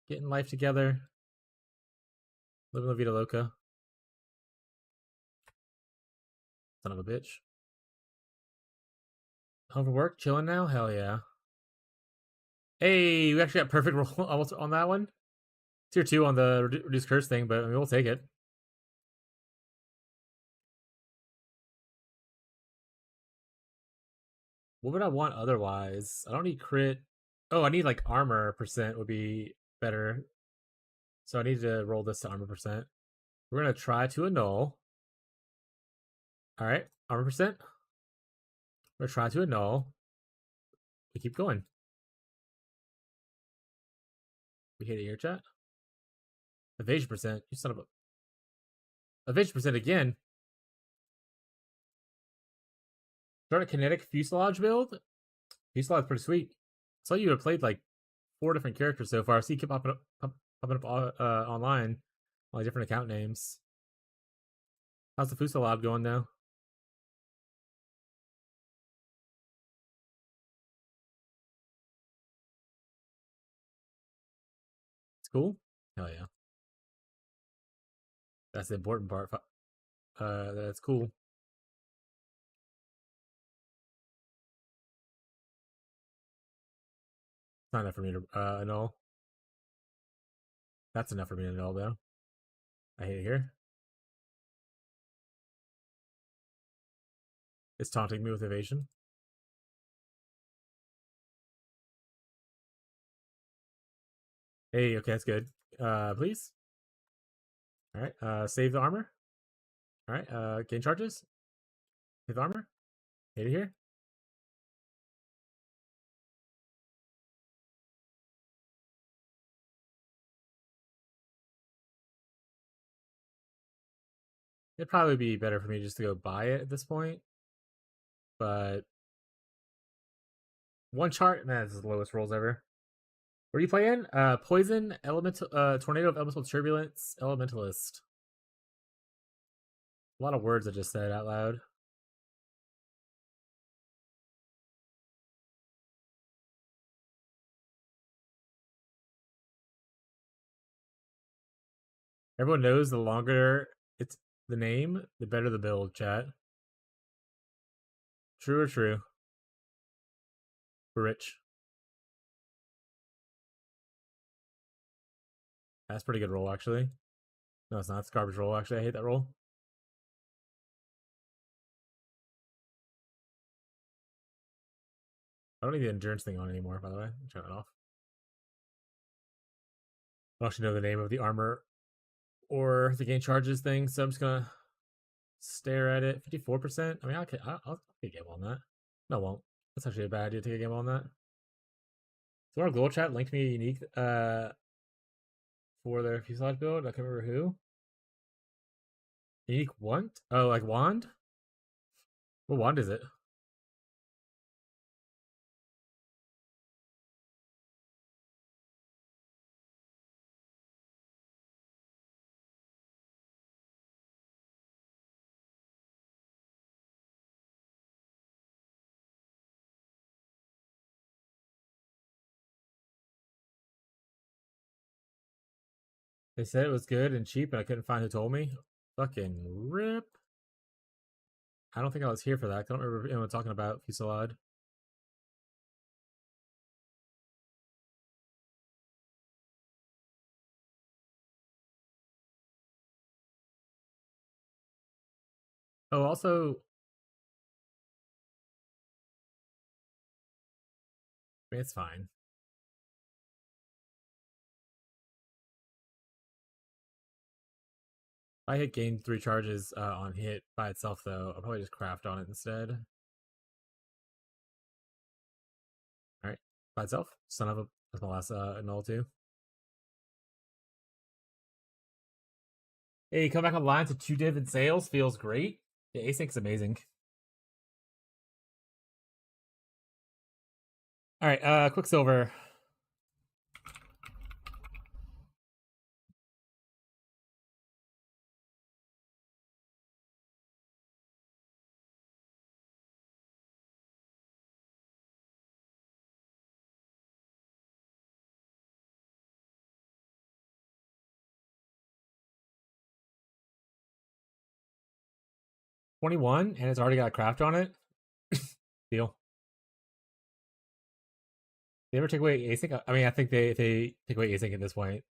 Getting life together. Living La Vida Loca. Son of a bitch. Home from work, chilling now? Hell yeah. Hey, we actually got perfect roll almost on that one. Tier 2 on the reduced curse thing, but I mean, we'll take it. What would I want otherwise? I don't need crit. Oh, I need like armor percent would be better. So I need to roll this to armor percent. We're going to try to annul. All right, armor percent. We're trying to annul. We keep going. We hit it here, chat. Evasion percent. You son of a. Evasion percent again. Start a kinetic fuselage build. Fuselage pretty sweet. I saw you have played like 4 different characters so far. I see you keep popping up online, all different account names. How's the fuselage going now? It's cool. Hell yeah. That's the important part. that's cool. Not enough for me to annul. That's enough for me to annul, though. I hate it here. It's taunting me with evasion. Hey, okay, that's good. Please. All right. Save the armor. All right. Gain charges. Save the armor. Hit it here. It'd probably be better for me just to go buy it at this point. But one chart, man, that's the lowest rolls ever. What are you playing? Poison, Elemental, Tornado of Elemental Turbulence, Elementalist. A lot of words I just said out loud. Everyone knows the longer it's the name, the better the build, chat. True or true? We're rich. That's pretty good roll, actually. No, it's not. It's garbage roll, actually. I hate that roll. I don't need the endurance thing on anymore, by the way. Turn that off. I don't actually know the name of the armor or the gain charges thing, so I'm just gonna stare at it. 54%. I mean, I'll take a game on that. No, I won't. That's actually a bad idea to take a game on that. So our goal chat linked me a unique for their fuselage build. I can't remember who. Unique what? Oh, like wand? What wand is it? They said it was good and cheap, and I couldn't find who told me. Fucking rip. I don't think I was here for that. I don't remember anyone talking about Fusillade. Oh, also, I mean, it's fine. If I hit gain 3 charges on hit by itself, though, I'll probably just craft on it instead. All right, by itself. Son of a. That's my last null too. Hey, come back online to 2 div and sales. Feels great. Yeah, async's amazing. All right, Quicksilver. $21, and it's already got a craft on it. Deal. They ever take away async? I mean, I think if they take away async at this point,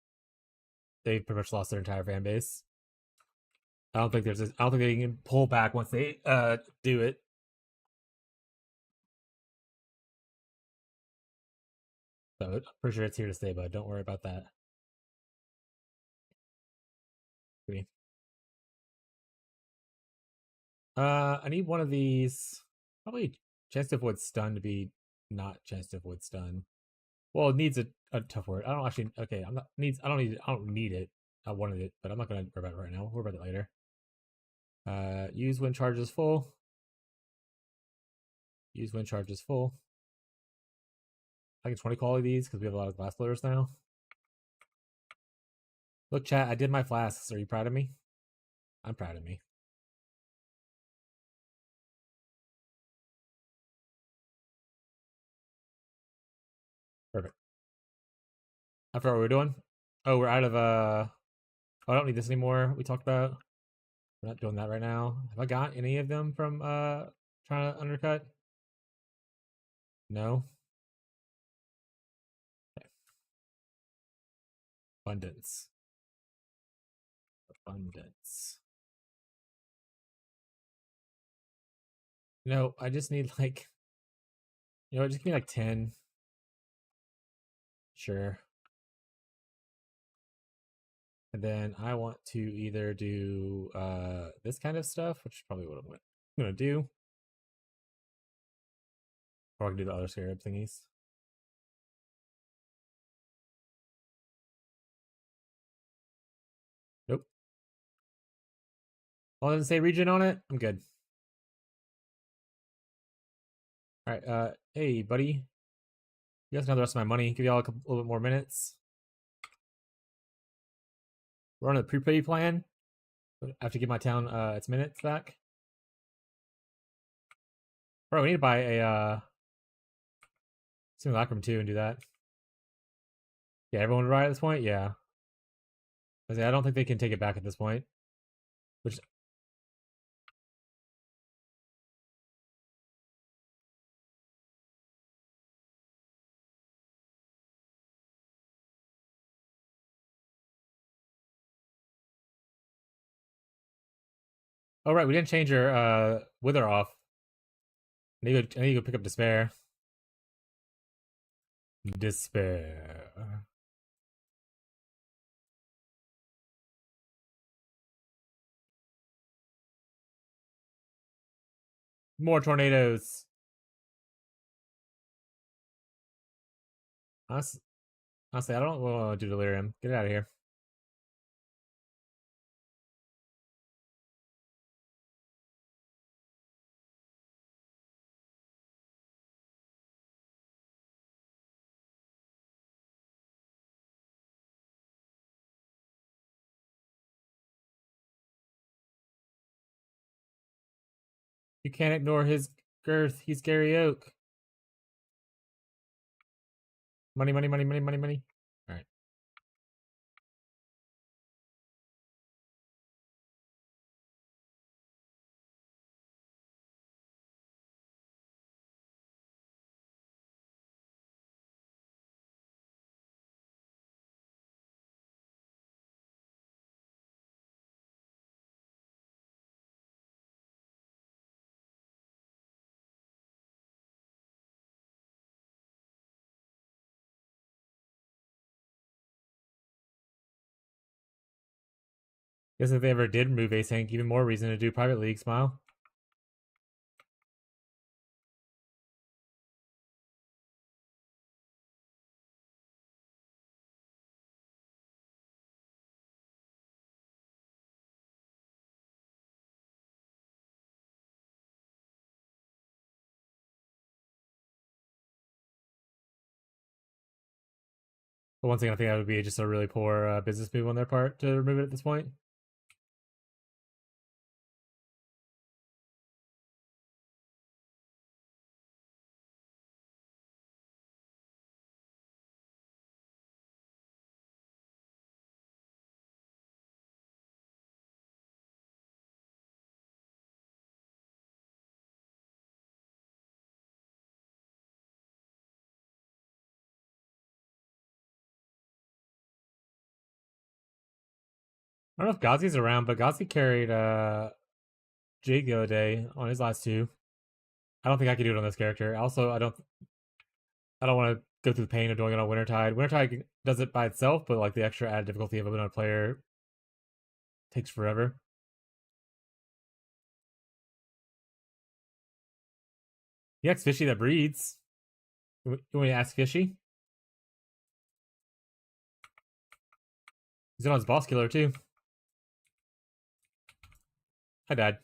they've pretty much lost their entire fan base. I don't think I don't think they can pull back once they do it. So I'm pretty sure it's here to stay, but don't worry about that. I need one of these. Probably chest of wood stun to be not chest of wood stun. Well, it needs a tough word. I don't actually. Okay, I'm not needs. I don't need. I don't need it. I wanted it, but I'm not gonna worry about it right now. We'll worry about it later. Use when charge is full. Use when charge is full. I get 20 quality these because we have a lot of glass blowers now. Look, chat, I did my flasks. Are you proud of me? I'm proud of me. Perfect. I forgot what we're doing. Oh, we're out of Oh, I don't need this anymore. We talked about. We're not doing that right now. Have I got any of them from trying to undercut? No. Okay. Abundance. Abundance. No, I just need like, just give me like 10. Sure. And then I want to either do this kind of stuff, which is probably what I'm gonna do. Or I can do the other scarab thingies. Nope. Well, it doesn't say region on it. I'm good. Alright, hey buddy. You guys can have the rest of my money. Give y'all a little bit more minutes. We're on a pre-pay plan. I have to give my town its minutes back. Bro, we need to buy a simulacrum too and do that. Yeah, everyone would ride at this point? Yeah. I don't think they can take it back at this point. Which oh right, we didn't change our wither off. I need to go pick up despair. Despair. More tornadoes. Honestly, I don't want to do delirium. Get out of here. You can't ignore his girth. He's Gary Oak. Money, money, money, money, money, money. All right. Guess if they ever did remove async, even more reason to do private league. Smile. But once again, I think that would be just a really poor business move on their part to remove it at this point. I don't know if Ghazi's around, but Ghazi carried Jake the other day on his last two. I don't think I could do it on this character. Also, I don't want to go through the pain of doing it on Wintertide. Wintertide does it by itself, but like the extra added difficulty of another player takes forever. He acts fishy that breeds. You want me to ask fishy? He's on his boss killer too. Hi, Dad.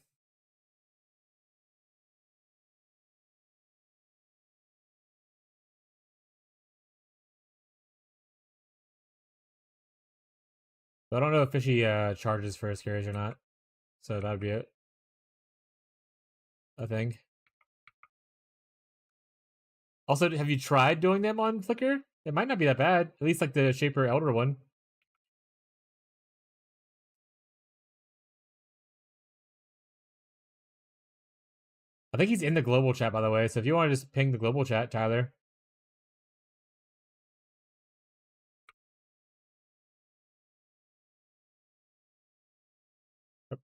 So I don't know if Fishy charges for his carries or not. So that would be it. I think. Also, have you tried doing them on Flickr? It might not be that bad. At least like the Shaper Elder one. I think he's in the global chat, by the way. So if you want to just ping the global chat, Tyler.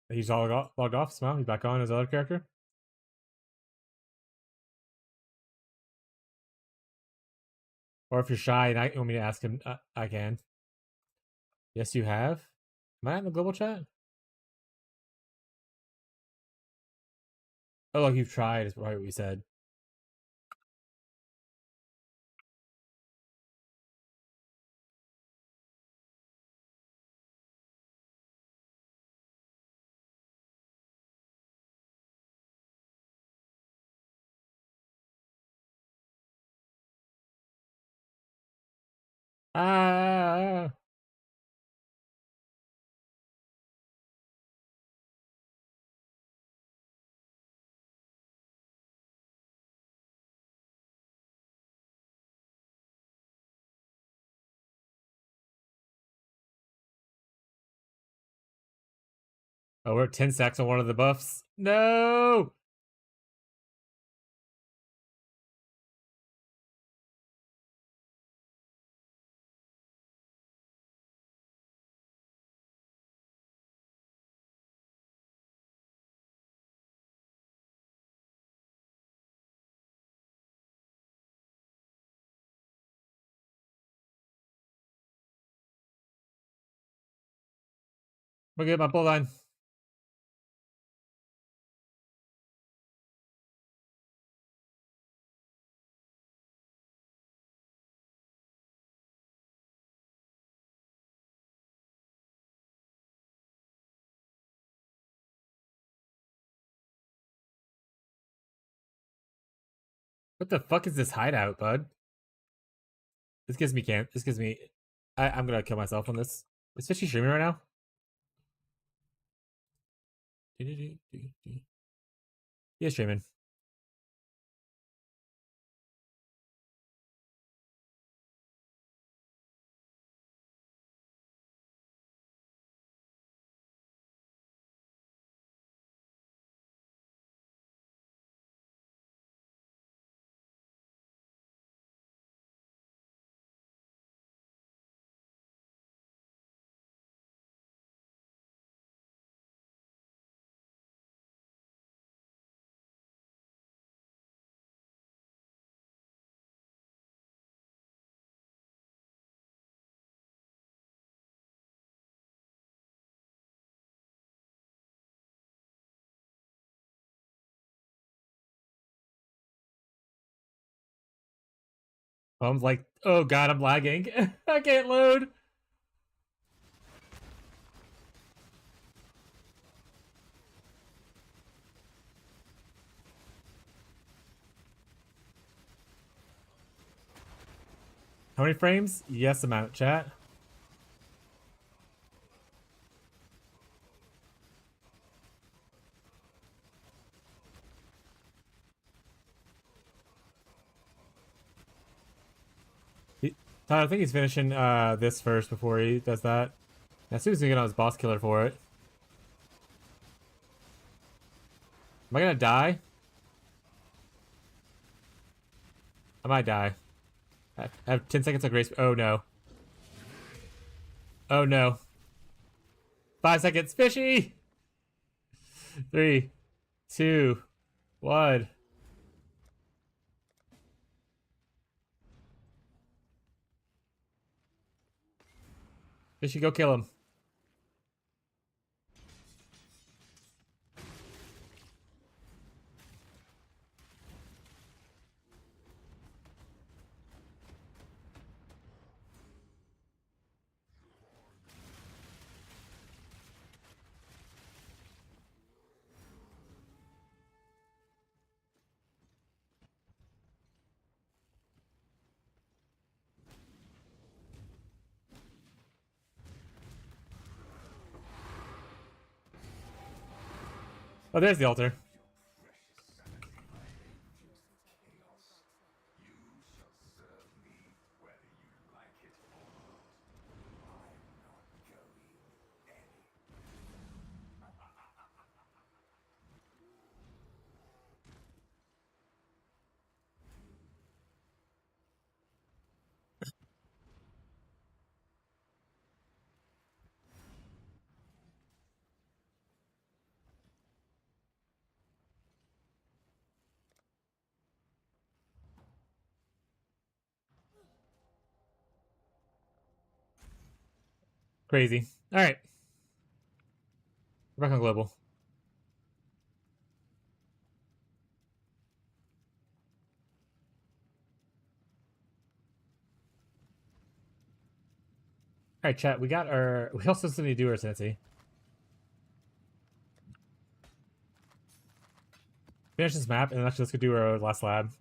He's all logged off. Smile. He's back on his other character. Or if you're shy and you want me to ask him, I can. Yes, you have. Am I in the global chat? Oh, look, you've tried. Is probably what we said. Ah. Oh, we're at 10 stacks on one of the buffs. No! We're good, my bull line. What the fuck is this hideout, bud? This gives me camp. This gives me. I'm gonna kill myself on this. Is Fishy streaming right now? He is streaming. I'm like, oh god, I'm lagging. I can't load. How many frames? Yes amount, chat. Tyler, I think he's finishing this first before he does that. As soon as he get on his boss killer for it. Am I gonna die? I might die. I have 10 seconds of grace. Oh no. Oh no. 5 seconds. Fishy! 3, 2, 1. Fishy, go kill him. Oh, there's the altar. Crazy. All right. We're back on global. All right, chat. We got our. We also still need to do our sensei. Finish this map, and then actually let's go do our last lab.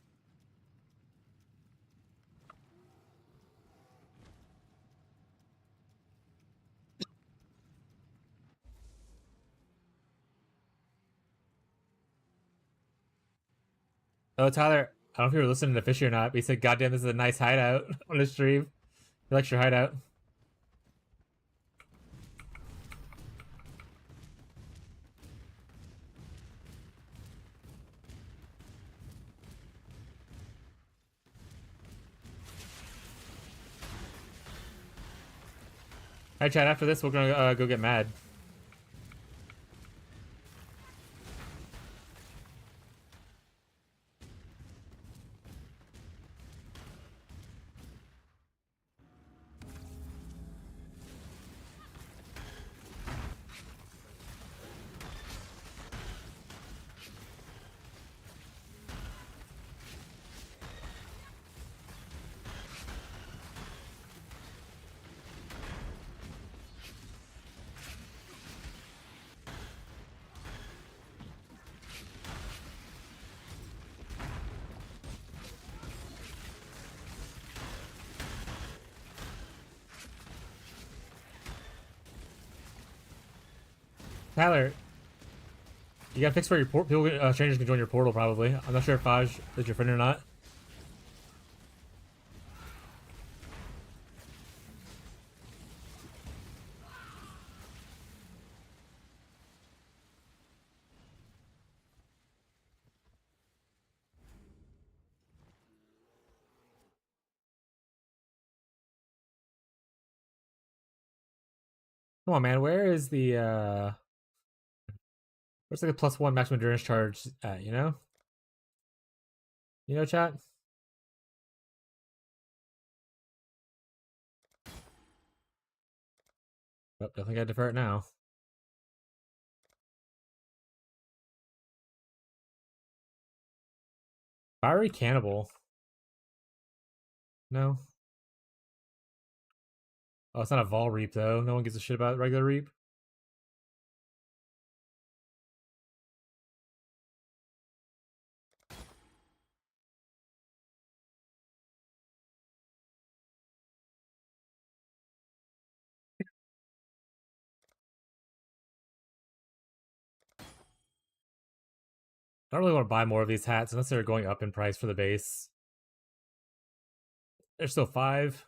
Oh, Tyler, I don't know if you were listening to Fishy or not, but he said, "Goddamn, this is a nice hideout on the stream." He likes your hideout. All right, chat. After this, we're gonna go get mad. Tyler, you gotta fix where your people, strangers can join your portal. Probably. I'm not sure if Faj is your friend or not. Come on, man. Where is the where's like a +1 maximum endurance charge at? You know? You know, chat. Oh, definitely gotta defer it now. Fiery Cannibal. No. Oh, it's not a Vol Reap though. No one gives a shit about regular Reap. I don't really want to buy more of these hats unless they're going up in price for the base. They're still 5.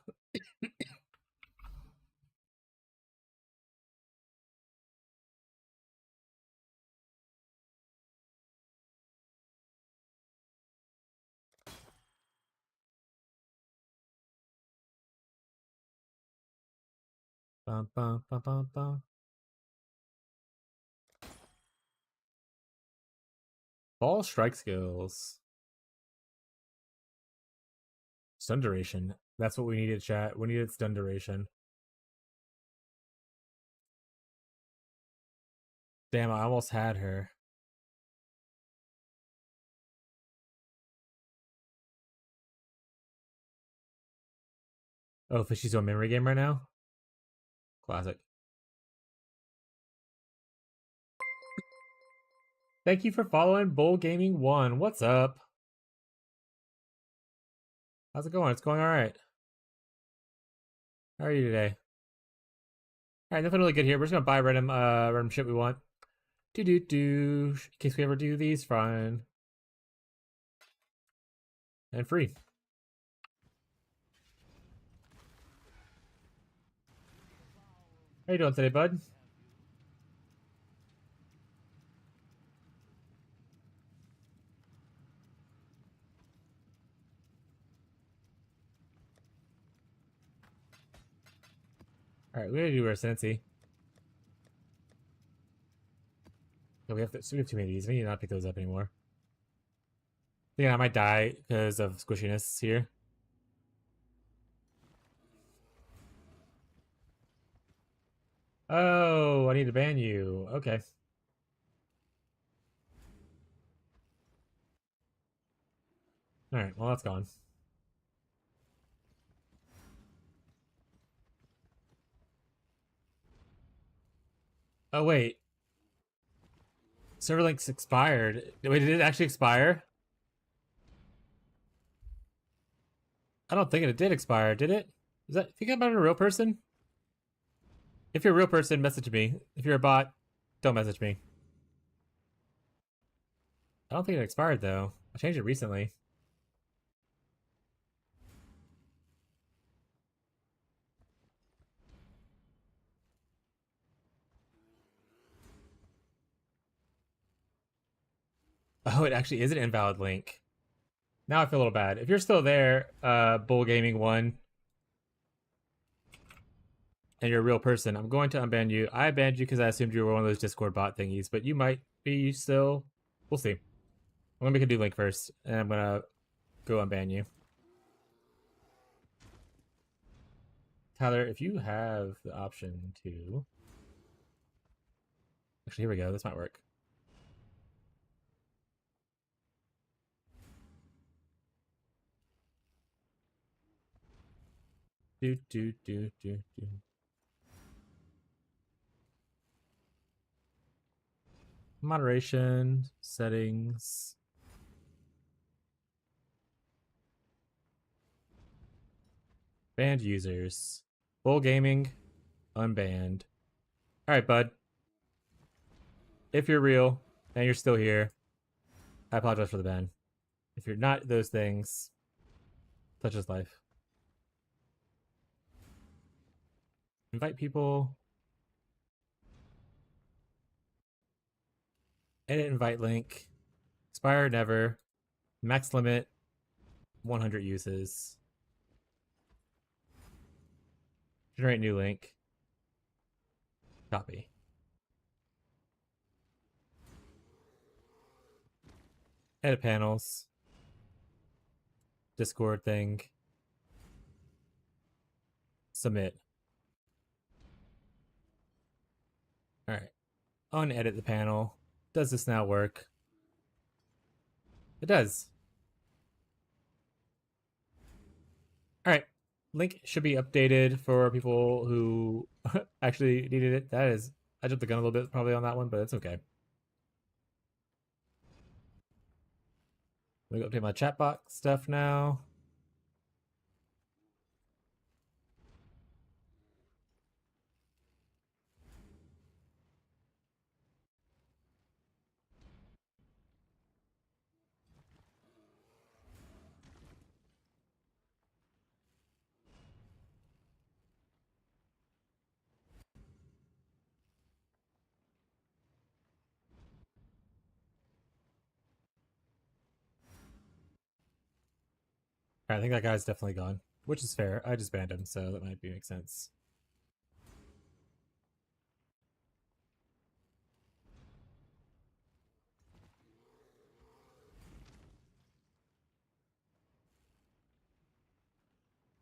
Bum, bum, bum, bum, bum. Ball strike skills. Stun duration. That's what we needed, chat. We needed stun duration. Damn, I almost had her. Oh, Fishy's on memory game right now? Classic. Thank you for following Bull Gaming 1. What's up? How's it going? It's going alright. How are you today? Alright, nothing really good here. We're just gonna buy random shit we want. In case we ever do these, fine. And free. How you doing today, bud? Alright, we gotta do our Sensi. No, we have too many of these. We need to not pick those up anymore. Yeah, I might die because of squishiness here. Oh, I need to ban you. Okay. Alright, well that's gone. Oh wait. Server links expired. Wait, did it actually expire? I don't think it did expire, did it? Is that think about a real person? If you're a real person, message me. If you're a bot, don't message me. I don't think it expired though. I changed it recently. Oh, it actually is an invalid link. Now I feel a little bad. If you're still there, Bull Gaming 1, and you're a real person, I'm going to unban you. I banned you because I assumed you were one of those Discord bot thingies, but you might be still. We'll see. I'm gonna make a new link first, and I'm gonna go unban you. Tyler, if you have the option to. Actually, here we go. This might work. Do. Moderation, settings. Banned users. Bull Gaming, unbanned. Alright, bud. If you're real and you're still here, I apologize for the ban. If you're not those things, such as life. Invite people. Edit invite link. Expire never. Max limit 100 uses. Generate new link. Copy. Edit panels. Discord thing. Submit. Alright. Unedit the panel. Does this now work? It does. Alright. Link should be updated for people who actually needed it. That is, I jumped the gun a little bit probably on that one, but it's okay. Let me go update my chat box stuff now. Alright, I think that guy's definitely gone, which is fair. I just banned him, so that might make sense.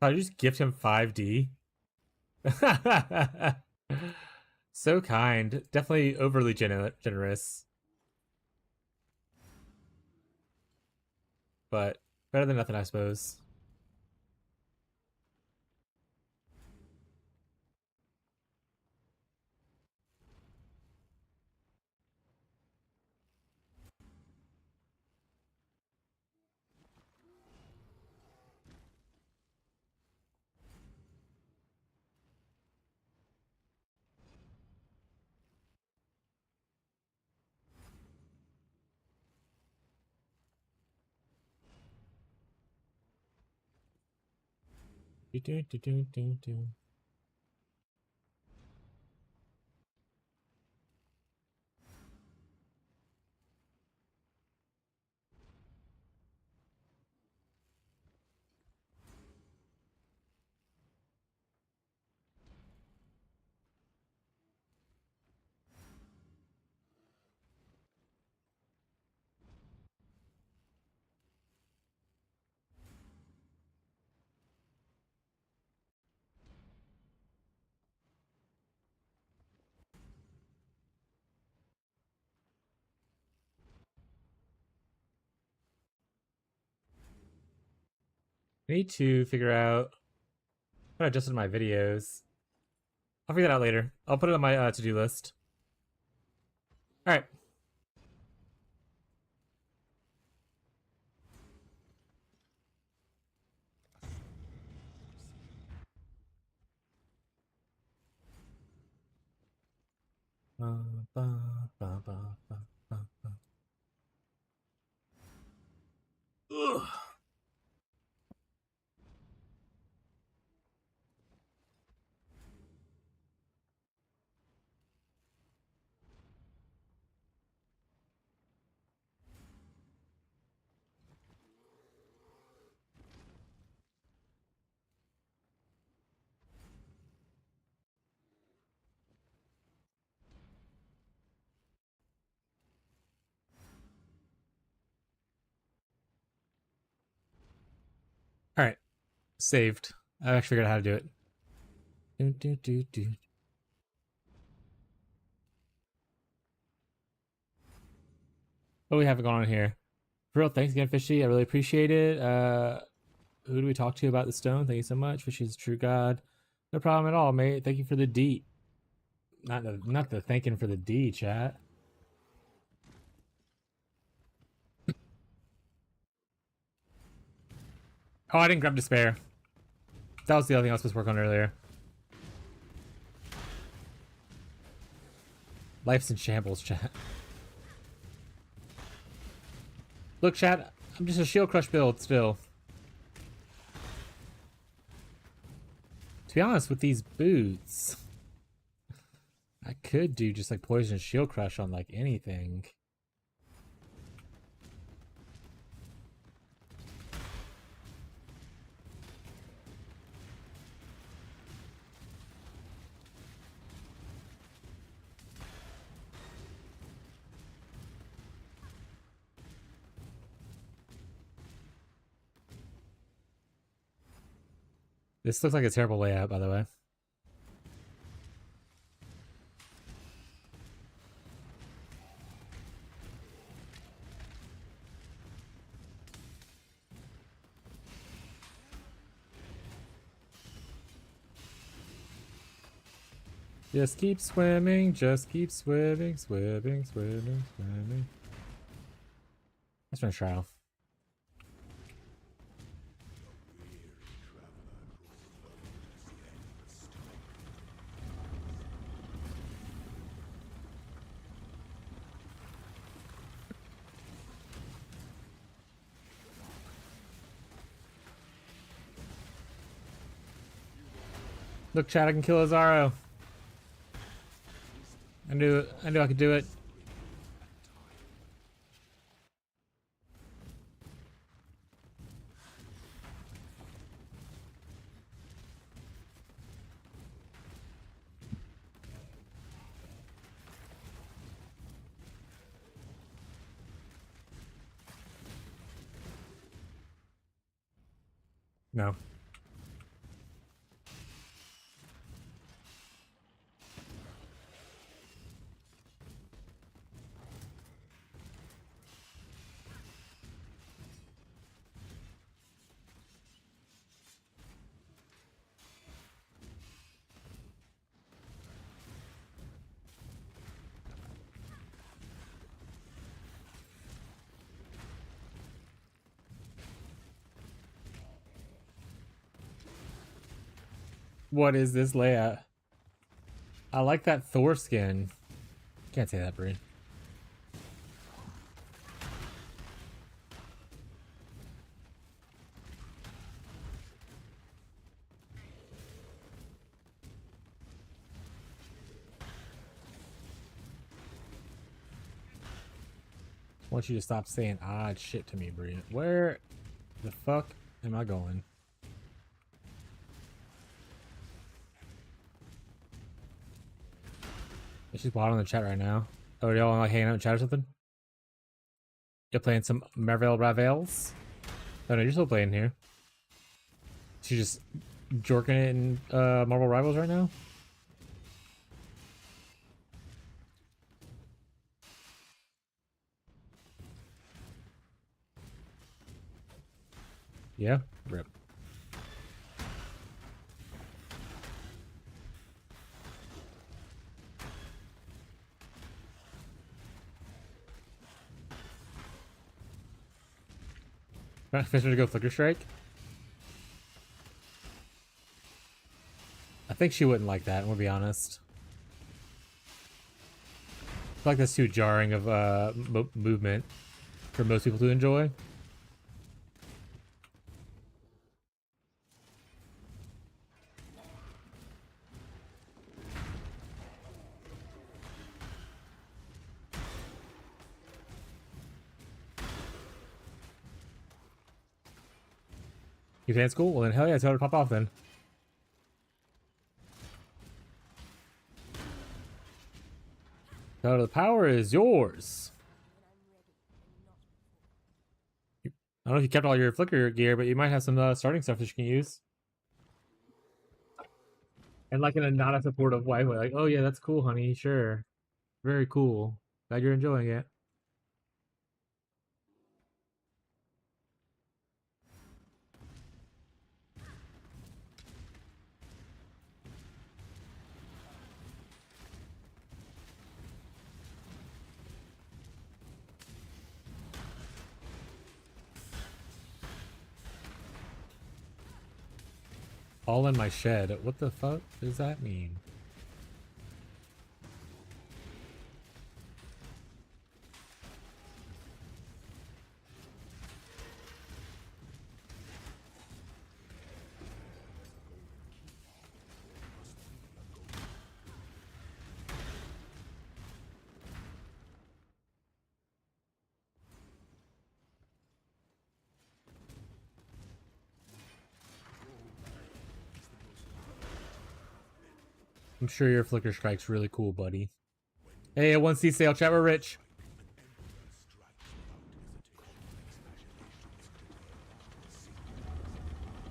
Oh, you just gift him 5D? So kind. Definitely overly generous. But better than nothing, I suppose. Do. I need to figure out what I adjusted my videos. I'll figure that out later. I'll put it on my to-do list. All right. Ugh. All right. Saved. I actually figured out how to do it. What do we have going on here? For real, thanks again, Fishy. I really appreciate it. Who do we talk to about the stone? Thank you so much. Fishy's a true god. No problem at all, mate. Thank you for the D. Not the thanking for the D, chat. Oh, I didn't grab despair. That was the other thing I was supposed to work on earlier. Life's in shambles, chat. Look, chat, I'm just a shield crush build still. To be honest, with these boots, I could do just like poison shield crush on like anything. This looks like a terrible layout, by the way. Just keep swimming, just keep swimming, swimming, swimming, swimming. Let's run a trial. Look, chat, I can kill Azaro. I knew I could do it. No. What is this layout? I like that Thor skin. Can't say that, Bree. I want you to stop saying odd shit to me, Bree. Where the fuck am I going? Is she bottom in the chat right now? Oh, y'all like hanging out in chat or something? You're playing some Marvel Ravels? Oh no, you're still playing here. She's just jorking it in Marvel Rivals right now? Yeah? Rip. Fisher to go Flicker Strike. I think she wouldn't like that, we'll be honest. I feel like that's too jarring of movement for most people to enjoy. You think it's cool? Well then hell yeah, tell her to pop off then. So the power is yours. I don't know if you kept all your flicker gear, but you might have some starting stuff that you can use. And like in a not a supportive way, like, oh yeah, that's cool, honey, sure. Very cool. Glad you're enjoying it. All in my shed. What the fuck does that mean? I'm sure your flicker strike's really cool, buddy. Hey, a 1C sale, chat, we're rich.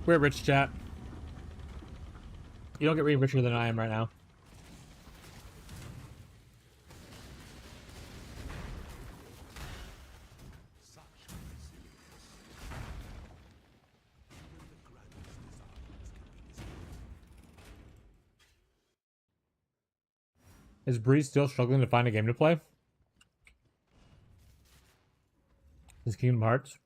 We're rich, chat. You don't get any richer than I am right now. Is Bree still struggling to find a game to play? Is Kingdom Hearts?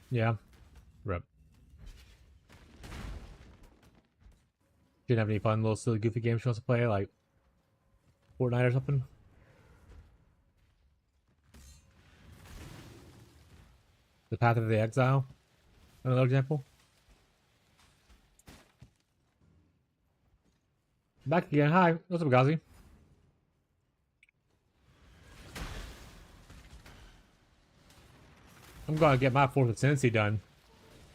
Yeah. Rip. Didn't have any fun little silly goofy games she wants to play, like Fortnite or something? The Path of the Exile? Another example? Back again. Hi. What's up, Gazi? I'm gonna get my Fourth Ascendancy done. I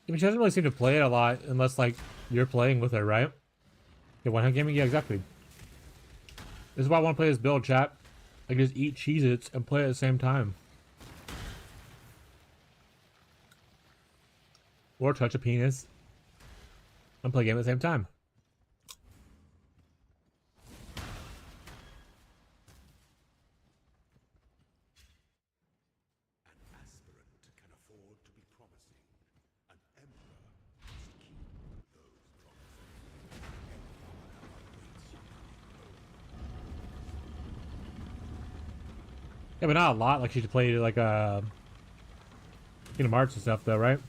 mean, she doesn't really seem to play it a lot unless, like, you're playing with her, right? Yeah, one-hand gaming? Yeah, exactly. This is why I want to play this build, chat. I can just eat Cheez-Its and play at the same time. Or touch a penis and play a game at the same time. An aspirant can afford to be promising. An emperor must keep those promises. Yeah, but not a lot. Like, she played, like, Kingdom Hearts and stuff, though, right?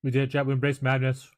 We did, chat. We embraced madness.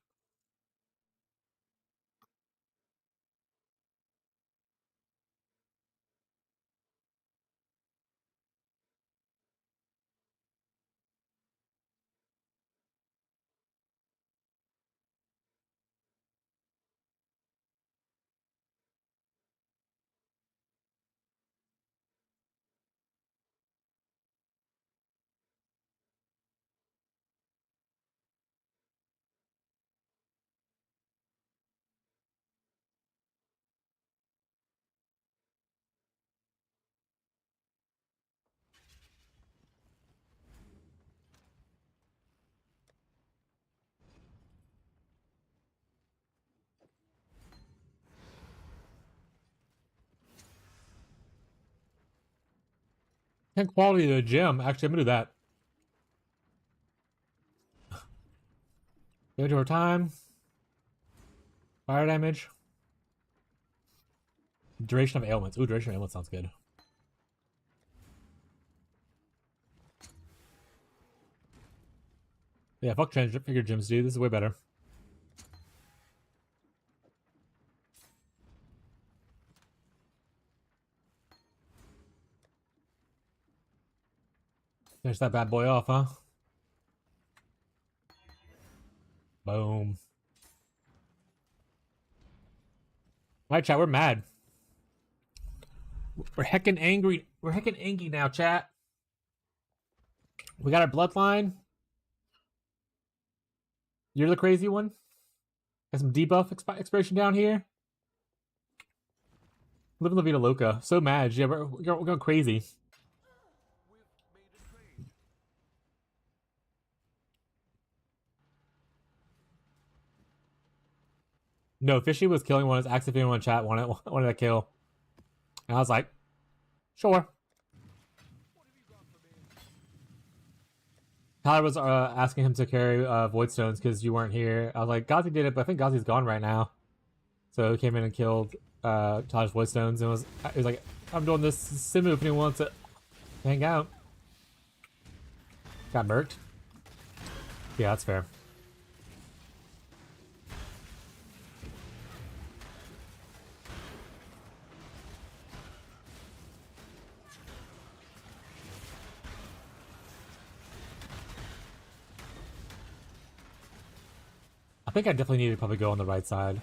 And quality of the gym. Actually, I'm gonna do that. Damage over time. Fire damage. Duration of ailments. Ooh, duration of ailments sounds good. Yeah, fuck transfigured gyms, dude. This is way better. Finish that bad boy off, huh? Boom. Alright, chat, we're mad. We're heckin' angry. We're heckin' angry now, chat. We got our bloodline. You're the crazy one. Got some debuff expiration down here. Living La Vida Loca. So mad. Yeah, we're going crazy. No, Fishy was killing one. His active in one chat wanted a kill. And I was like, sure. Tyler was asking him to carry Void Stones because you weren't here. I was like, Gazi did it, but I think Gazi's gone right now. So he came in and killed Tyler's Void Stones and he was like, I'm doing this sim move and he wants to hang out. Got murked. Yeah, that's fair. I think I definitely need to probably go on the right side.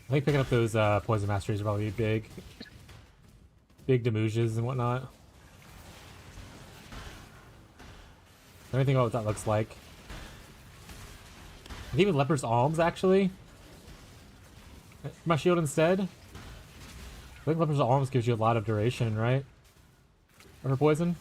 I think picking up those poison masteries are probably big demuges and whatnot. Let me think about what that looks like. And even Leper's Alms, actually. My shield instead. I think Leper's Alms gives you a lot of duration, right? For poison.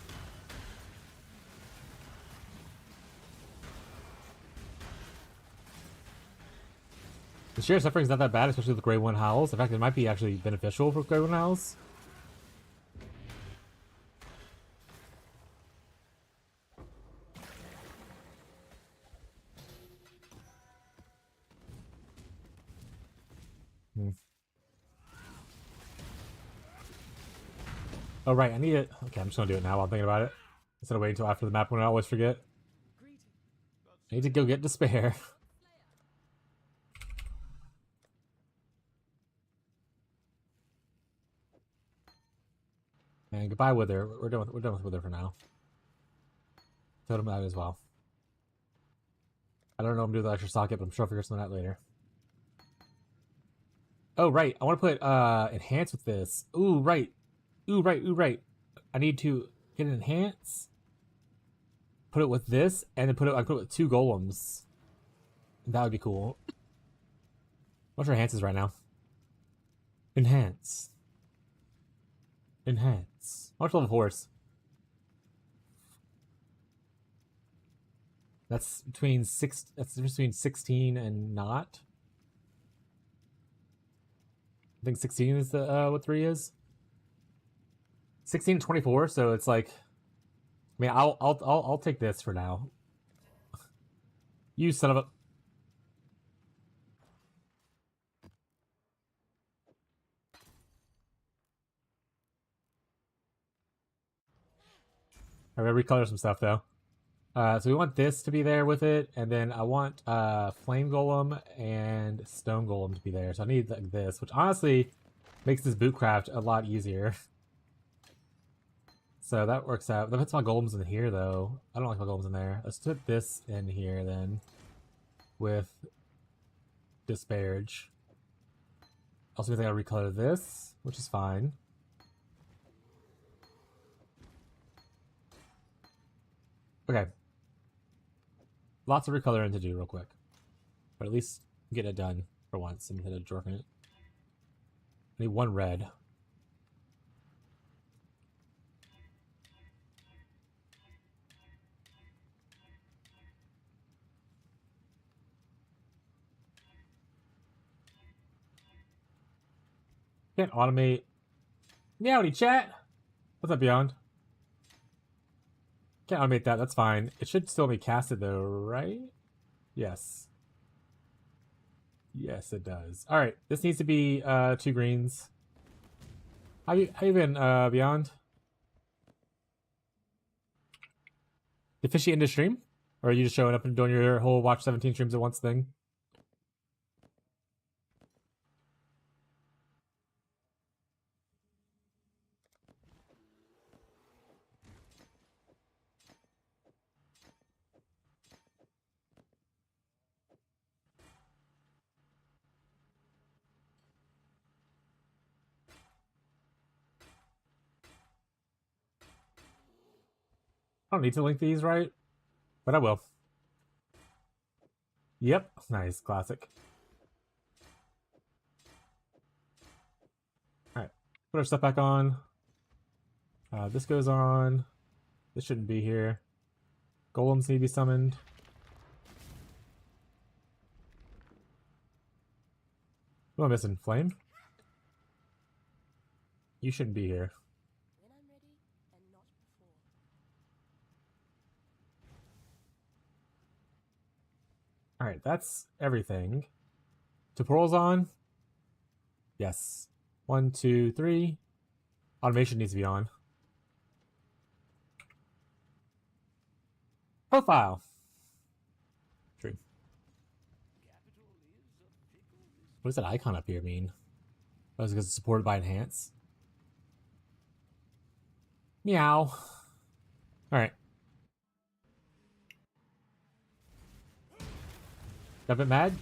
The sheer suffering is not that bad, especially with Grey One Howls. In fact, it might be actually beneficial for Grey One Howls. Oh, right, I need it. Okay, I'm just gonna do it now while I'm thinking about it. Instead of waiting until after the map when I always forget. I need to go get Despair. And goodbye, Wither. We're done with Wither for now. Totem that as well. I don't know if I'm doing the extra socket, but I'm sure I'll figure something out later. Oh, right. I want to put enhance with this. Ooh, right. Ooh, right. Ooh, right. I need to get an enhance. Put it with this, and then I put it with 2 golems. That would be cool. What's our enhances right now? Enhance. Enhance. How much level 4s? That's between 16 and not. I think 16 is the what 3 is. 16 and 24, so it's like, I mean, I'll take this for now. You son of a. I gotta recolor some stuff though. So we want this to be there with it, and then I want Flame Golem and Stone Golem to be there. So I need like this, which honestly makes this bootcraft a lot easier. So that works out. That puts my golems in here though. I don't like my golems in there. Let's put this in here then with Disparage. Also means I gotta recolor this, which is fine. Okay. Lots of recoloring to do real quick. But at least get it done for once instead of jorking it. I need 1 red. Can't automate Meowdy chat! What's up, Beyond? Can't automate that, that's fine. It should still be casted though, right? Yes. Yes, it does. Alright, this needs to be 2 greens. How you been, Beyond? Did Fishy end the stream? Or are you just showing up and doing your whole watch 17 streams at once thing? I don't need to link these, right? But I will. Yep. Nice. Classic. Alright. Put our stuff back on. This goes on. This shouldn't be here. Golems need to be summoned. What am I missing? Flame? You shouldn't be here. When I'm ready, and not before. Alright, that's everything. Temporal's on? Yes. 1, 2, 3. Automation needs to be on. Profile. True. What does that icon up here mean? Oh, it's because it's supported by Enhance. Meow. Alright. Got a bit mad?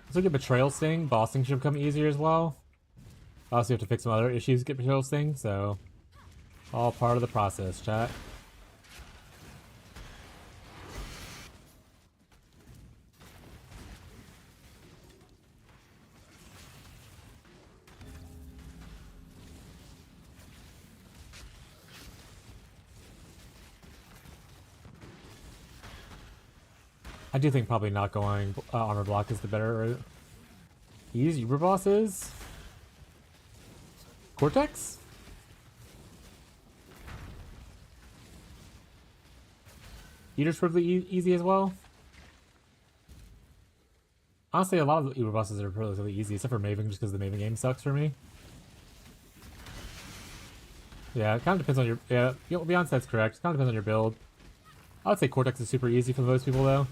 Let's look at Betrayal Sting. Bossing should become easier as well. I also have to fix some other issues to get Betrayal Sting, so all part of the process, chat. I do think probably not going armor block is the better route. Use Uber bosses? Cortex? Eater's pretty easy as well. Honestly, a lot of the Uber bosses are relatively easy, except for Maven, just because the Maven game sucks for me. Yeah, it kind of depends on your... Yeah, Beyonce's correct. It kind of depends on your build. I would say Cortex is super easy for most people, though.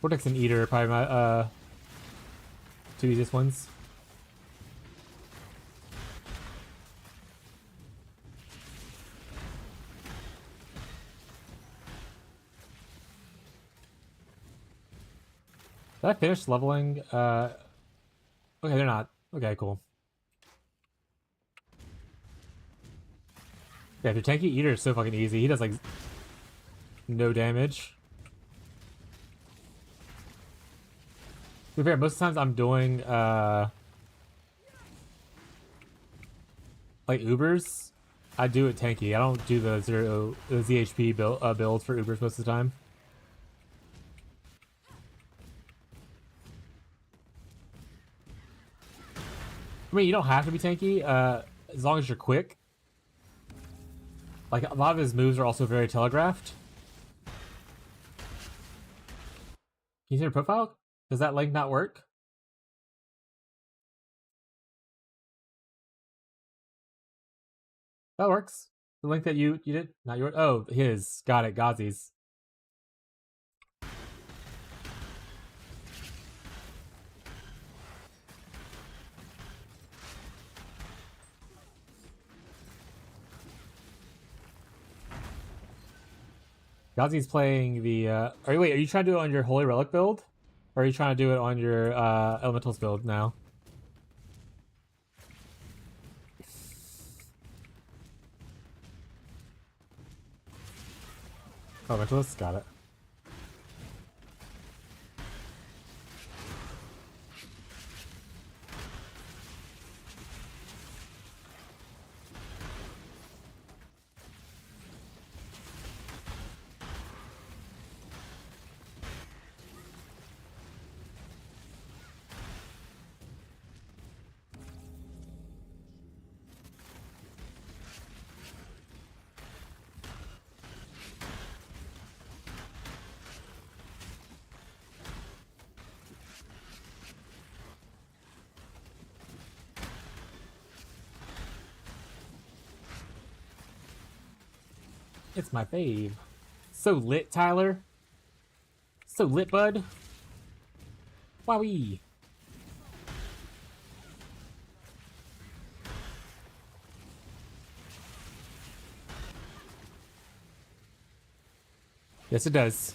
Cortex and Eater are probably my 2 easiest ones. Did I finish leveling? Okay, they're not. Okay, cool. Yeah, if your tanky Eater is so fucking easy. He does, like, no damage. To be fair, most of the times I'm doing, like, Ubers, I do it tanky. I don't do the ZHP builds for Ubers most of the time. I mean, you don't have to be tanky, as long as you're quick. Like, a lot of his moves are also very telegraphed. Can you see your profile? Does that link not work? That works. The link that you did? Not yours? Oh, his. Got it. Gazi's. Gazi's playing the... Are you trying to do it on your Holy Relic build? Or are you trying to do it on your Elementalist build now? Elementalist? Got it. It's my fave. So lit, Tyler. So lit, bud. Wowee. Yes, it does.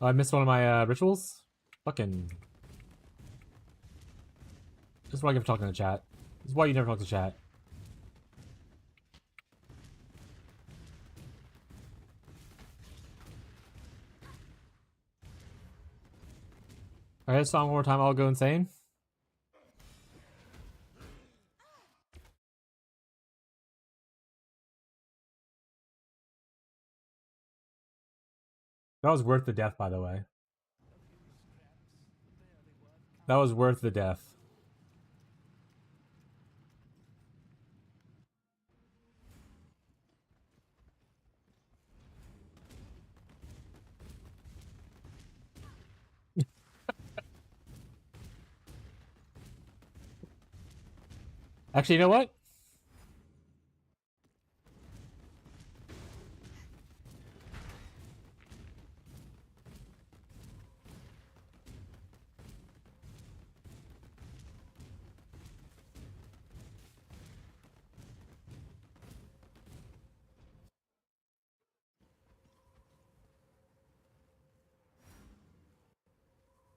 Oh, I missed one of my rituals. Fucking. This is why I give talking to chat. This is why you never talk to chat. Alright, song one more time, I'll go insane. That was worth the death, by the way. That was worth the death. Actually, you know what?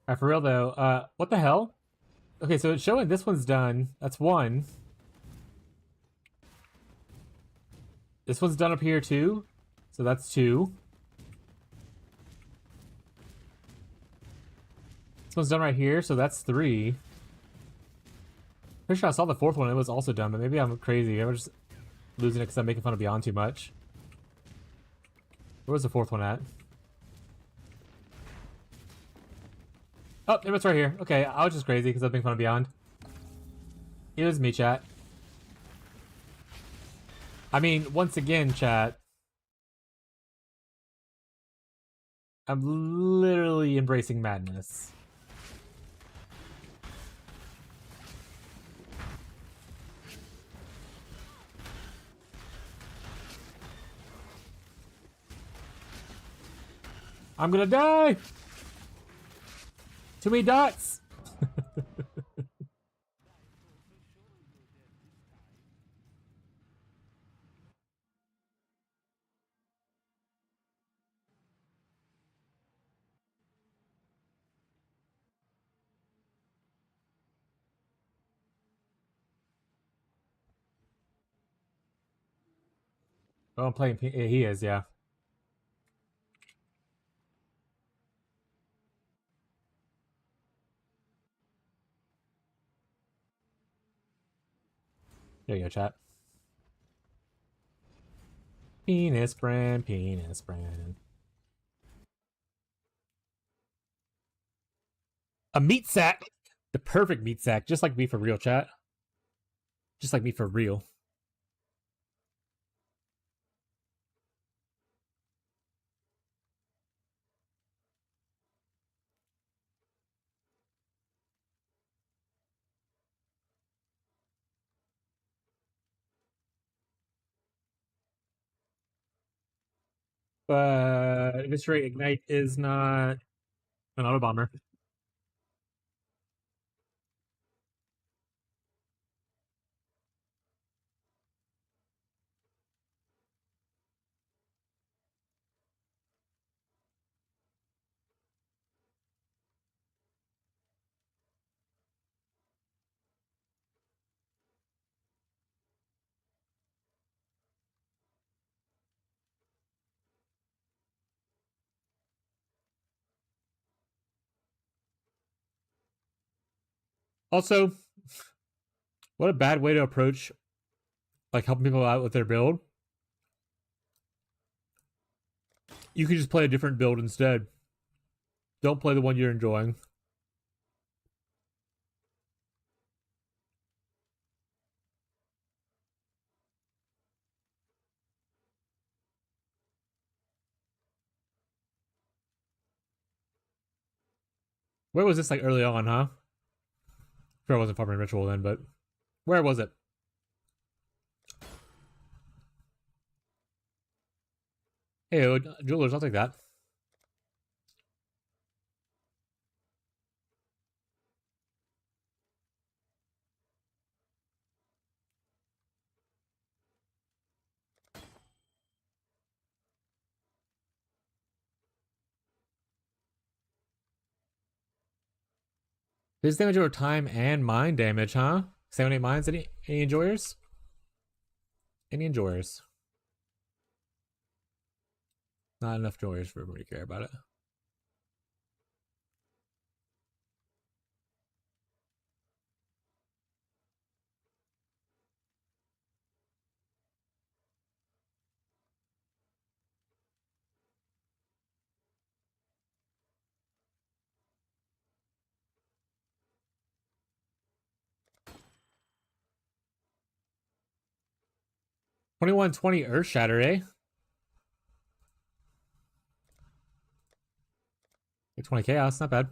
Alright, for real though, what the hell? Okay, so it's showing this one's done. That's one. This one's done up here too. So that's two. This one's done right here, so that's three. Pretty sure I saw the fourth one, it was also done, but maybe I'm crazy. I'm just losing it because I'm making fun of Beyond too much. Where was the fourth one at? Oh, it's right here. Okay, I was just crazy because I'm making fun of Beyond. It was me, chat. I mean, once again, chat. I'm literally embracing madness. I'm gonna die! Too many dots! Oh, I'm playing. He is, yeah. There you go, chat. Penis brand, penis brand. A meat sack! The perfect meat sack, just like me for real, chat. Just like me for real. But Eviscerate Ignite is not an auto bomber. Also, what a bad way to approach like helping people out with their build. You could just play a different build instead. Don't play the one you're enjoying. Where was this like early on, huh? Sure, I wasn't farming ritual then, but where was it? Hey, jewelers, I'll take that. This damage over time and mind damage, huh? 78 minds. Any enjoyers? Any enjoyers? Not enough enjoyers for everybody to care about it. $2120 Earth Shatter, eh? Like 20 Chaos, not bad.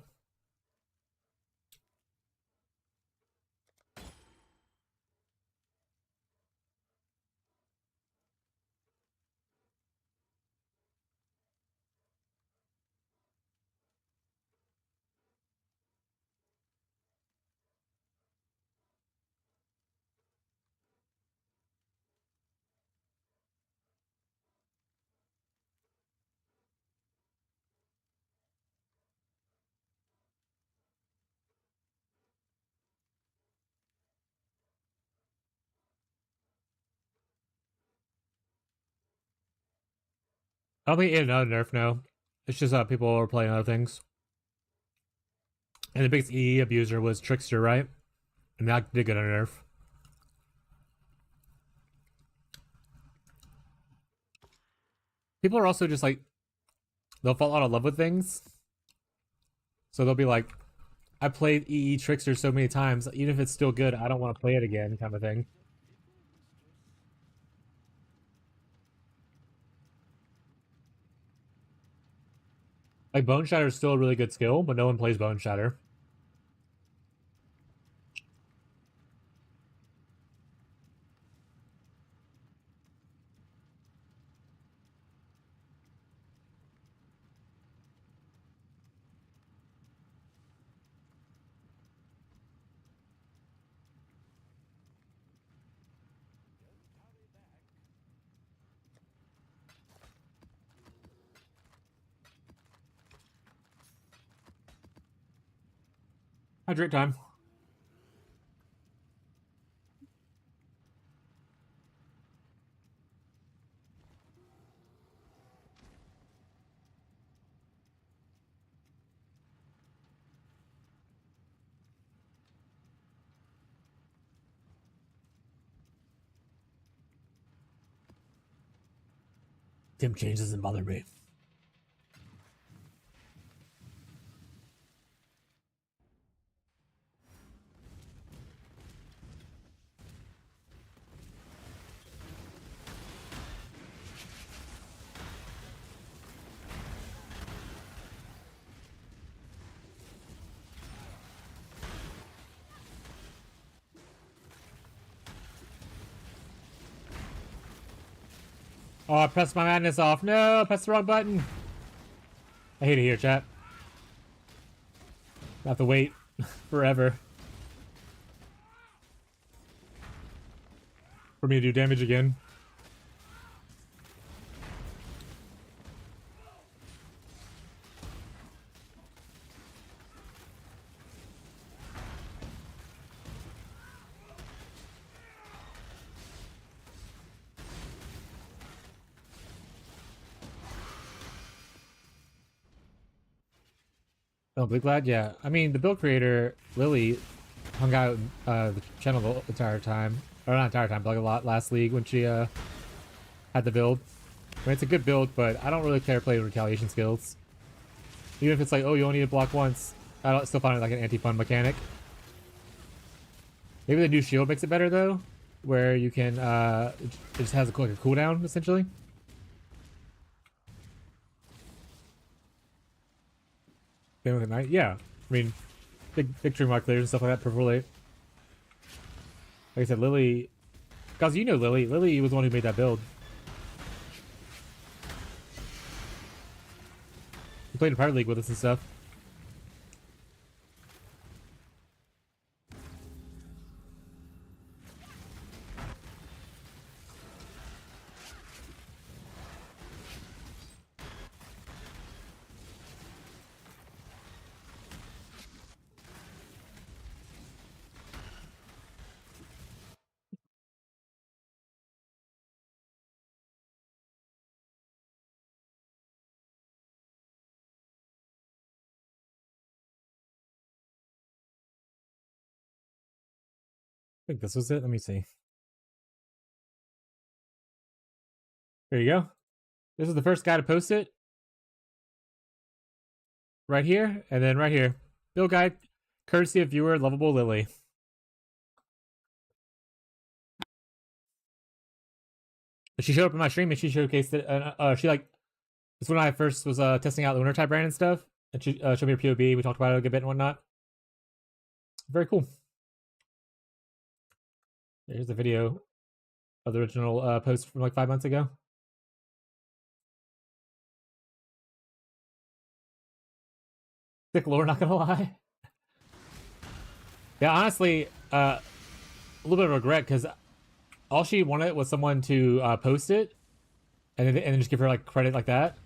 I don't think it another nerf, no. It's just people are playing other things. And the biggest EE abuser was Trickster, right? And that did get a nerf. People are also just like, they'll fall out of love with things. So they'll be like, I played EE Trickster so many times, even if it's still good, I don't want to play it again, kind of thing. Like, Bone Shatter is still a really good skill, but no one plays Bone Shatter. Hydrate time. Tim change doesn't bother me. Oh, I pressed my madness off. No, I pressed the wrong button. I hate it here, chat. I have to wait forever for me to do damage again. Oh, Big Lad? Yeah. I mean, the build creator, Lily, hung out the channel the entire time. Or not entire time, but like a lot last league when she had the build. I mean, it's a good build, but I don't really care playing retaliation skills. Even if it's like, oh, you only need to block once, I don't still find it like an anti-fun mechanic. Maybe the new shield makes it better, though, where you can, it just has like a cooldown, essentially. Same with the knight? Yeah. I mean, big tree mark clears and stuff like that, purple late. Like I said, Lily... Guys, you know Lily. Lily was the one who made that build. He played in private league with us and stuff. I think this was it. Let me see. There you go. This is the first guy to post it. Right here, and then right here. Build guide, courtesy of viewer Lovable Lily. She showed up in my stream and she showcased it. She like, it's when I first was testing out the winter type brand and stuff. And she showed me her POB. We talked about it a good bit and whatnot. Very cool. Here's the video of the original post from like 5 months ago. Thick lore, not gonna lie. Yeah, honestly, a little bit of regret because all she wanted was someone to post it and then just give her like credit like that.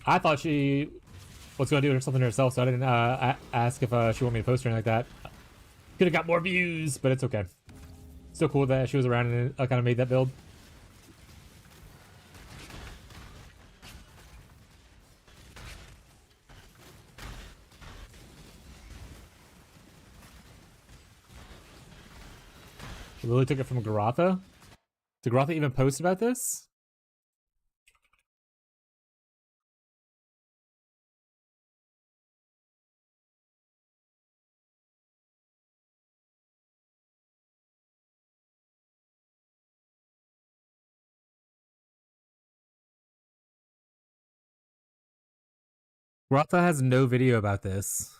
I thought she was gonna do something herself, so I didn't ask if she wanted me to post or anything like that. Could have got more views, but it's okay. Still cool that she was around and kind of made that build. Lily took it from Garotha. Did Garotha even post about this? Garotha has no video about this.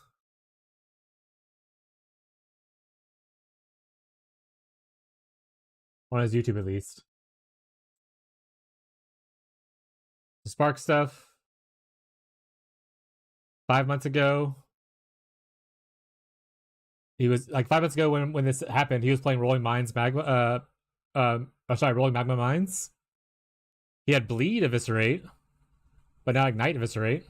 On his YouTube at least. The Spark stuff. 5 months ago. He was like 5 months ago when this happened, he was playing Rolling Magma Mines. He had Bleed Eviscerate, but now Ignite Eviscerate.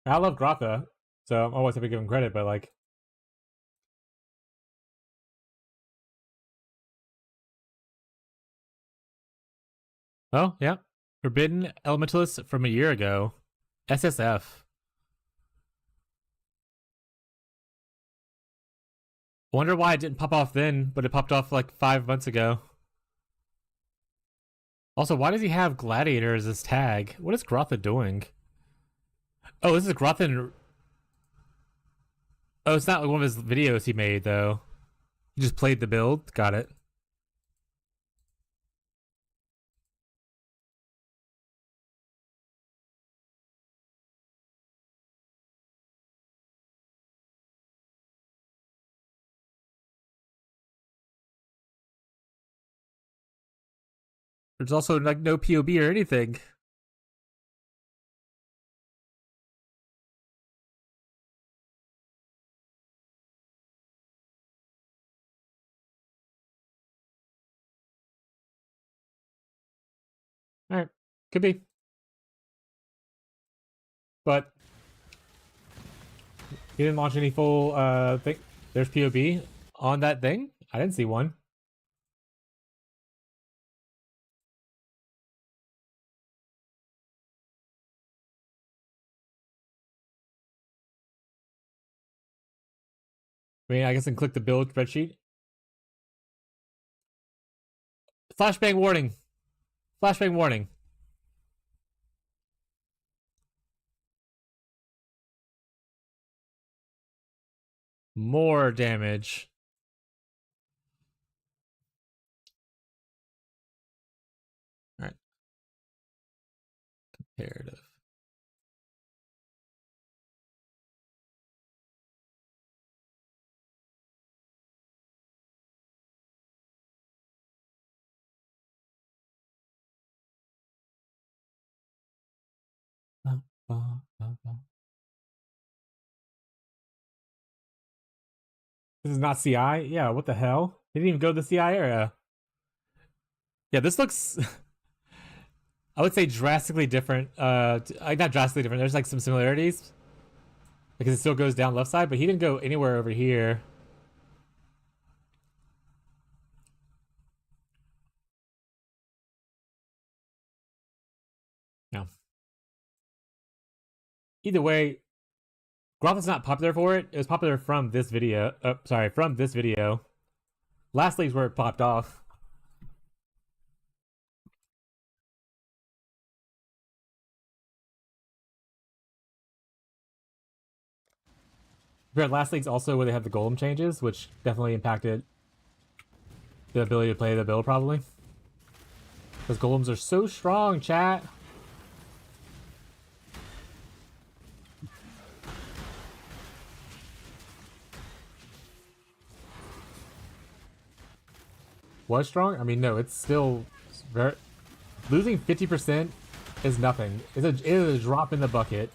I love Grotha, so I'm always happy to give him credit, but like, oh yeah, Forbidden Elementalist from a year ago, SSF. Wonder why it didn't pop off then, but it popped off like 5 months ago. Also, why does he have Gladiator as his tag? What is Grotha doing? Oh, this is Grotha. Oh, it's not like one of his videos he made though. He just played the build. Got it. There's also like no POB or anything. All right, could be, but he didn't launch any full thing. There's POB on that thing. I didn't see one. I mean, I guess I can click the build spreadsheet. Flashbang warning. Flashbang warning. More damage. All right. Comparative. This is not CI? Yeah, what the hell? They didn't even go to the CI area. Yeah, this looks I would say drastically different. Not drastically different. There's like some similarities because it still goes down left side, but he didn't go anywhere over here. No. Either way, Grotha's not popular for it. It was popular from this video. From this video. Last league's where it popped off. Last league's also where they have the golem changes, which definitely impacted the ability to play the build, probably. Because golems are so strong, chat. Was strong? I mean, no, it's still very... Losing 50% is nothing. It is a drop in the bucket.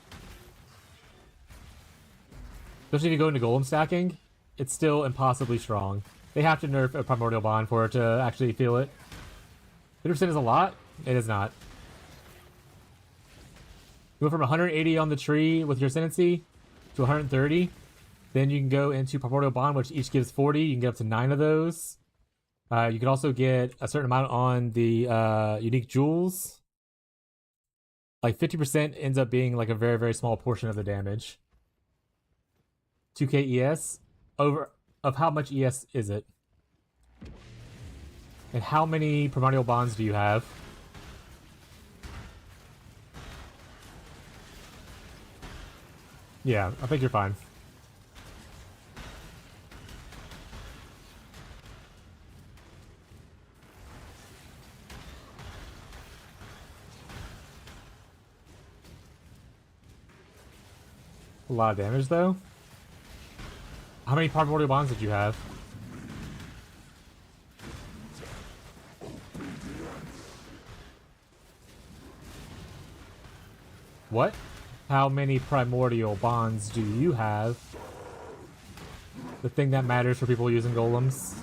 Especially if you go into golem stacking, it's still impossibly strong. They have to nerf a primordial bond for it to actually feel it. 50% is a lot? It is not. You go from 180 on the tree with your ascendancy to 130. Then you can go into primordial bond, which each gives 40. You can get up to 9 of those. You can also get a certain amount on the unique jewels. Like 50% ends up being like a very, very small portion of the damage. 2k ES? Of how much ES is it? And how many primordial bonds do you have? Yeah, I think you're fine. A lot of damage, though. How many primordial bonds did you have? What? How many primordial bonds do you have? The thing that matters for people using golems.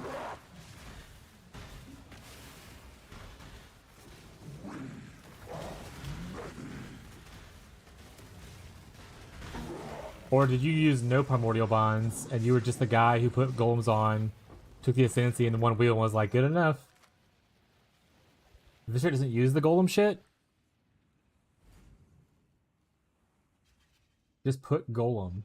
Or did you use no primordial bonds and you were just the guy who put golems on, took the ascendancy and the one wheel and was like, good enough? If this shit doesn't use the golem shit, just put golem.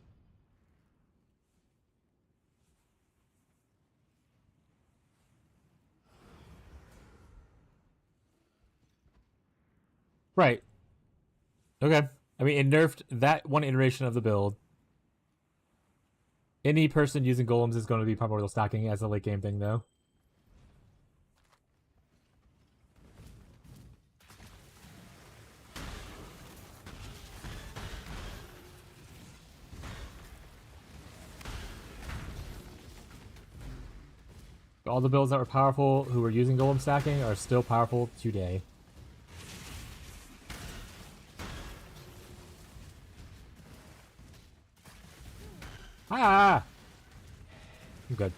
Right. Okay. I mean, it nerfed that one iteration of the build. Any person using golems is going to be primordial stacking as a late game thing, though. All the builds that were powerful who were using golem stacking are still powerful today. Ah! I'm good.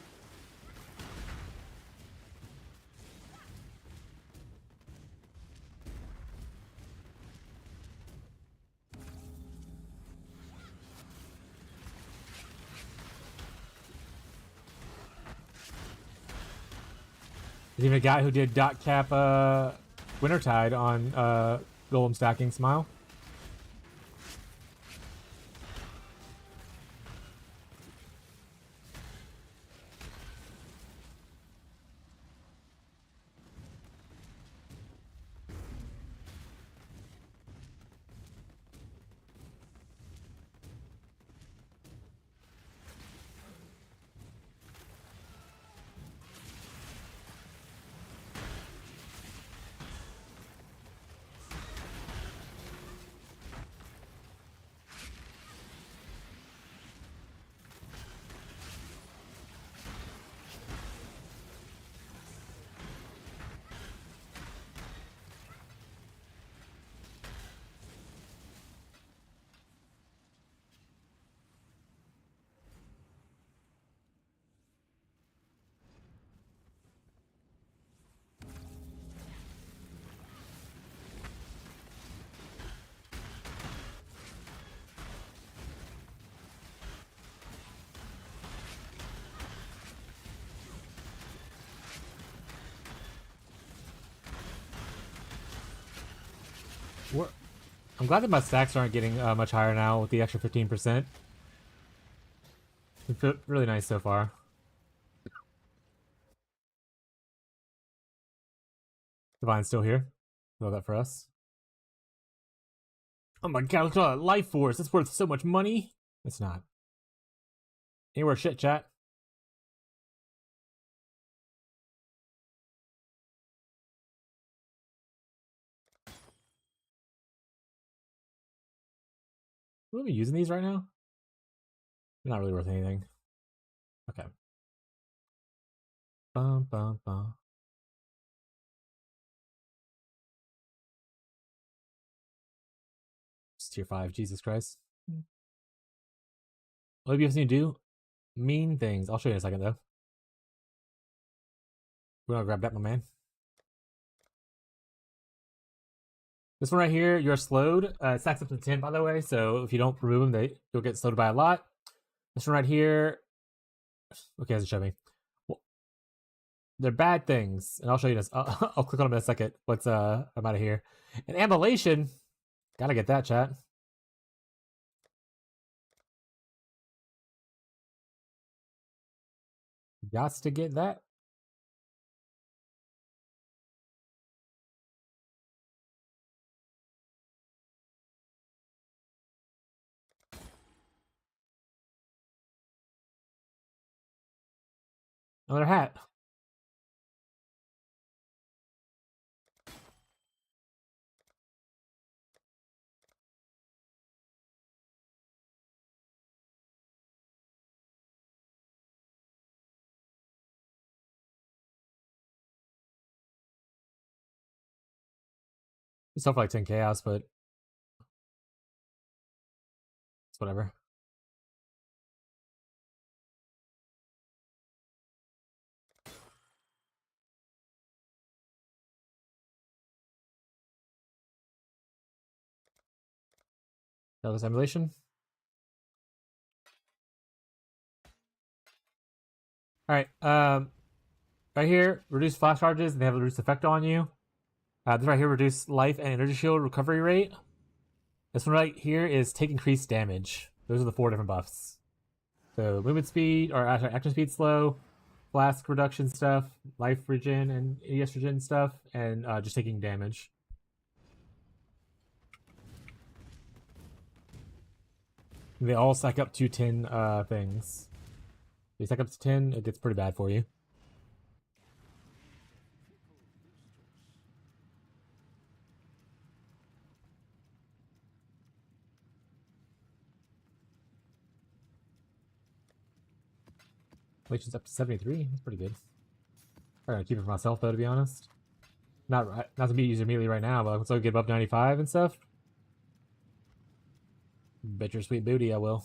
There's even a guy who did dot cap Wintertide on golem stacking Smile. I'm glad that my stacks aren't getting much higher now with the extra 15%. It's been really nice so far. Divine's still here. Know that for us. Oh my god, look at all that life force. It's worth so much money. It's not. Anywhere shit, chat. Are we using these right now? They're not really worth anything. Okay. Bum, bum, bum. It's tier 5, Jesus Christ. What do you guys need to do? Mean things. I'll show you in a second, though. We're gonna grab that, my man. This one right here, you're slowed. It stacks up to 10, by the way, so if you don't remove them, you'll get slowed by a lot. This one right here... Okay, doesn't show me. Well, they're bad things, and I'll show you this. I'll click on them in a second. What's I'm out of here. And Ambulation, gotta get that, chat. Gots to get that. Another hat. It's stuff like 10 chaos, but it's whatever. That was emulation. Alright, right here, reduce flash charges, and they have a reduced effect on you. This right here, reduce life and energy shield recovery rate. This one right here is take increased damage. Those are the 4 different buffs. So movement speed, or actually action speed slow, flask reduction stuff, life regen and ES regen stuff, and just taking damage. They all stack up to 10 things. If they stack up to 10, it gets pretty bad for you. Relations up to 73. That's pretty good. I'm gonna keep it for myself though, to be honest. Not to be used immediately right now, but once I get above 95 and stuff. Bet your sweet booty I will.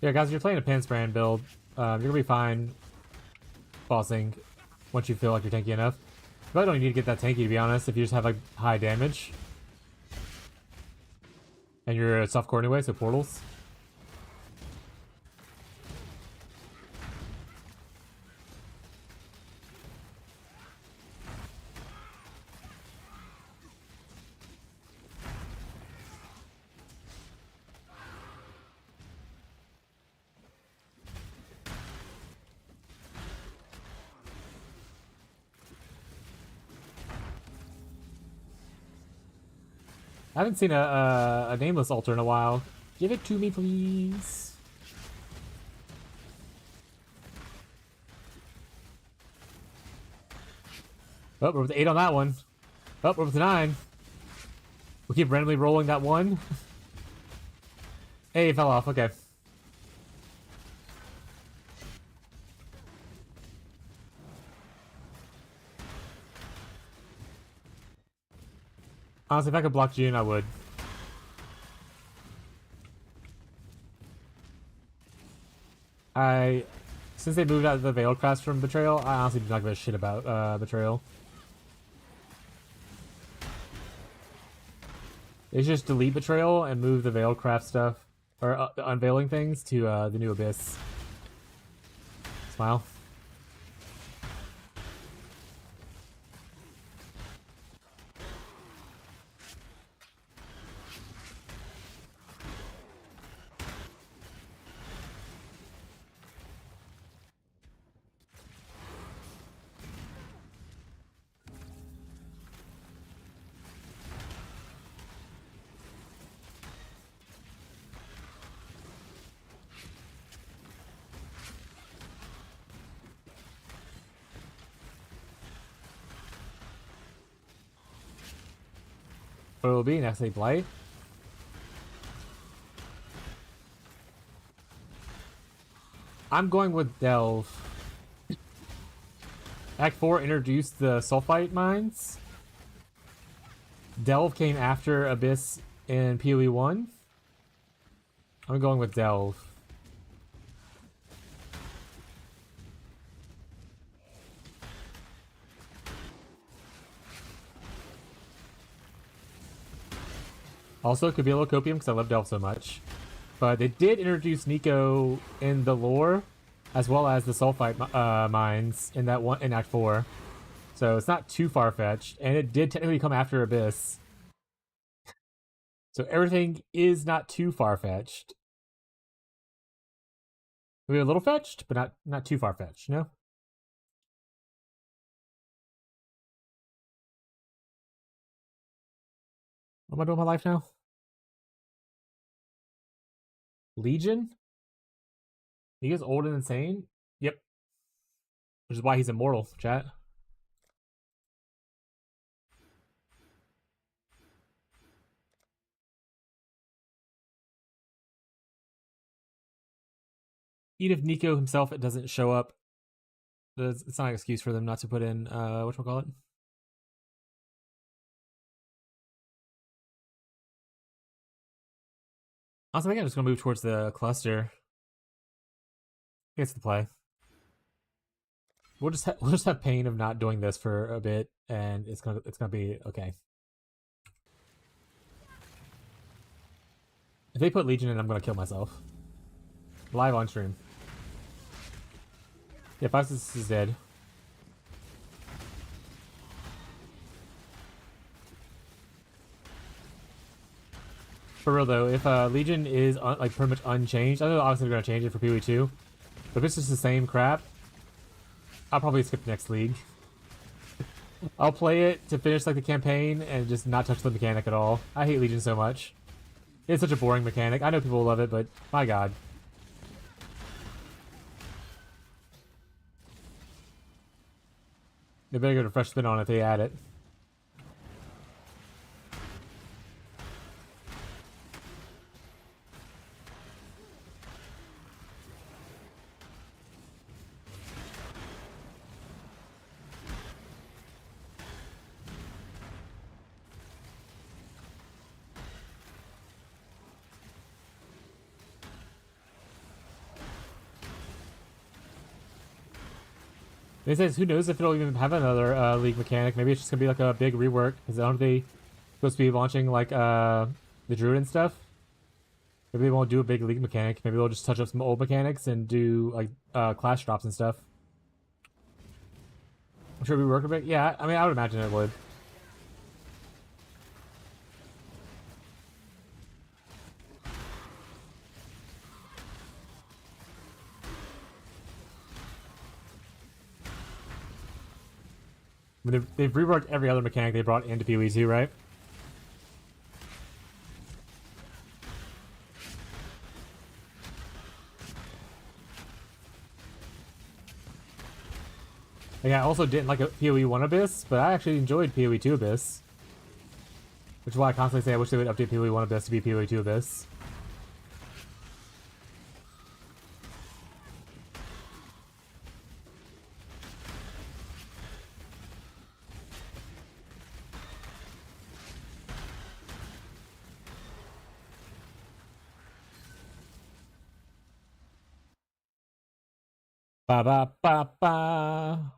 Yeah, guys, if you're playing a Pansprand build, you're gonna be fine bossing once you feel like you're tanky enough. You probably don't need to get that tanky, to be honest, if you just have like high damage. And you're a softcore anyway, so portals. I haven't seen a nameless altar in a while. Give it to me, please. Oh, we're with 8 on that one. Oh, we're with 9. We keep randomly rolling that one. Hey, it fell off. Okay. Honestly, if I could block June, I would. Since they moved out of the Veiled Crafts from Betrayal, I honestly do not give a shit about Betrayal. They should just delete Betrayal and move the Veiled Craft stuff, or the unveiling things, to the new Abyss. Smile. What it will be next week, Blight. I'm going with Delve. Act 4 introduced the Sulfite mines. Delve came after Abyss in PoE 1. I'm going with Delve. Also, it could be a little copium because I love Delve so much. But they did introduce Nico in the lore, as well as the Sulfite mines in that one in Act 4. So it's not too far-fetched, and it did technically come after Abyss. So everything is not too far-fetched. Maybe a little fetched, but not too far-fetched, you know? What am I doing with my life now? Legion? He is old and insane? Yep. Which is why he's immortal, chat. Even if Nico himself doesn't show up, it's not an excuse for them not to put in, whatchamacallit? Also, I think I'm just gonna move towards the cluster. It's the play. We'll just have pain of not doing this for a bit, and it's gonna be okay. If they put Legion in, I'm gonna kill myself. Live on stream. Yeah, 5-6 is dead. For real though, if Legion is like pretty much unchanged, I know obviously they're gonna change it for PoE 2, but if it's just the same crap, I'll probably skip the next league. I'll play it to finish like the campaign and just not touch the mechanic at all. I hate Legion so much. It's such a boring mechanic. I know people love it, but my god. They better get a fresh spin on it if they add it. It says, who knows if it'll even have another league mechanic. Maybe it's just gonna be like a big rework. Because aren't they supposed to be launching like the Druid and stuff? Maybe they won't do a big league mechanic. Maybe they'll just touch up some old mechanics and do like class drops and stuff. I'm sure we work a bit. Yeah, I mean, I would imagine it would. I mean, they've reworked every other mechanic they brought into PoE 2, right? Like, I also didn't like a PoE 1 Abyss, but I actually enjoyed PoE 2 Abyss. Which is why I constantly say I wish they would update PoE 1 Abyss to be PoE 2 Abyss. Ba ba ba ba.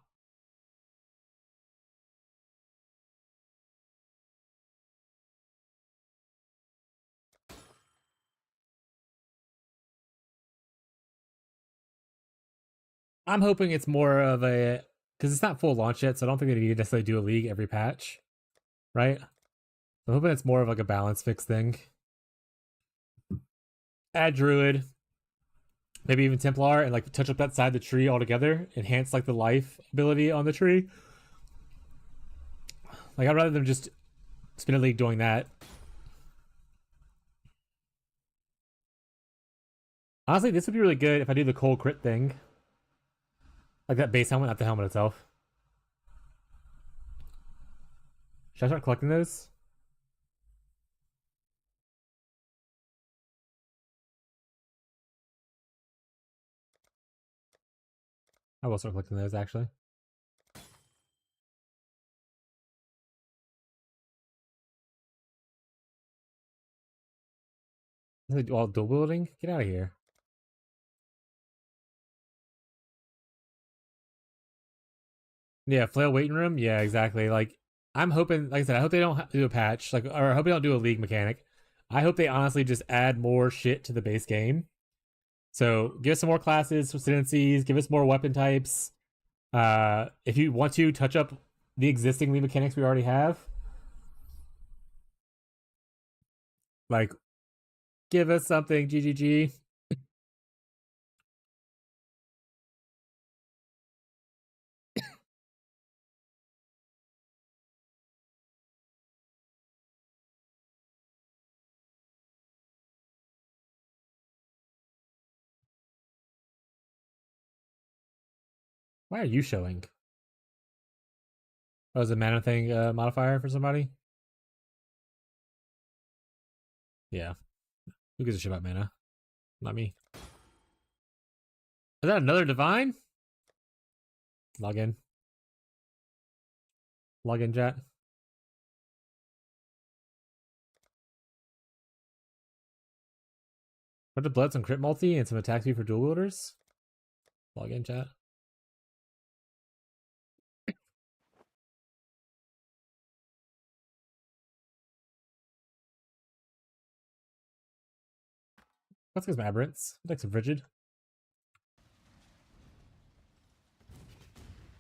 I'm hoping it's more of a because it's not full launch yet, so I don't think they need to necessarily do a league every patch, right? I'm hoping it's more of like a balance fix thing. Add druid, maybe even Templar, and like touch up that side of the tree altogether. Enhance like the life ability on the tree. Like I'd rather than just spin a league doing that. Honestly, this would be really good if I do the cold crit thing. Like that base helmet, not the helmet itself. Should I start collecting those? I will start collecting those actually. All dual wielding? Get out of here. Yeah, flail waiting room. Yeah, exactly. Like I'm hoping, like I said, I hope they don't do a patch, like, or I hope they don't do a league mechanic. I hope they honestly just add more shit to the base game. So give us some more classes, residencies, give us more weapon types. If you want to touch up the existing league mechanics we already have, like give us something. GGG. Why are you showing? Oh, is a mana thing modifier for somebody? Yeah. Who gives a shit about mana? Not me. Is that another divine? Log in. Log in, chat. What the blood, some crit multi, and some attack speed for dual wielders? Log in, chat. Let's get some aberrants. I'd like some frigid.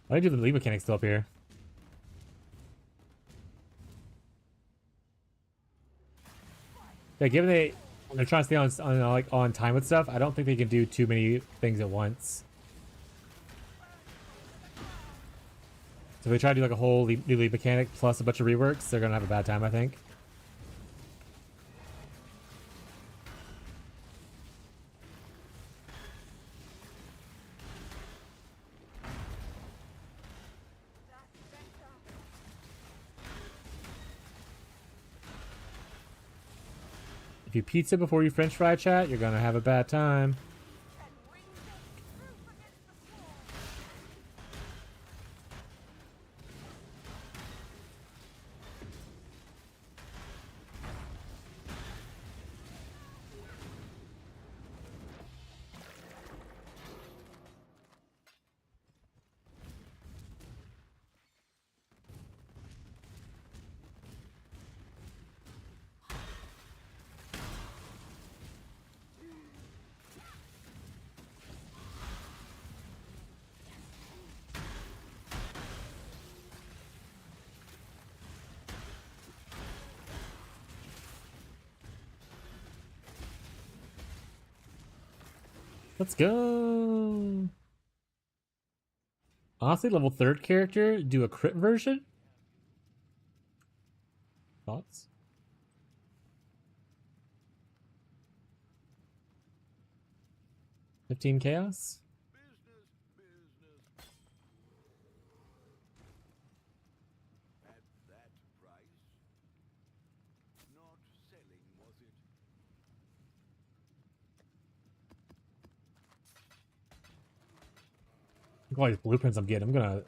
Why do you do the league mechanics still up here? Yeah, given they're trying to stay on time with stuff, I don't think they can do too many things at once. So if they try to do like a whole new league mechanic plus a bunch of reworks, they're gonna have a bad time, I think. If you pizza before you french fry, chat, you're gonna have a bad time. Let's go. Honestly, level 3rd character, do a crit version? Thoughts? $15 chaos? Business, business. At that price? Not selling, was it? Look at all these blueprints I'm getting. I'm gonna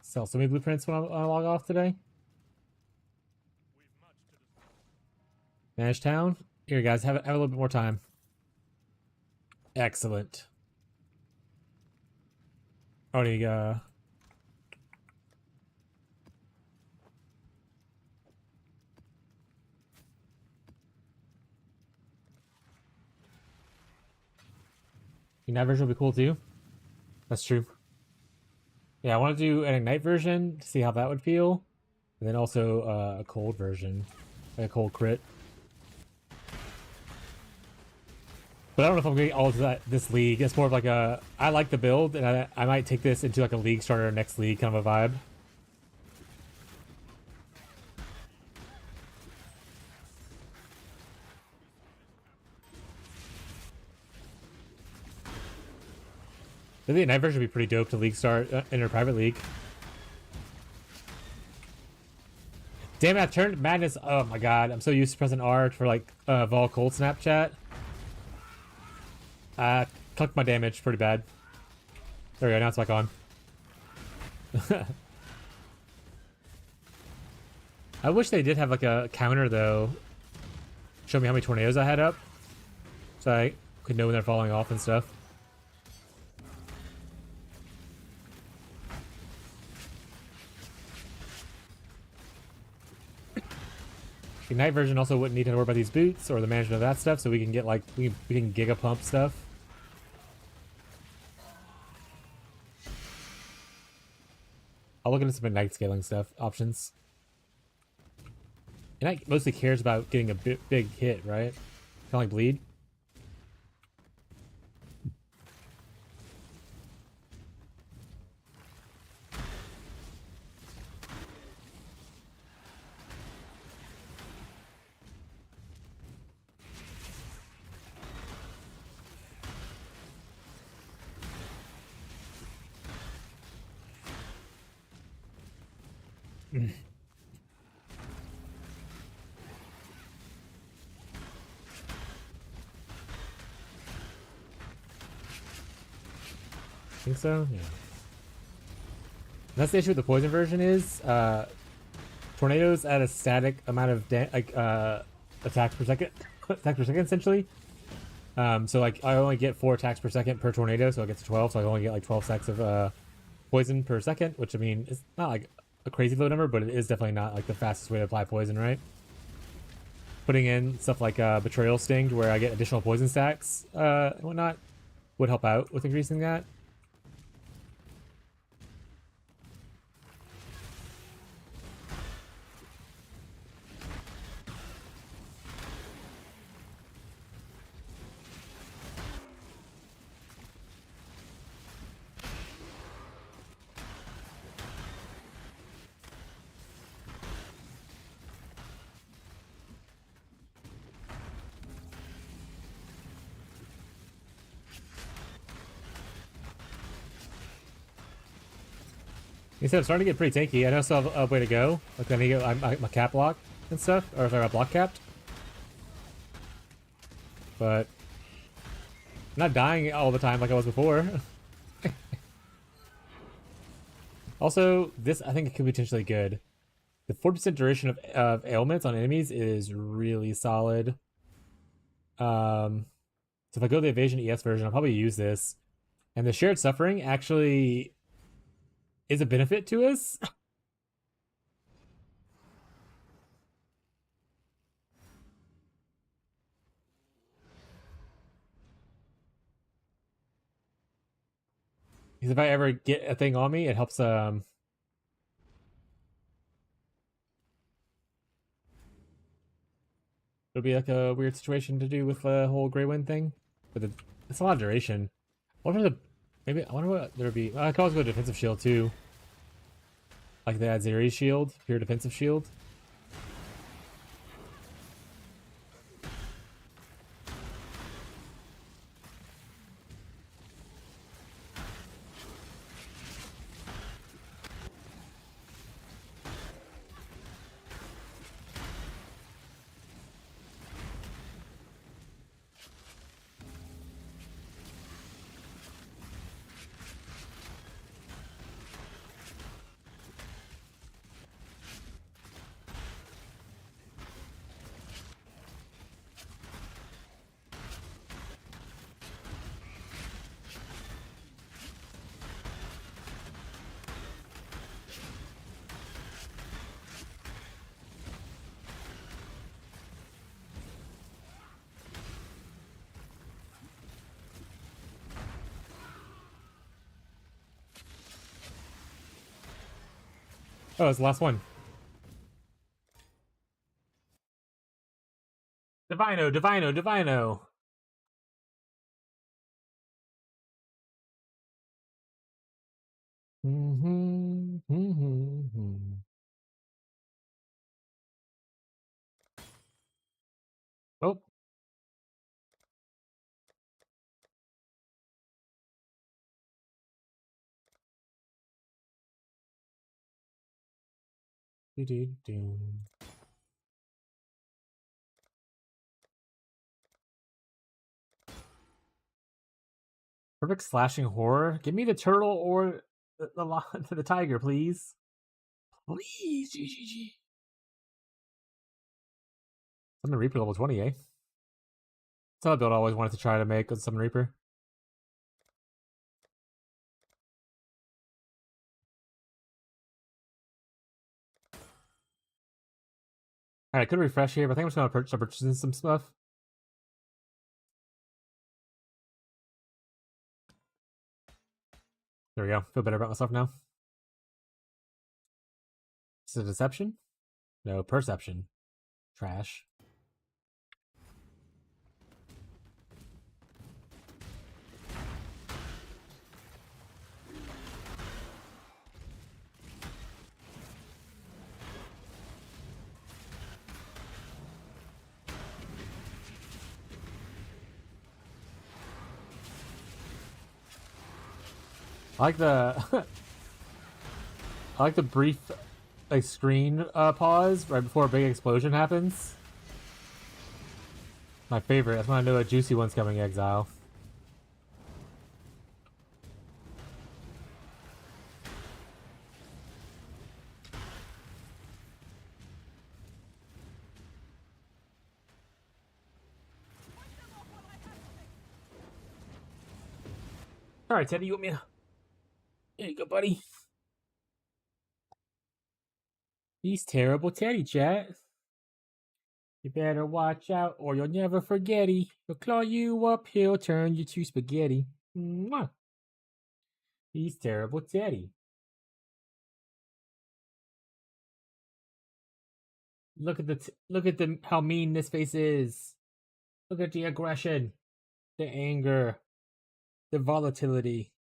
sell so many blueprints when I log off today. Manage town. Here, guys, have a little bit more time. Excellent. Already, Ignite version would be cool too. That's true. Yeah, I want to do an Ignite version to see how that would feel. And then also a cold version. Like a cold crit. But I don't know if I'm going to get all of this league. It's more of like a... I like the build, and I might take this into like a league starter next league kind of a vibe. I think the Ignite version would be pretty dope to league start in a private league. Damn it, I turned Madness. Oh my god, I'm so used to pressing R for like Vol Cold Snapchat. Clicked my damage pretty bad. There we go, now it's back on. I wish they did have like a counter though. Show me how many tornadoes I had up. So I could know when they're falling off and stuff. Ignite version also wouldn't need to worry about these boots or the management of that stuff, so we can get like we can giga pump stuff. I'll look into some Ignite scaling stuff options. Ignite mostly cares about getting a big hit, right? Kind of like bleed. Think so? Yeah. That's the issue with the poison version is tornadoes at a static amount of attacks per second, attacks per second essentially. So like I only get 4 attacks per second per tornado, so it gets to 12. So I only get like 12 stacks of poison per second, which I mean is not like a crazy low number, but it is definitely not like the fastest way to apply poison, right? Putting in stuff like Betrayal Sting, where I get additional poison stacks and whatnot, would help out with increasing that. He said I'm starting to get pretty tanky. I know I still have a way to go. Like I need to get my cap lock and stuff, or if I got block capped. But I'm not dying all the time like I was before. Also, this I think it could be potentially good. The 40% duration of ailments on enemies is really solid. So if I go to the evasion ES version, I'll probably use this. And the shared suffering actually is a benefit to us. Because if I ever get a thing on me, it helps it'll be like a weird situation to do with the whole Grey Wind thing. But it's a lot of duration. What are the maybe I wonder what there'd be. I could always go to defensive shield too. Like they had Zeri's shield, pure defensive shield. Oh, it's the last one. Divino, Divino, Divino. Oh. Do-do-do. Perfect slashing horror. Give me the turtle or the tiger, please. Please, GGG. Summon Reaper level 20, eh? That's a build I always wanted to try to make with Summon Reaper. Alright, I could refresh here, but I think I'm just gonna start purchasing some stuff. There we go. Feel better about myself now. Is it deception? No, perception. Trash. I like the I like the brief like screen pause right before a big explosion happens. My favorite. That's when I know a juicy one's coming, Exile. Alright, Teddy, you want me to... There you go, buddy. He's terrible Teddy, chat. You better watch out or you'll never forget he. He'll claw you up, he'll turn you to spaghetti. Mwah. He's terrible Teddy. Look at the how mean this face is. Look at the aggression, the anger, the volatility.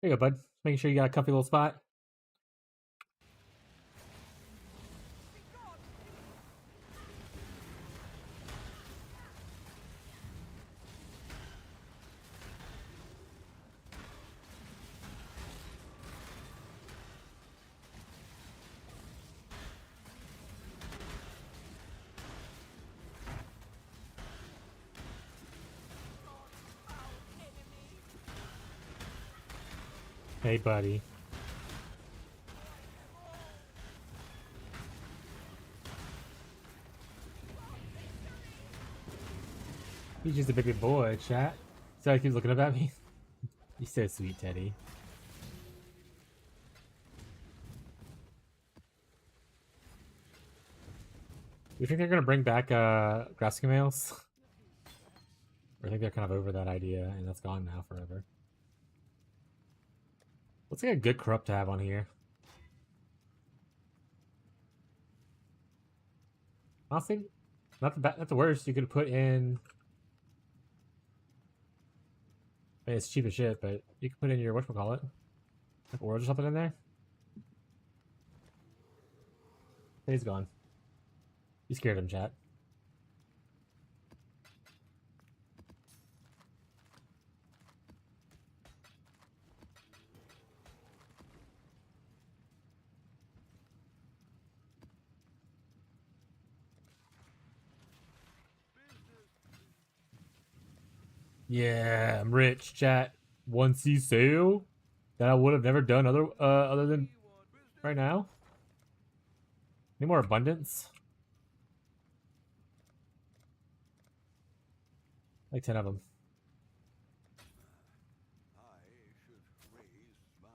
There you go, bud. Making sure you got a comfy little spot. Hey, buddy. He's just a baby boy, chat. So he keeps looking up at me. He's so sweet, Teddy. You think they're gonna bring back grass males? Or I think they're kind of over that idea and that's gone now forever. What's like a good corrupt to have on here? Honestly, not the worst. You could put in. I mean, it's cheap as shit, but you could put in your whatchamacallit, like world or something in there. He's gone. You scared him, chat. Yeah, I'm rich, chat. 1C sale that I would have never done other than right now. Any more abundance? Like 10 of them. I should raise my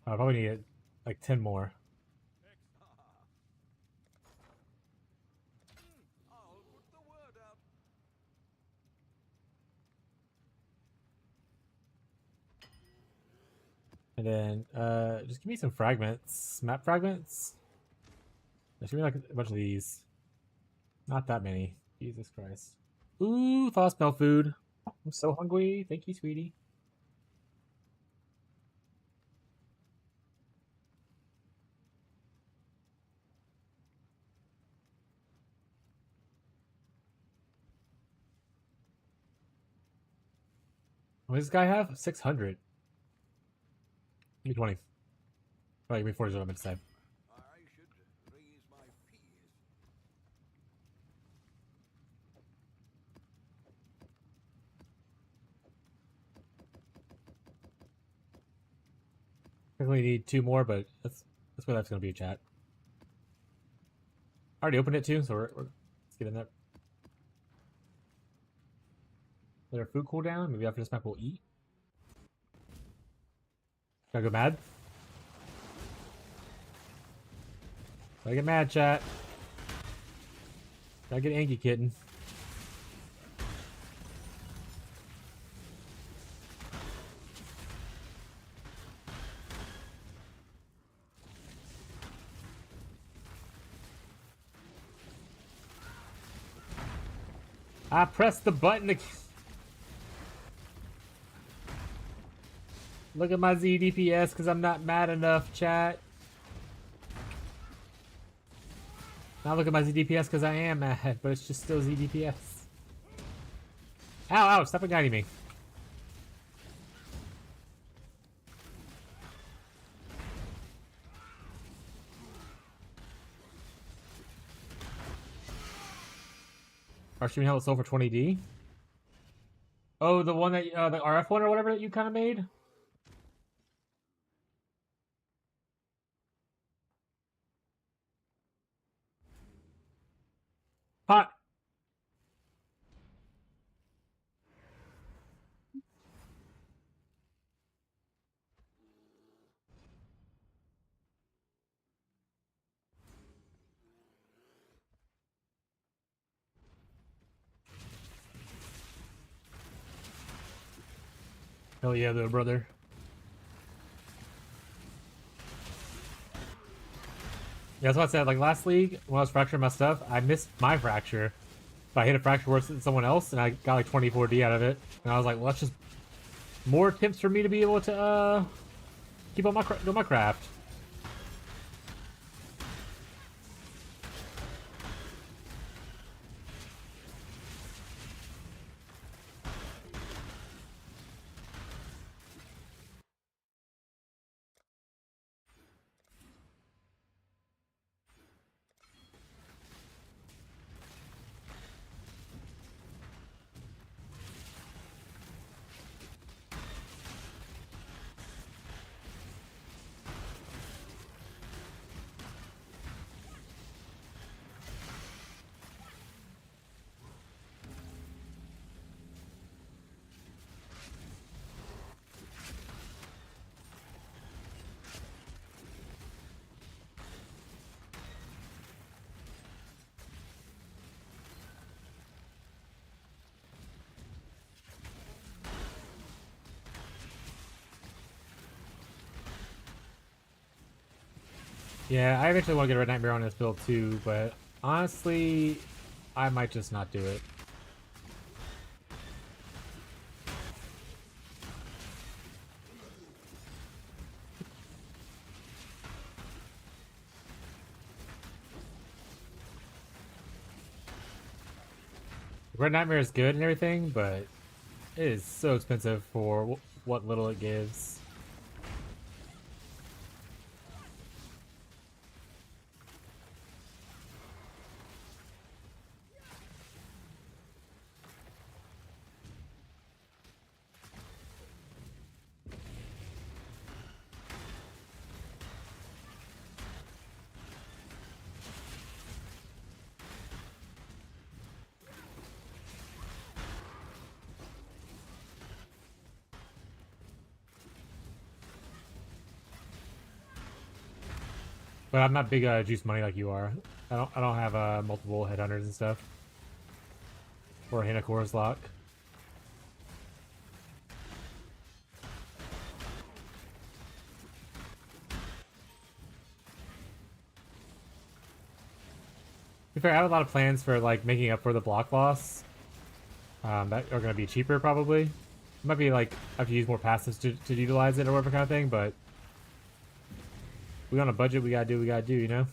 fears. I probably need like 10 more. I'll put the word out. And then just give me some fragments. Map fragments? There should be like a bunch of these. Not that many. Jesus Christ. Ooh, thought I smell food. I'm so hungry. Thank you, sweetie. What does this guy have? 600. Give me 20. Oh, give me 40 is what I meant to say. I should raise my fees. I only need 2 more, but that's where that's going to be a chat. I already opened it too, so let's get in there. Let our food cool down. Maybe after this map we'll eat. Gotta go mad. Gotta get mad, chat. Gotta get angry, kitten. I pressed the button again. Look at my ZDPS because I'm not mad enough, chat. Now look at my ZDPS because I am mad, but it's just still ZDPS. Ow, ow, stop igniting me. Our streaming hell sold for 20D. Oh, the one that the RF one or whatever that you kind of made. Hot. Hell yeah, though, brother. Yeah, that's what I said. Like last league, when I was fracturing my stuff, I missed my fracture. But I hit a fracture worse than someone else, and I got like 24D out of it. And I was like, well, that's just more attempts for me to be able to keep on doing my craft. Yeah, I eventually want to get a Red Nightmare on this build too, but honestly, I might just not do it. Red Nightmare is good and everything, but it is so expensive for what little it gives. But I'm not big juice money like you are. I don't have multiple headhunters and stuff. Or a Hinakora's lock. To be fair, I have a lot of plans for like making up for the block loss. That are gonna be cheaper probably. It might be like I have to use more passives to utilize it or whatever kind of thing, but we on a budget, we gotta do, you know?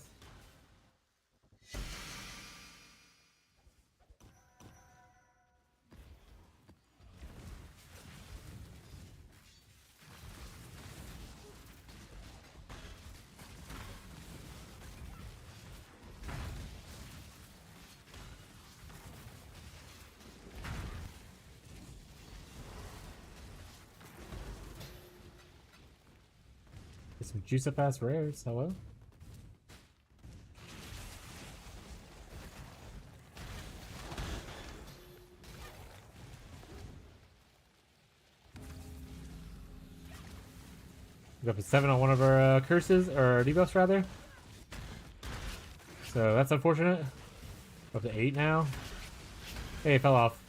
Get some juice up ass rares, hello? We got a 7 on one of our curses, or debuffs rather. So that's unfortunate. Up to 8 now. Hey, it fell off.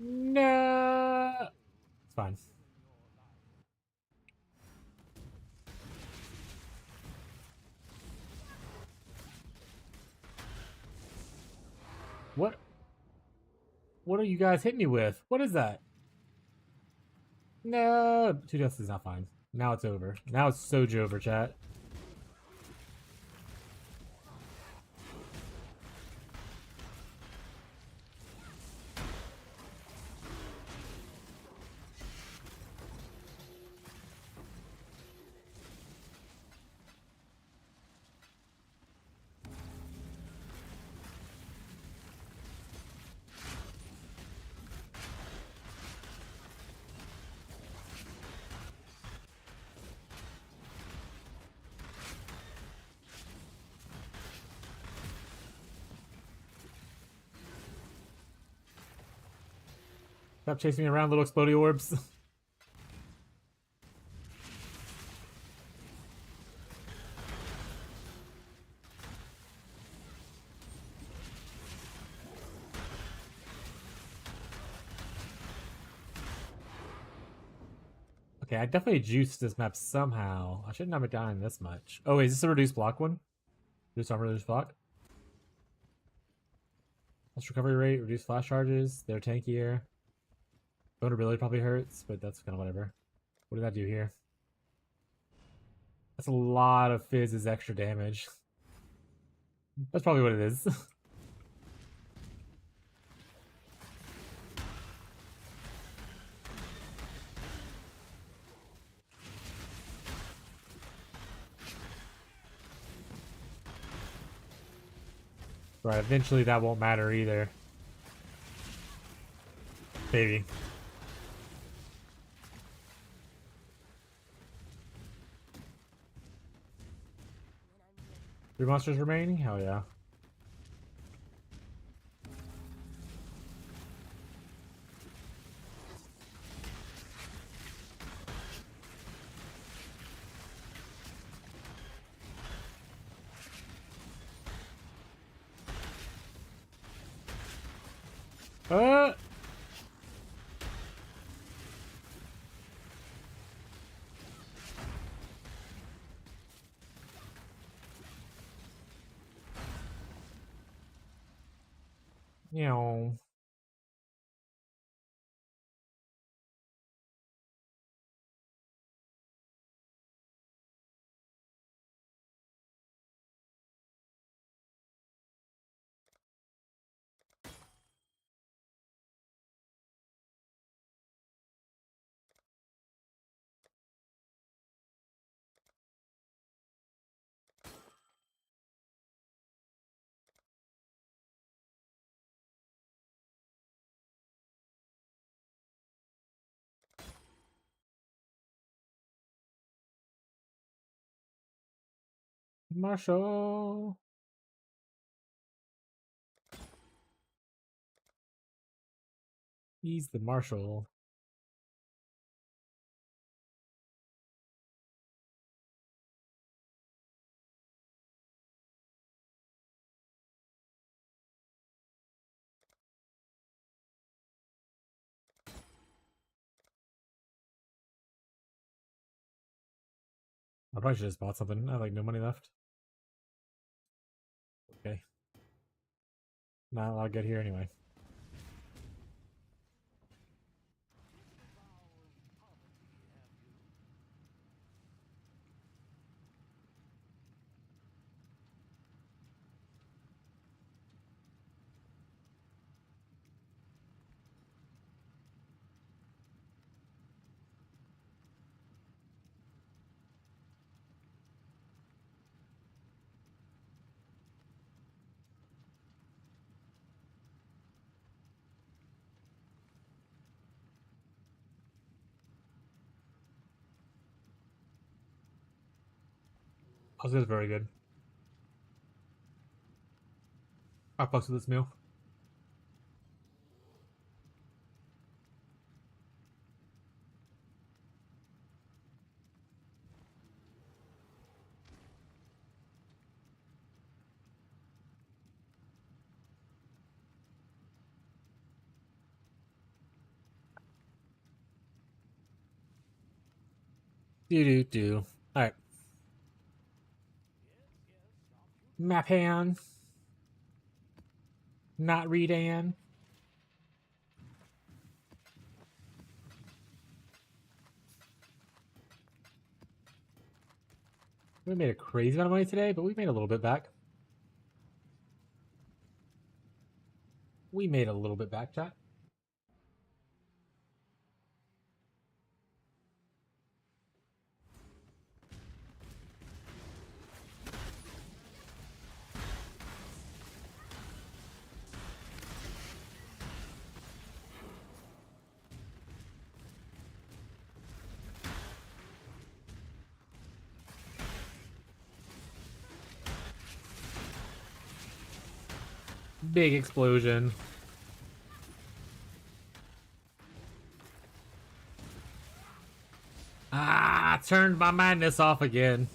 No. It's fine. What? What are you guys hitting me with? What is that? No. 2 deaths is not fine. Now it's over. Now it's Soju over, chat. Stop chasing me around, little explodey orbs. Okay, I definitely juiced this map somehow. I should not be dying this much. Oh, wait, is this a reduced block one? Reduced armor, reduced block? Plus recovery rate, reduced flash charges. They're tankier. Vulnerability probably hurts, but that's kind of whatever. What did that do here? That's a lot of Fizz's extra damage. That's probably what it is. Right, eventually that won't matter either. Maybe. 3 monsters remaining? Hell yeah. Uh! You know. Marshall. He's the marshal. I probably should have just bought something. I have like no money left. Okay. Not a lot of good here anyway. Oh, this is very good. I fucks with this meal. Do. Alright. Map hand. Not Redan. We made a crazy amount of money today, but we made a little bit back. We made a little bit back, chat. Big explosion. Ah, turned my madness off again.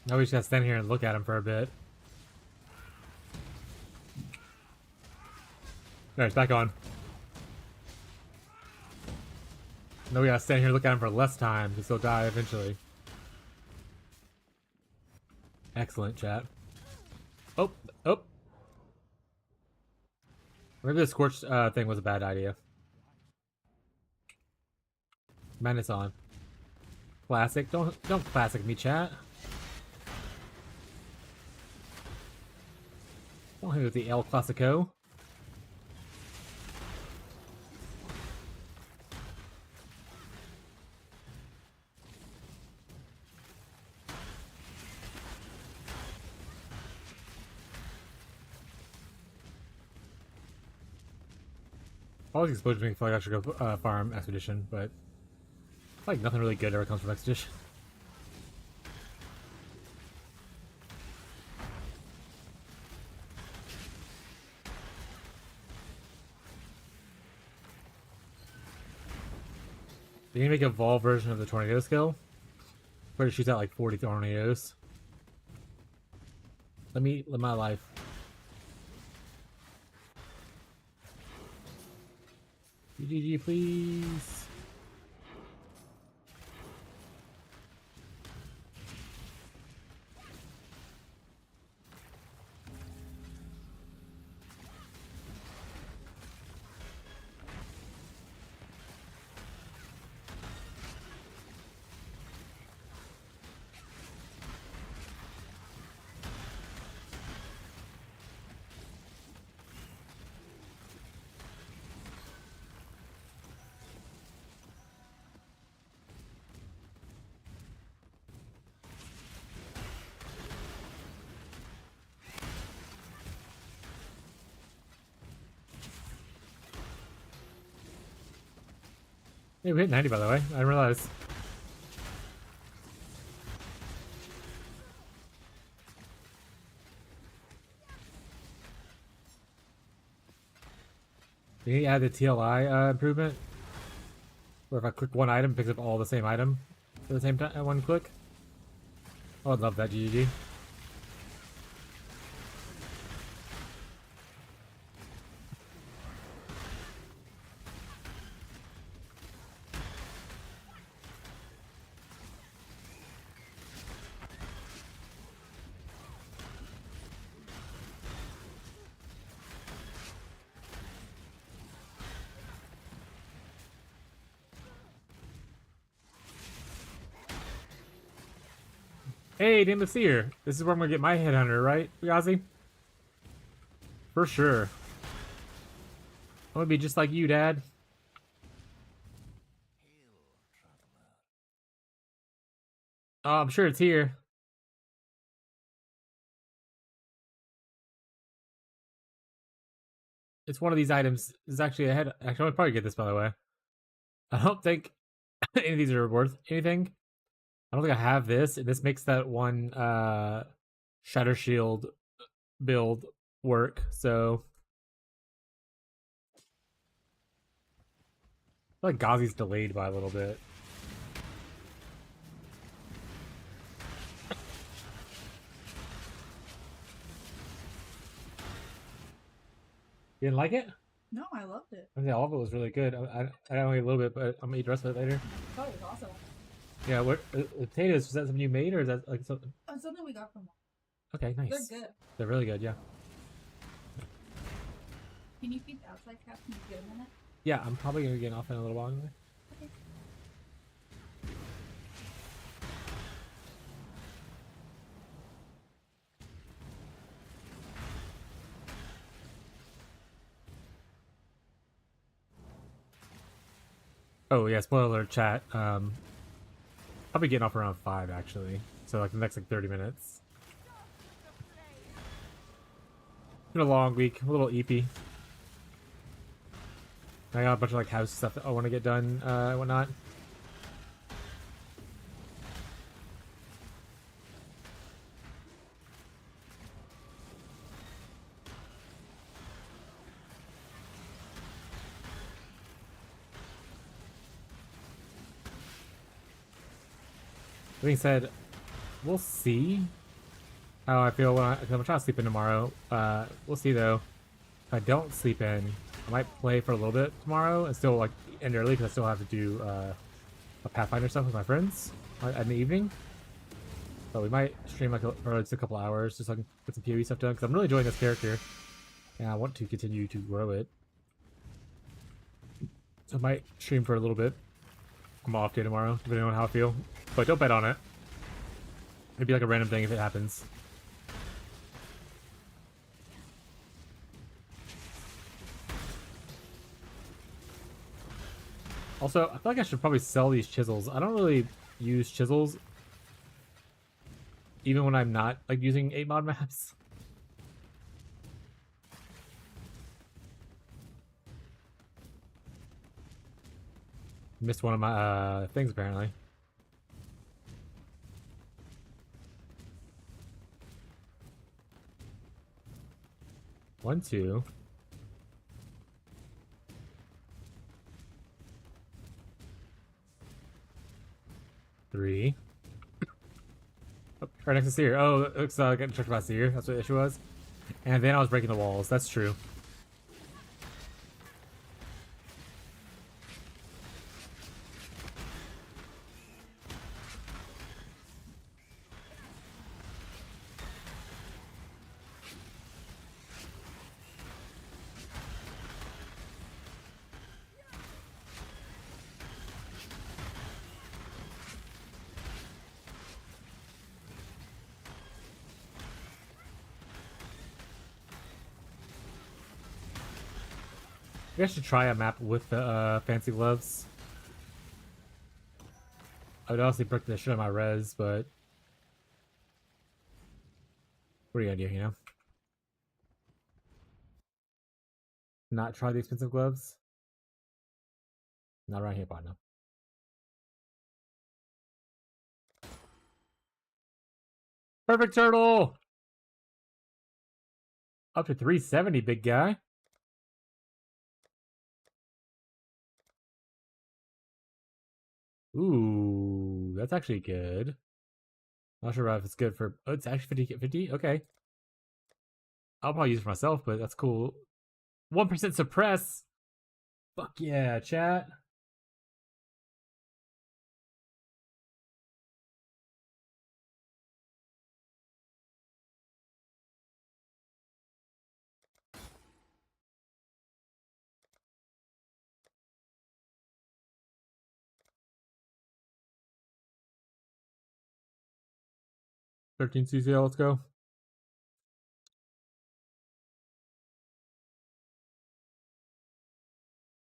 Now we just gotta stand here and look at him for a bit. There, it's back on. Now we gotta stand here and look at him for less time because he'll die eventually. Excellent, chat. Oh. Maybe the scorch thing was a bad idea. Madness on. Classic. Don't classic me, chat. Don't hit me with the El Clasico. All these explosions make me feel like I should go farm Expedition, but like nothing really good ever comes from Expedition. You can make an evolved version of the tornado skill, where it shoots out like 40 tornadoes. Let me live my life. GG, please. Hey, we hit 90 by the way. I didn't realize. Did he add the TLI improvement? Where if I click one item, it picks up all the same item at the same time at one click? Oh, I'd love that, GG. Hey, Dame the Seer. This is where I'm gonna get my headhunter, right, Yazi? For sure. I'm gonna be just like you, Dad. Oh, I'm sure it's here. It's one of these items. It's actually ahead. Actually, I'll probably get this, by the way. I don't think any of these are worth anything. I don't think I have this. This makes that one Shatter Shield build work, so I feel like Ghazi's delayed by a little bit. You didn't like it? No, I loved it. I think all of it was really good. I only a little bit, but I'm gonna eat the rest of it later. I thought it was awesome. Yeah, what potatoes? Was that something you made, or is that like something? Something we got from them. Okay, nice. They're good. They're really good. Yeah. Can you feed the outside cat? Can you get a minute? Yeah, I'm probably gonna get off in a little while anyway. Okay. Oh yeah, spoiler alert, chat. I'll be getting off around 5 actually. So like the next like 30 minutes. Been a long week, a little eepy. I got a bunch of like house stuff that I want to get done and whatnot. That being said, we'll see how I feel when I'm trying to sleep in tomorrow. We'll see though. If I don't sleep in, I might play for a little bit tomorrow and still like end early because I still have to do a Pathfinder stuff with my friends in the evening. But we might stream like for just a couple hours just so I can get some PoE stuff done because I'm really enjoying this character and I want to continue to grow it. So I might stream for a little bit. I'm off day tomorrow, depending on how I feel. But don't bet on it. It'd be like a random thing if it happens. Also, I feel like I should probably sell these chisels. I don't really use chisels, even when I'm not like using 8 mod maps. Missed one of my things apparently. One, two. Three. Oh, right next to Seer. Oh, it looks getting tricked by Seer. That's what the issue was. And then I was breaking the walls. That's true. Maybe I should try a map with the fancy gloves. I would honestly break the shit out of my res, but what are you gonna do, you know? Not try the expensive gloves? Not around here, partner. Perfect turtle! Up to 370, big guy. Ooh, that's actually good. Not sure if it's good for. Oh, it's actually 50. Okay. I'll probably use it for myself, but that's cool. 1% suppress. Fuck yeah, chat. +13 CCL, let's go.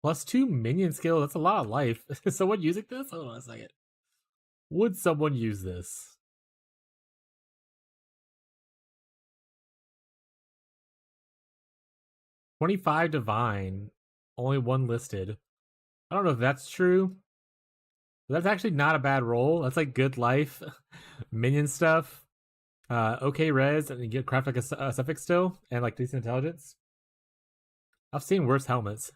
+2 minion skill, that's a lot of life. Is someone using this? Hold on a second. Would someone use this? $25 divine, only one listed. I don't know if that's true. That's actually not a bad roll. That's like good life, minion stuff. Okay res, and you get craft like a suffix still, and like decent intelligence. I've seen worse helmets.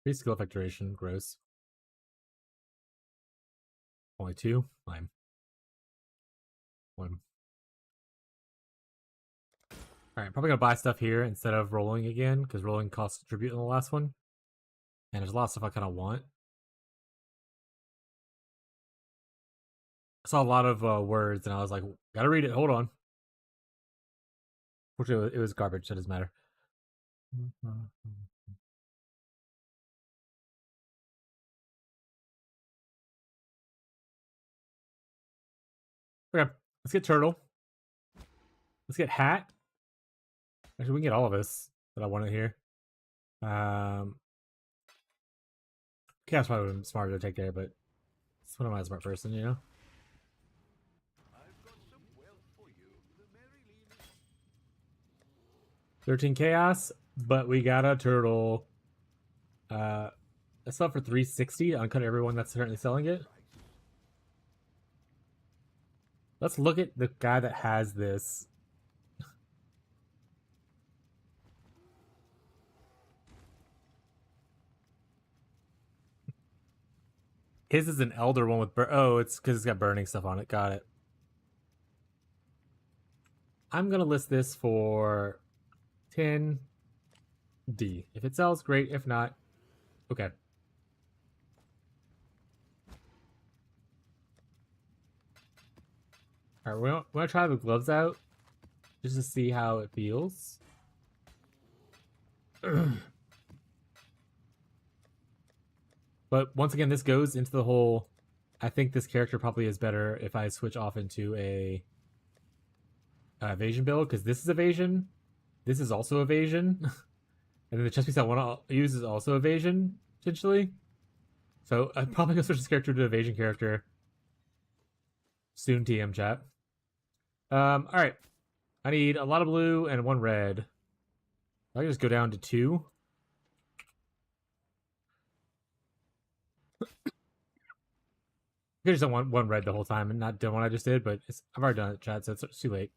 Free skill effect duration, gross. Only 2? Lame. 1. Alright, probably gonna buy stuff here instead of rolling again, because rolling costs a tribute in the last one. And there's a lot of stuff I kind of want. I saw a lot of words, and I was like, gotta read it, hold on. Fortunately, it was garbage, so it doesn't matter. Okay, let's get turtle. Let's get hat. Actually, we can get all of this that I wanted here. Chaos probably would have been smarter to take there, but it's one of my smart person, you know? I've got some wealth for you. The merry lean. 13 chaos, but we got a turtle. I sell for 360. Uncut everyone that's currently selling it. Let's look at the guy that has this. His is an elder one with oh, it's because it's got burning stuff on it. Got it. I'm gonna list this for 10D. If it sells, great. If not, okay. All right, we're gonna try the gloves out just to see how it feels. But once again, this goes into the whole. I think this character probably is better if I switch off into a evasion build, because this is evasion. This is also evasion. And then the chest piece I want to use is also evasion, potentially. So I'm probably going to switch this character to evasion character. Soon, TM chat. Alright. I need a lot of blue and 1 red. I can just go down to 2. I could just done one red the whole time and not done what I just did, but I've already done it, chat, so it's too late.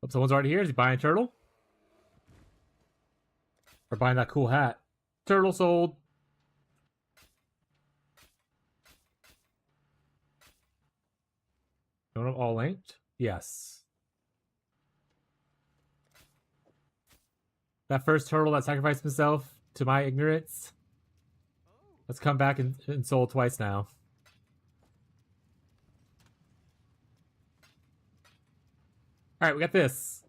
Oh, someone's already here. Is he buying a turtle? Or buying that cool hat? Turtle sold. Don't have all linked? Yes. That first turtle that sacrificed himself to my ignorance. Let's come back and sold twice now. Alright, we got this.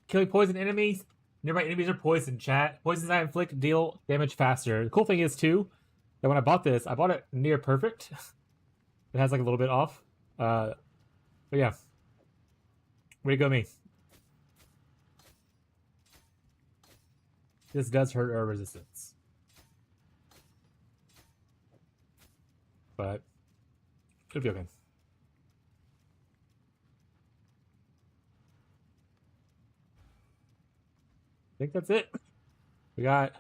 Killing poison enemies. Nearby enemies are poisoned, chat. Poisons I inflict deal damage faster. The cool thing is, too, that when I bought this, I bought it near perfect. It has like a little bit off. But yeah. Way to go, me. This does hurt our resistance. But it'll be okay. think that's it. We got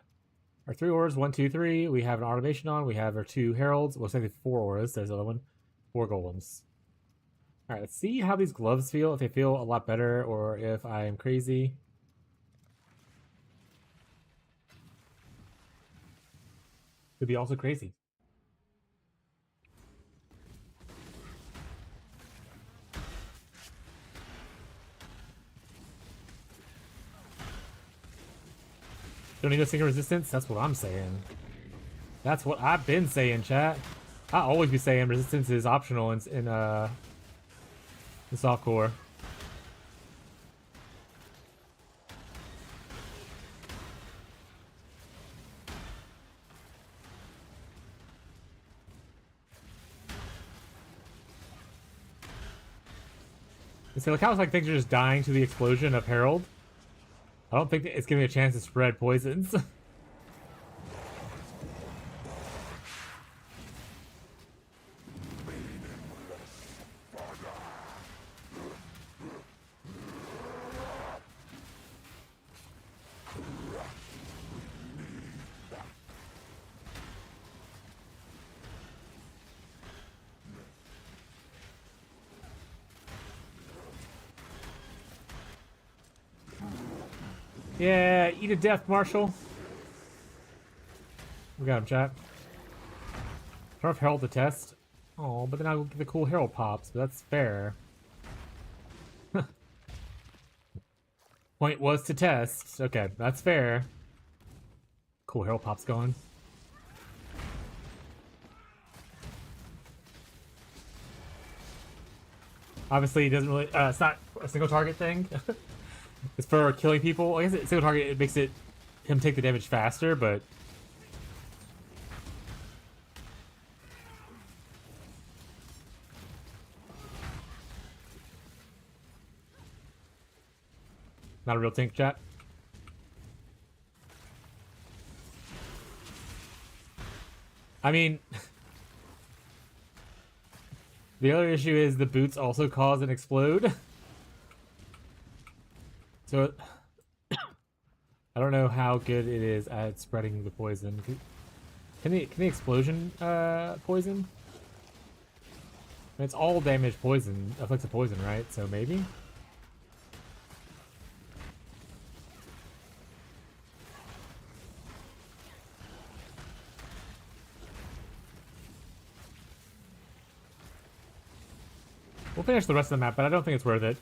our 3 auras, 1, 2, 3. We have an automation on. We have our 2 heralds. Well, technically 4 auras. There's the other one. 4 golems. Alright, let's see how these gloves feel. If they feel a lot better or if I am crazy. Could be also crazy. Don't need a single resistance? That's what I'm saying. That's what I've been saying, chat. I always be saying resistance is optional in softcore. So look how it's like things are just dying to the explosion of Herald. I don't think it's giving me a chance to spread poisons. Yeah, eat a death, Marshall. We got him, chat. Turn off Herald to test. Oh, but then I'll get the cool Herald pops, but that's fair. Point was to test. Okay, that's fair. Cool Herald pops going. Obviously, it doesn't really. It's not a single target thing. It's for killing people. I guess single target, it makes him take the damage faster, but not a real tank, chat. I mean, the other issue is the boots also cause and explode. So I don't know how good it is at spreading the poison. Can the explosion poison? I mean, it's all damage poison, afflicts a poison, right? So maybe? We'll finish the rest of the map, but I don't think it's worth it.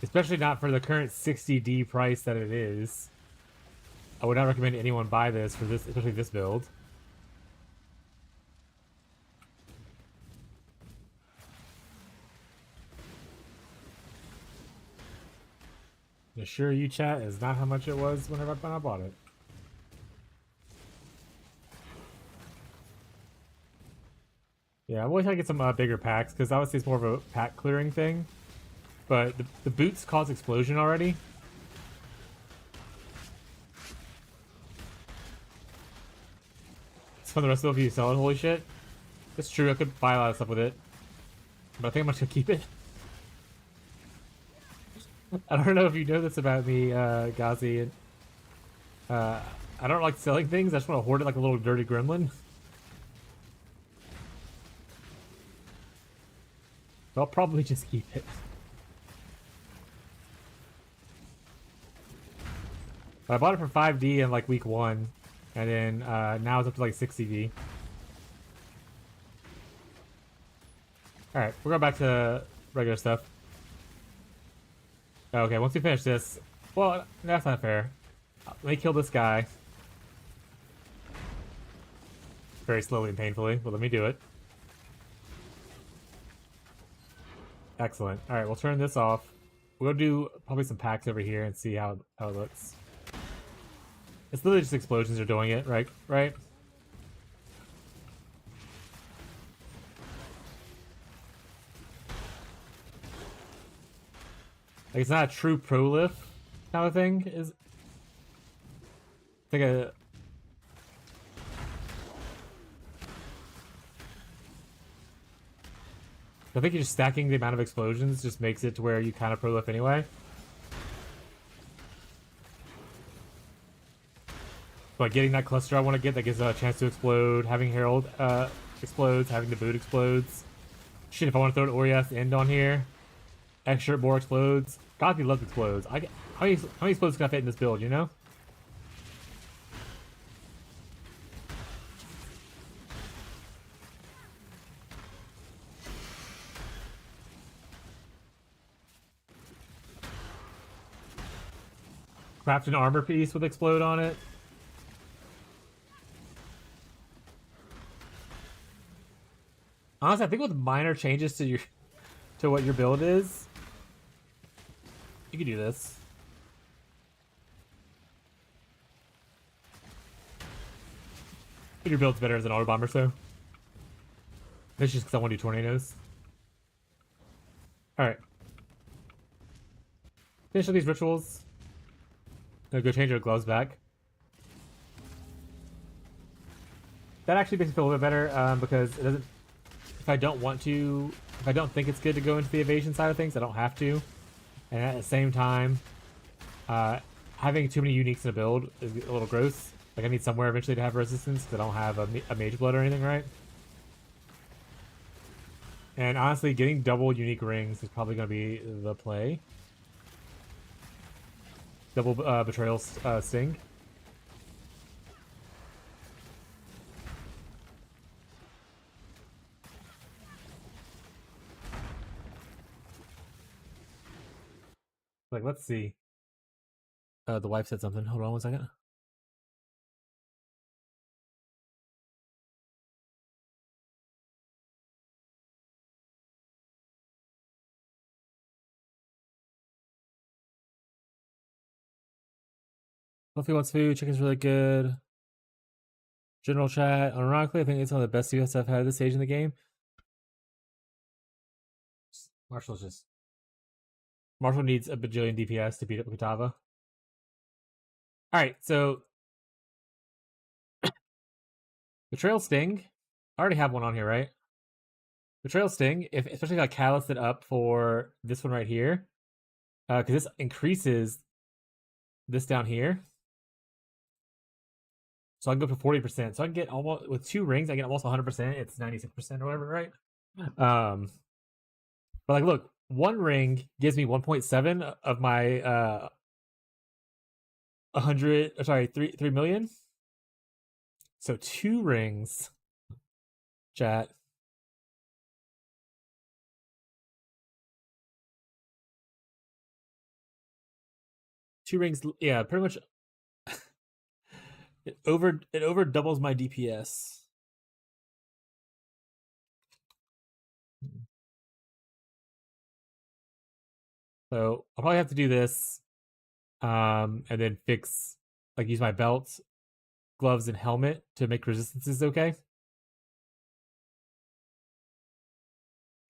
Especially not for the current 60D price that it is. I would not recommend anyone buy this for this, especially this build. I assure you, chat, is not how much it was when I bought it. Yeah, I'm always trying to get some bigger packs, because obviously it's more of a pack clearing thing. But the boots cause explosion already. It's fun the rest of it if you sell it, holy shit. It's true, I could buy a lot of stuff with it. But I think I'm just gonna keep it. I don't know if you know this about me, Ghazi. I don't like selling things, I just want to hoard it like a little dirty gremlin. But I'll probably just keep it. But I bought it for 5D in like week 1, and then now it's up to like 60D. Alright, we're going back to regular stuff. Okay, once we finish this... Well, that's not fair. Let me kill this guy. Very slowly and painfully, but let me do it. Excellent. Alright, we'll turn this off. We'll do probably some packs over here and see how it looks. It's literally just explosions are doing it, right? Right? Like, it's not a true prolif kind of thing. It's like a... I think you're just stacking the amount of explosions just makes it to where you kind of prolif anyway. But getting that cluster I want to get that gives a chance to explode, having Herald explodes, having the boot explodes. Shit, if I want to throw an Oriath end on here, extra more explodes. God, he loves explodes. How many explodes can I fit in this build, you know? Craft an armor piece with explode on it. Honestly, I think with minor changes to what your build is, you can do this. But your build's better as an auto bomber, so. That's just because I want to do tornadoes. Alright. Finish up these rituals. Gonna go change our gloves back. That actually makes me feel a little bit better, because it doesn't... If I don't want to... If I don't think it's good to go into the evasion side of things, I don't have to. And at the same time, having too many uniques in a build is a little gross. Like, I need somewhere eventually to have resistance, because I don't have a mage blood or anything, right? And honestly, getting double unique rings is probably going to be the play. Double betrayal sting. Like, let's see. The wife said something. Hold on one second. Fluffy wants food. Chicken's really good. General chat. Ironically, I think it's one of the best CS I've had at this stage in the game. Marshall needs a bajillion DPS to beat up Katava. Alright, so Betrayal Sting. I already have one on here, right? Betrayal Sting, especially if I callous it up for this one right here. Because this increases this down here. So I can go up to 40%. So I can get almost, with 2 rings, I get almost 100%. It's 96% or whatever, right? But like, look, 1 ring gives me 1.7 of my 3 million. So 2 rings, chat. Two rings, yeah, pretty much. It over doubles my DPS. So I'll probably have to do this, and then fix, like, use my belt, gloves, and helmet to make resistances okay.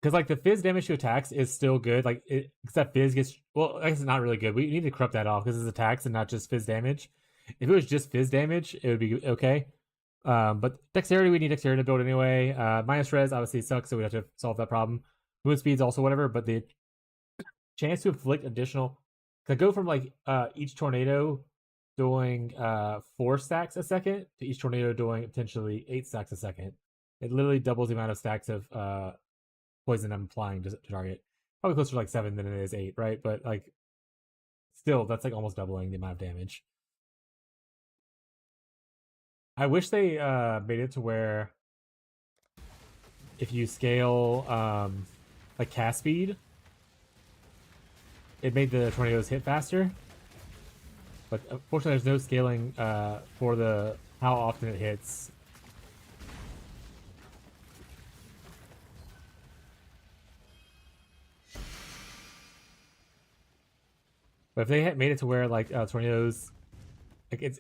Because, like, the fizz damage to attacks is still good. Like, except fizz gets... Well, I guess it's not really good. We need to corrupt that off because it's attacks and not just fizz damage. If it was just fizz damage, it would be okay. But dexterity, we need dexterity to build anyway. Minus res obviously sucks, so we have to solve that problem. Movement speed's also whatever, but the chance to inflict additional... I go from, like, each tornado doing 4 stacks a second to each tornado doing potentially 8 stacks a second. It literally doubles the amount of stacks of... poison I'm applying to target. Probably closer to like 7 than it is 8, right? But like, still, that's like almost doubling the amount of damage. I wish they made it to where if you scale like cast speed, it made the tornadoes hit faster. But unfortunately, there's no scaling for the how often it hits. But if they had made it to where like tornadoes, like its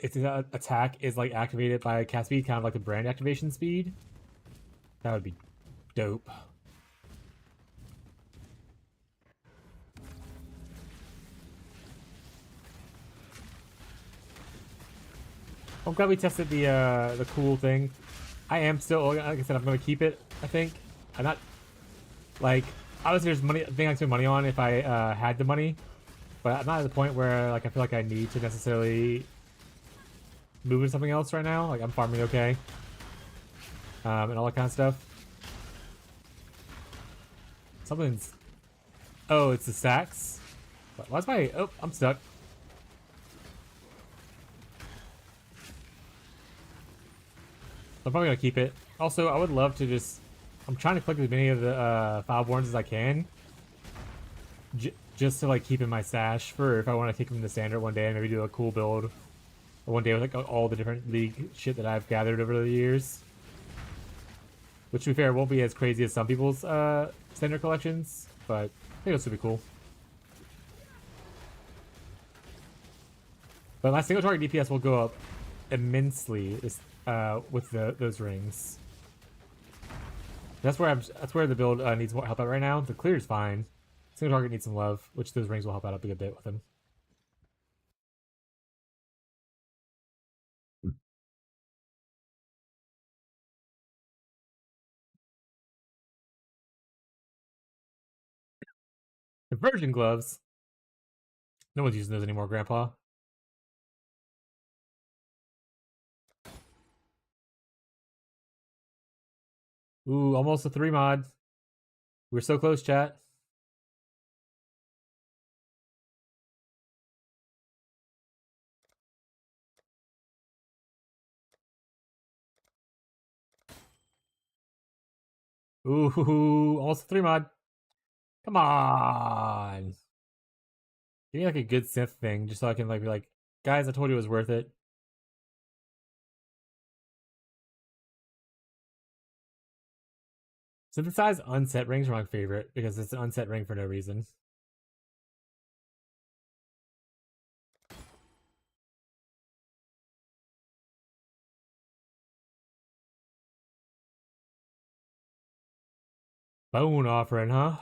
attack is like activated by cast speed, kind of like the brand activation speed, that would be dope. I'm glad we tested the cool thing. I am still, like I said, I'm gonna keep it. I think I'm not. Like, obviously there's money, thing I can spend money on if I had the money, but I'm not at the point where like I feel like I need to necessarily move into something else right now. Like I'm farming okay, and all that kind of stuff. Something's. Oh, it's the stacks. Why's my? Oh, I'm stuck. I'm probably gonna keep it. Also, I would love to just. I'm trying to collect as many of the Fileborns as I can, just to like keep in my stash for if I want to take them to standard one day and maybe do a cool build one day with like all the different league shit that I've gathered over the years. Which, to be fair, won't be as crazy as some people's standard collections, but I think this would be cool. But my single target DPS will go up immensely with those rings. That's where the build needs more help out right now. The clear is fine. Single target needs some love, which those rings will help out a good bit with him. Conversion gloves. No one's using those anymore, Grandpa. Ooh, almost a 3 mod. We're so close, chat. Ooh, almost a 3 mod. Come on. Give me like a good synth thing, just so I can like be like, guys, I told you it was worth it. Synthesize unset rings are my favorite because it's an unset ring for no reason. Bone offering, huh?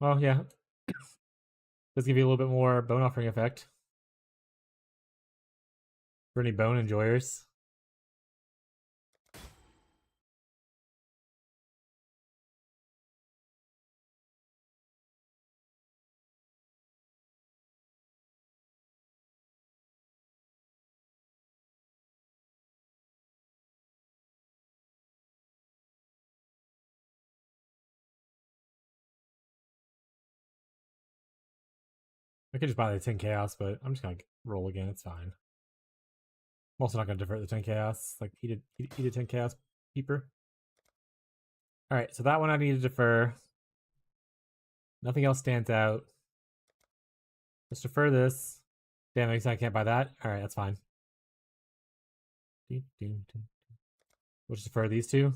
Well, yeah. Does give you a little bit more bone offering effect. For any bone enjoyers. I could just buy the 10 chaos, but I'm just gonna roll again. It's fine. I'm also not gonna divert the 10 chaos. Like he did 10 chaos keeper. All right, so that one I need to defer. Nothing else stands out. Let's defer this. Damn, I guess I can't buy that. All right, that's fine. We'll just defer these two.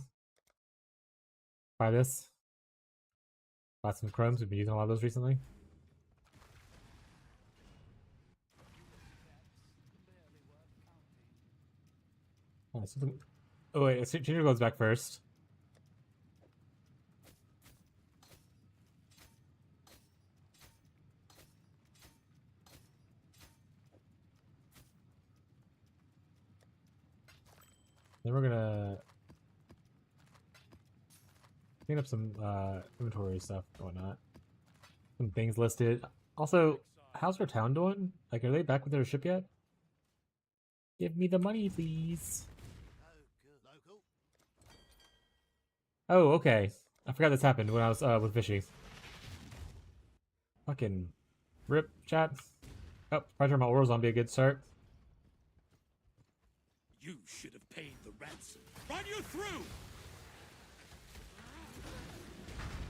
Buy this. Buy some chromes. We've been using a lot of those recently. Oh, something... oh wait, Ginger goes back first. Then we're gonna clean up some inventory stuff and whatnot. Some things listed. Also, how's our town doing? Like, are they back with their ship yet? Give me the money, please. Oh, okay. I forgot this happened when I was with Fishy. Fucking rip, chat. Oh, probably my orals on be a good start. You should have paid the ransom. Run you through!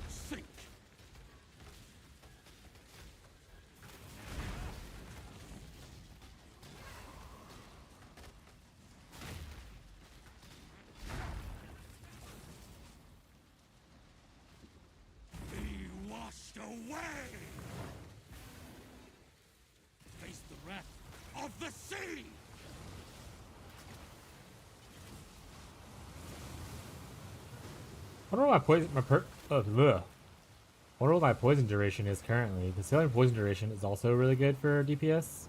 Sink! Be washed away! Face the wrath of the sea! I wonder what I wonder what my poison duration is currently. The sailing poison duration is also really good for DPS.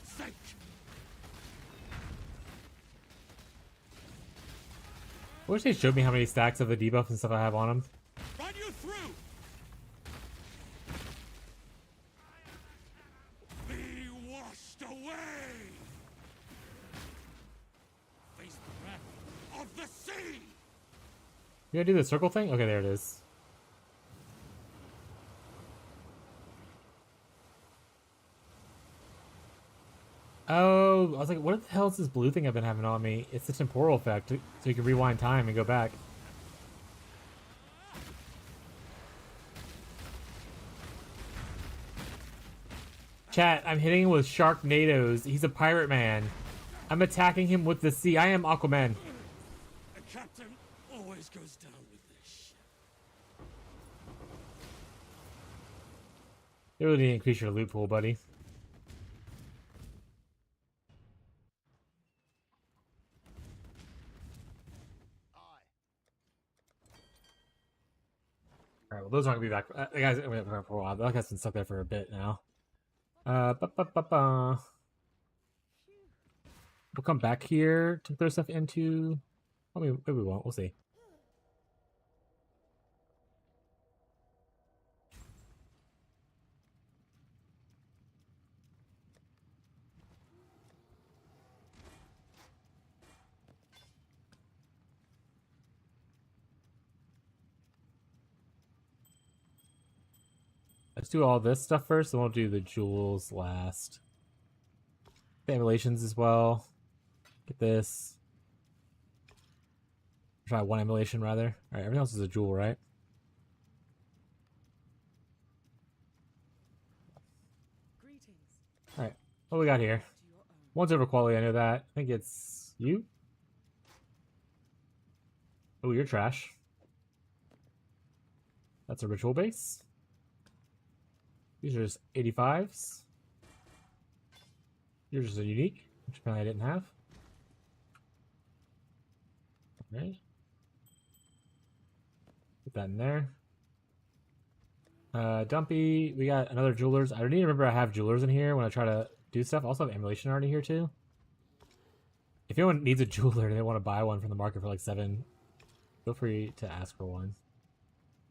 Sink! I wish they showed me how many stacks of the debuff and stuff I have on them. Run you through! Be washed away! Face the wrath of the sea! You gotta do the circle thing? Okay, there it is. Oh, I was like, what the hell is this blue thing I've been having on me? It's a temporal effect, so you can rewind time and go back. Chat, I'm hitting him with Sharknadoes. He's a pirate man. I'm attacking him with the sea. I am Aquaman. The captain always goes down with this ship. You really need to increase your loot pool, buddy. Alright, well, those aren't gonna be back. The guys, I mean, for a while. That guy's been stuck there for a bit now. We'll come back here to throw stuff into. I mean, maybe we won't. We'll see. Let's do all this stuff first, and we'll do the jewels last. The emulations as well. Get this. Try one emulation rather. Alright, everything else is a jewel, right? Alright, what we got here? One's over quality, I know that. I think it's you? Oh, you're trash. That's a ritual base. These are just 85s. Yours is a unique, which apparently I didn't have. Alright. Put that in there. Dumpy, we got another jewelers. I don't even remember I have jewelers in here when I try to do stuff. I also have emulation already here too. If anyone needs a jeweler and they want to buy one from the market for like 7, feel free to ask for one.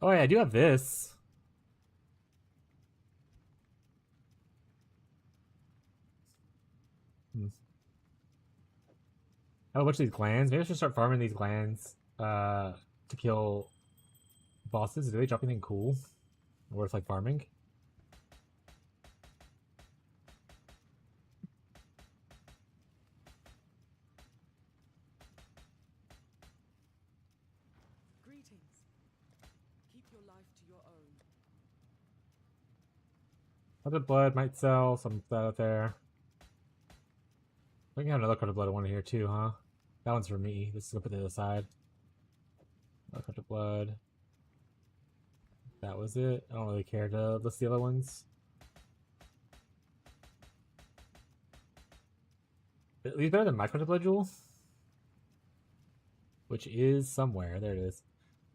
Oh yeah, I do have this. I have a bunch of these glands. Maybe I should start farming these glands to kill bosses. Do they drop anything cool? Worth like farming? Greetings. Keep your life to your own. Other blood might sell some out there. We can have another card of blood one here too, huh? That one's for me. This is gonna put to the other side. Another card of blood. That was it. I don't really care to list the other ones. At least better than my card of blood jewel. Which is somewhere. There it is.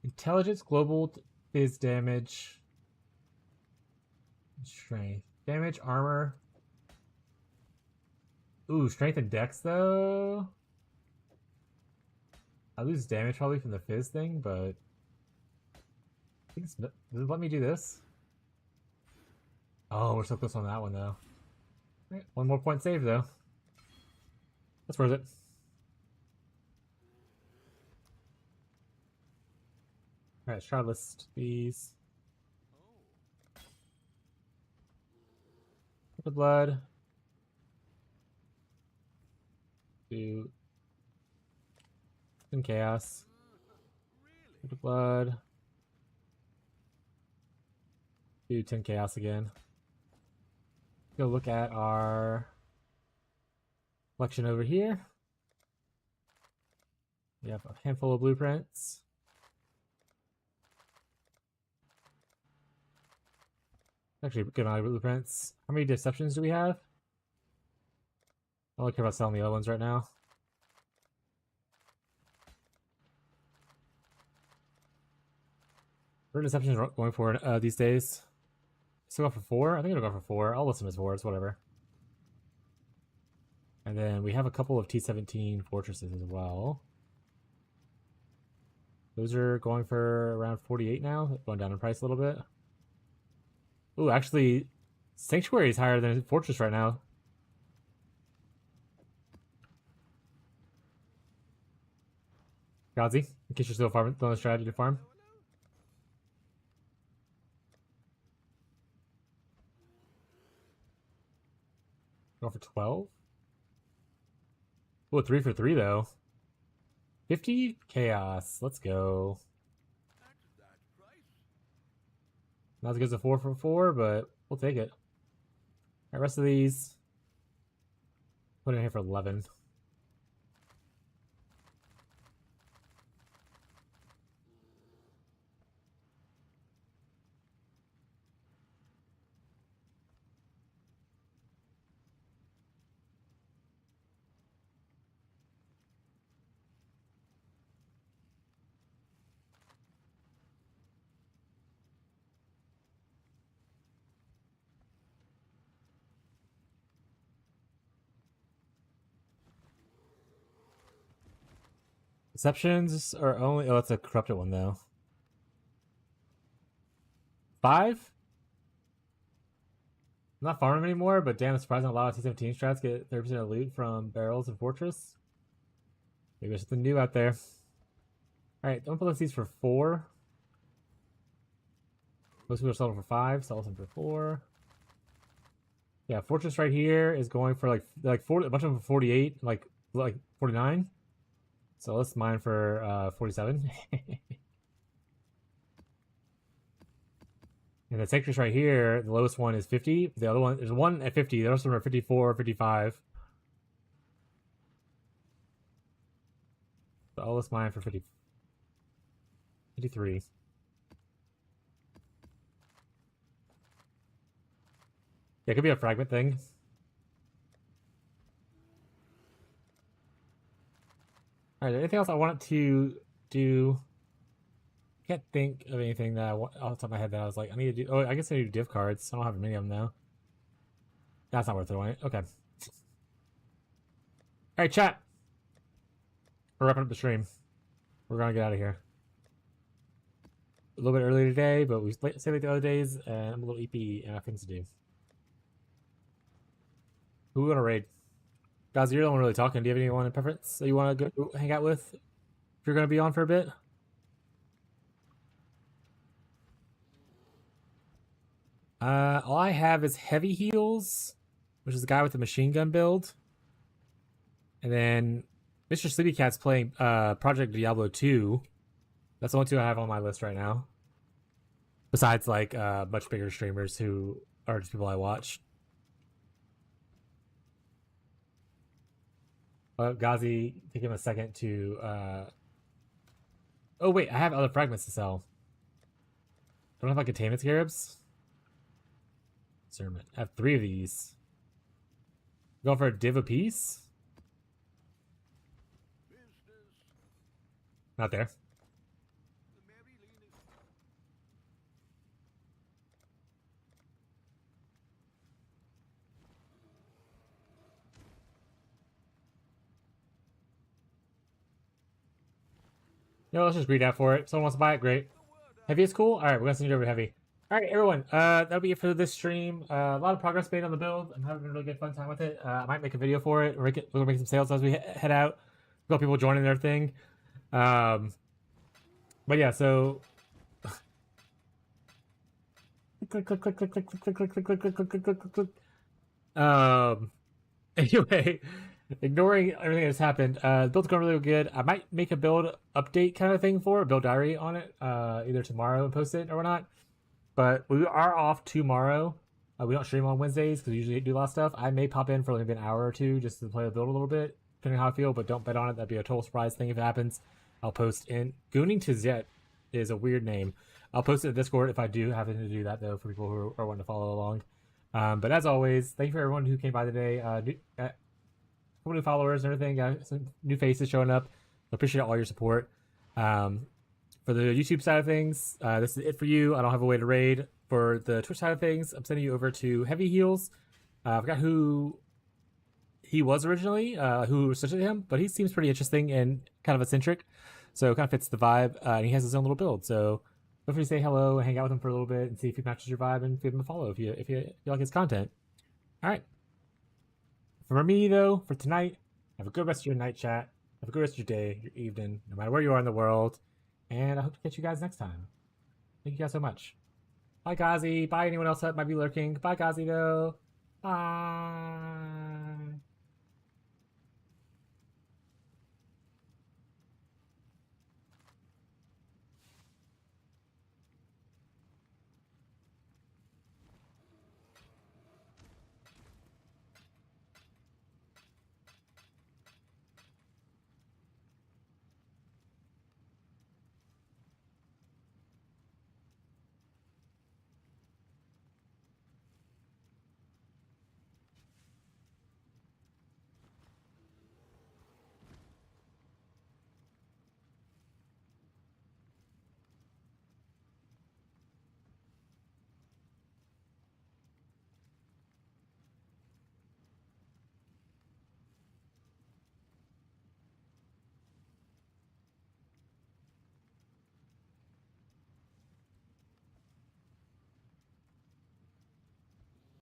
Intelligence, global, phys damage. Strength. Damage, armor. Ooh, strength and dex though. I lose damage probably from the fizz thing, but I think it's, does it let me do this? Oh, we're so close on that one though. Right, one more point saved though. That's worth it. Alright, let's try to list these. The blood. Do some chaos. The blood. Do 10 chaos again. Go look at our collection over here. We have a handful of blueprints. Actually, good amount of blueprints. How many deceptions do we have? I don't care about selling the other ones right now. What are deceptions going for these days? Still go for 4? I think it'll go for 4. I'll listen as 4. It's whatever. And then we have a couple of T-17 fortresses as well. Those are going for around 48 now, going down in price a little bit. Ooh, actually, Sanctuary is higher than Fortress right now. Gazi, in case you're still farming, on the strategy to farm. Go for 12. Ooh, 3 for 3 though. 50 chaos. Let's go. Not as good as a 4 for 4, but we'll take it. Alright, rest of these. Put it in here for 11. Deceptions are only... Oh, that's a corrupted one, though. 5? I'm not farming anymore, but damn, it's surprising a lot of T17 strats get 30% of loot from barrels and fortress. Maybe there's something new out there. Alright, don't put these for 4. Most people are selling for 5, sell some for 4. Yeah, fortress right here is going for like 40, a bunch of them for 48, like 49. So let's mine for 47. And the sectors right here, the lowest one is 50. The other one, there's one at 50. The rest of them are 54, 55. So let's mine for 53. Yeah, it could be a fragment thing. Alright, anything else I wanted to do? Can't think of anything that off the top of my head that I was like, I need to do. Oh, I guess I need to do div cards. I don't have many of them now. That's not worth throwing it. Okay. Alright, chat. We're wrapping up the stream. We're gonna get out of here. A little bit early today, but we stayed like the other days, and I'm a little EP and I have things to do. Who we want to raid? Guys, you're the one really talking. Do you have anyone in preference that you want to go hang out with? If you're going to be on for a bit? All I have is Heavy Heels, which is the guy with the machine gun build. And then Mr. Sleepy Cat's playing Project Diablo 2. That's the only 2 I have on my list right now. Besides, like, much bigger streamers who are just people I watch. Ghazi, take him a second to... Oh, wait, I have other fragments to sell. Don't have, like, containment scarabs? Discernment. I have 3 of these. Going for a div apiece? Not there. No, let's just greed out for it. Someone wants to buy it, great. Heavy is cool? Alright, we're gonna send you over to Heavy. Alright, everyone, that'll be it for this stream. A lot of progress made on the build. I'm having a really good fun time with it. I might make a video for it. We're gonna make some sales as we head out. We've got people joining their thing. But yeah, so... click, click, click, click, click, click, click, click, click, click, click, click, click, click. Anyway... Ignoring everything that's happened, the build's going really good. I might make a build update kind of thing for a build diary on it, either tomorrow and post it or not. But we are off tomorrow. We don't stream on Wednesdays because we usually do a lot of stuff. I may pop in for maybe an hour or two just to play the build a little bit, depending on how I feel, but don't bet on it. That'd be a total surprise thing if it happens. I'll post in. Gooning to Zet is a weird name. I'll post it in Discord if I do happen to do that, though, for people who are wanting to follow along. But as always, thank you for everyone who came by today. New followers and everything, some new faces showing up. I appreciate all your support. For the YouTube side of things, this is it for you. I don't have a way to raid. For the Twitch side of things, I'm sending you over to Heavy Heels. I forgot who he was originally, who researched him, but he seems pretty interesting and kind of eccentric. So it kind of fits the vibe. And he has his own little build. So feel free to say hello and hang out with him for a little bit and see if he matches your vibe and give him a follow if you like his content. All right. For me though, for tonight, have a good rest of your night, chat. Have a good rest of your day, your evening, no matter where you are in the world. And I hope to catch you guys next time. Thank you guys so much. Bye, Gazi. Bye, anyone else that might be lurking. Bye, Gazi, though. Bye.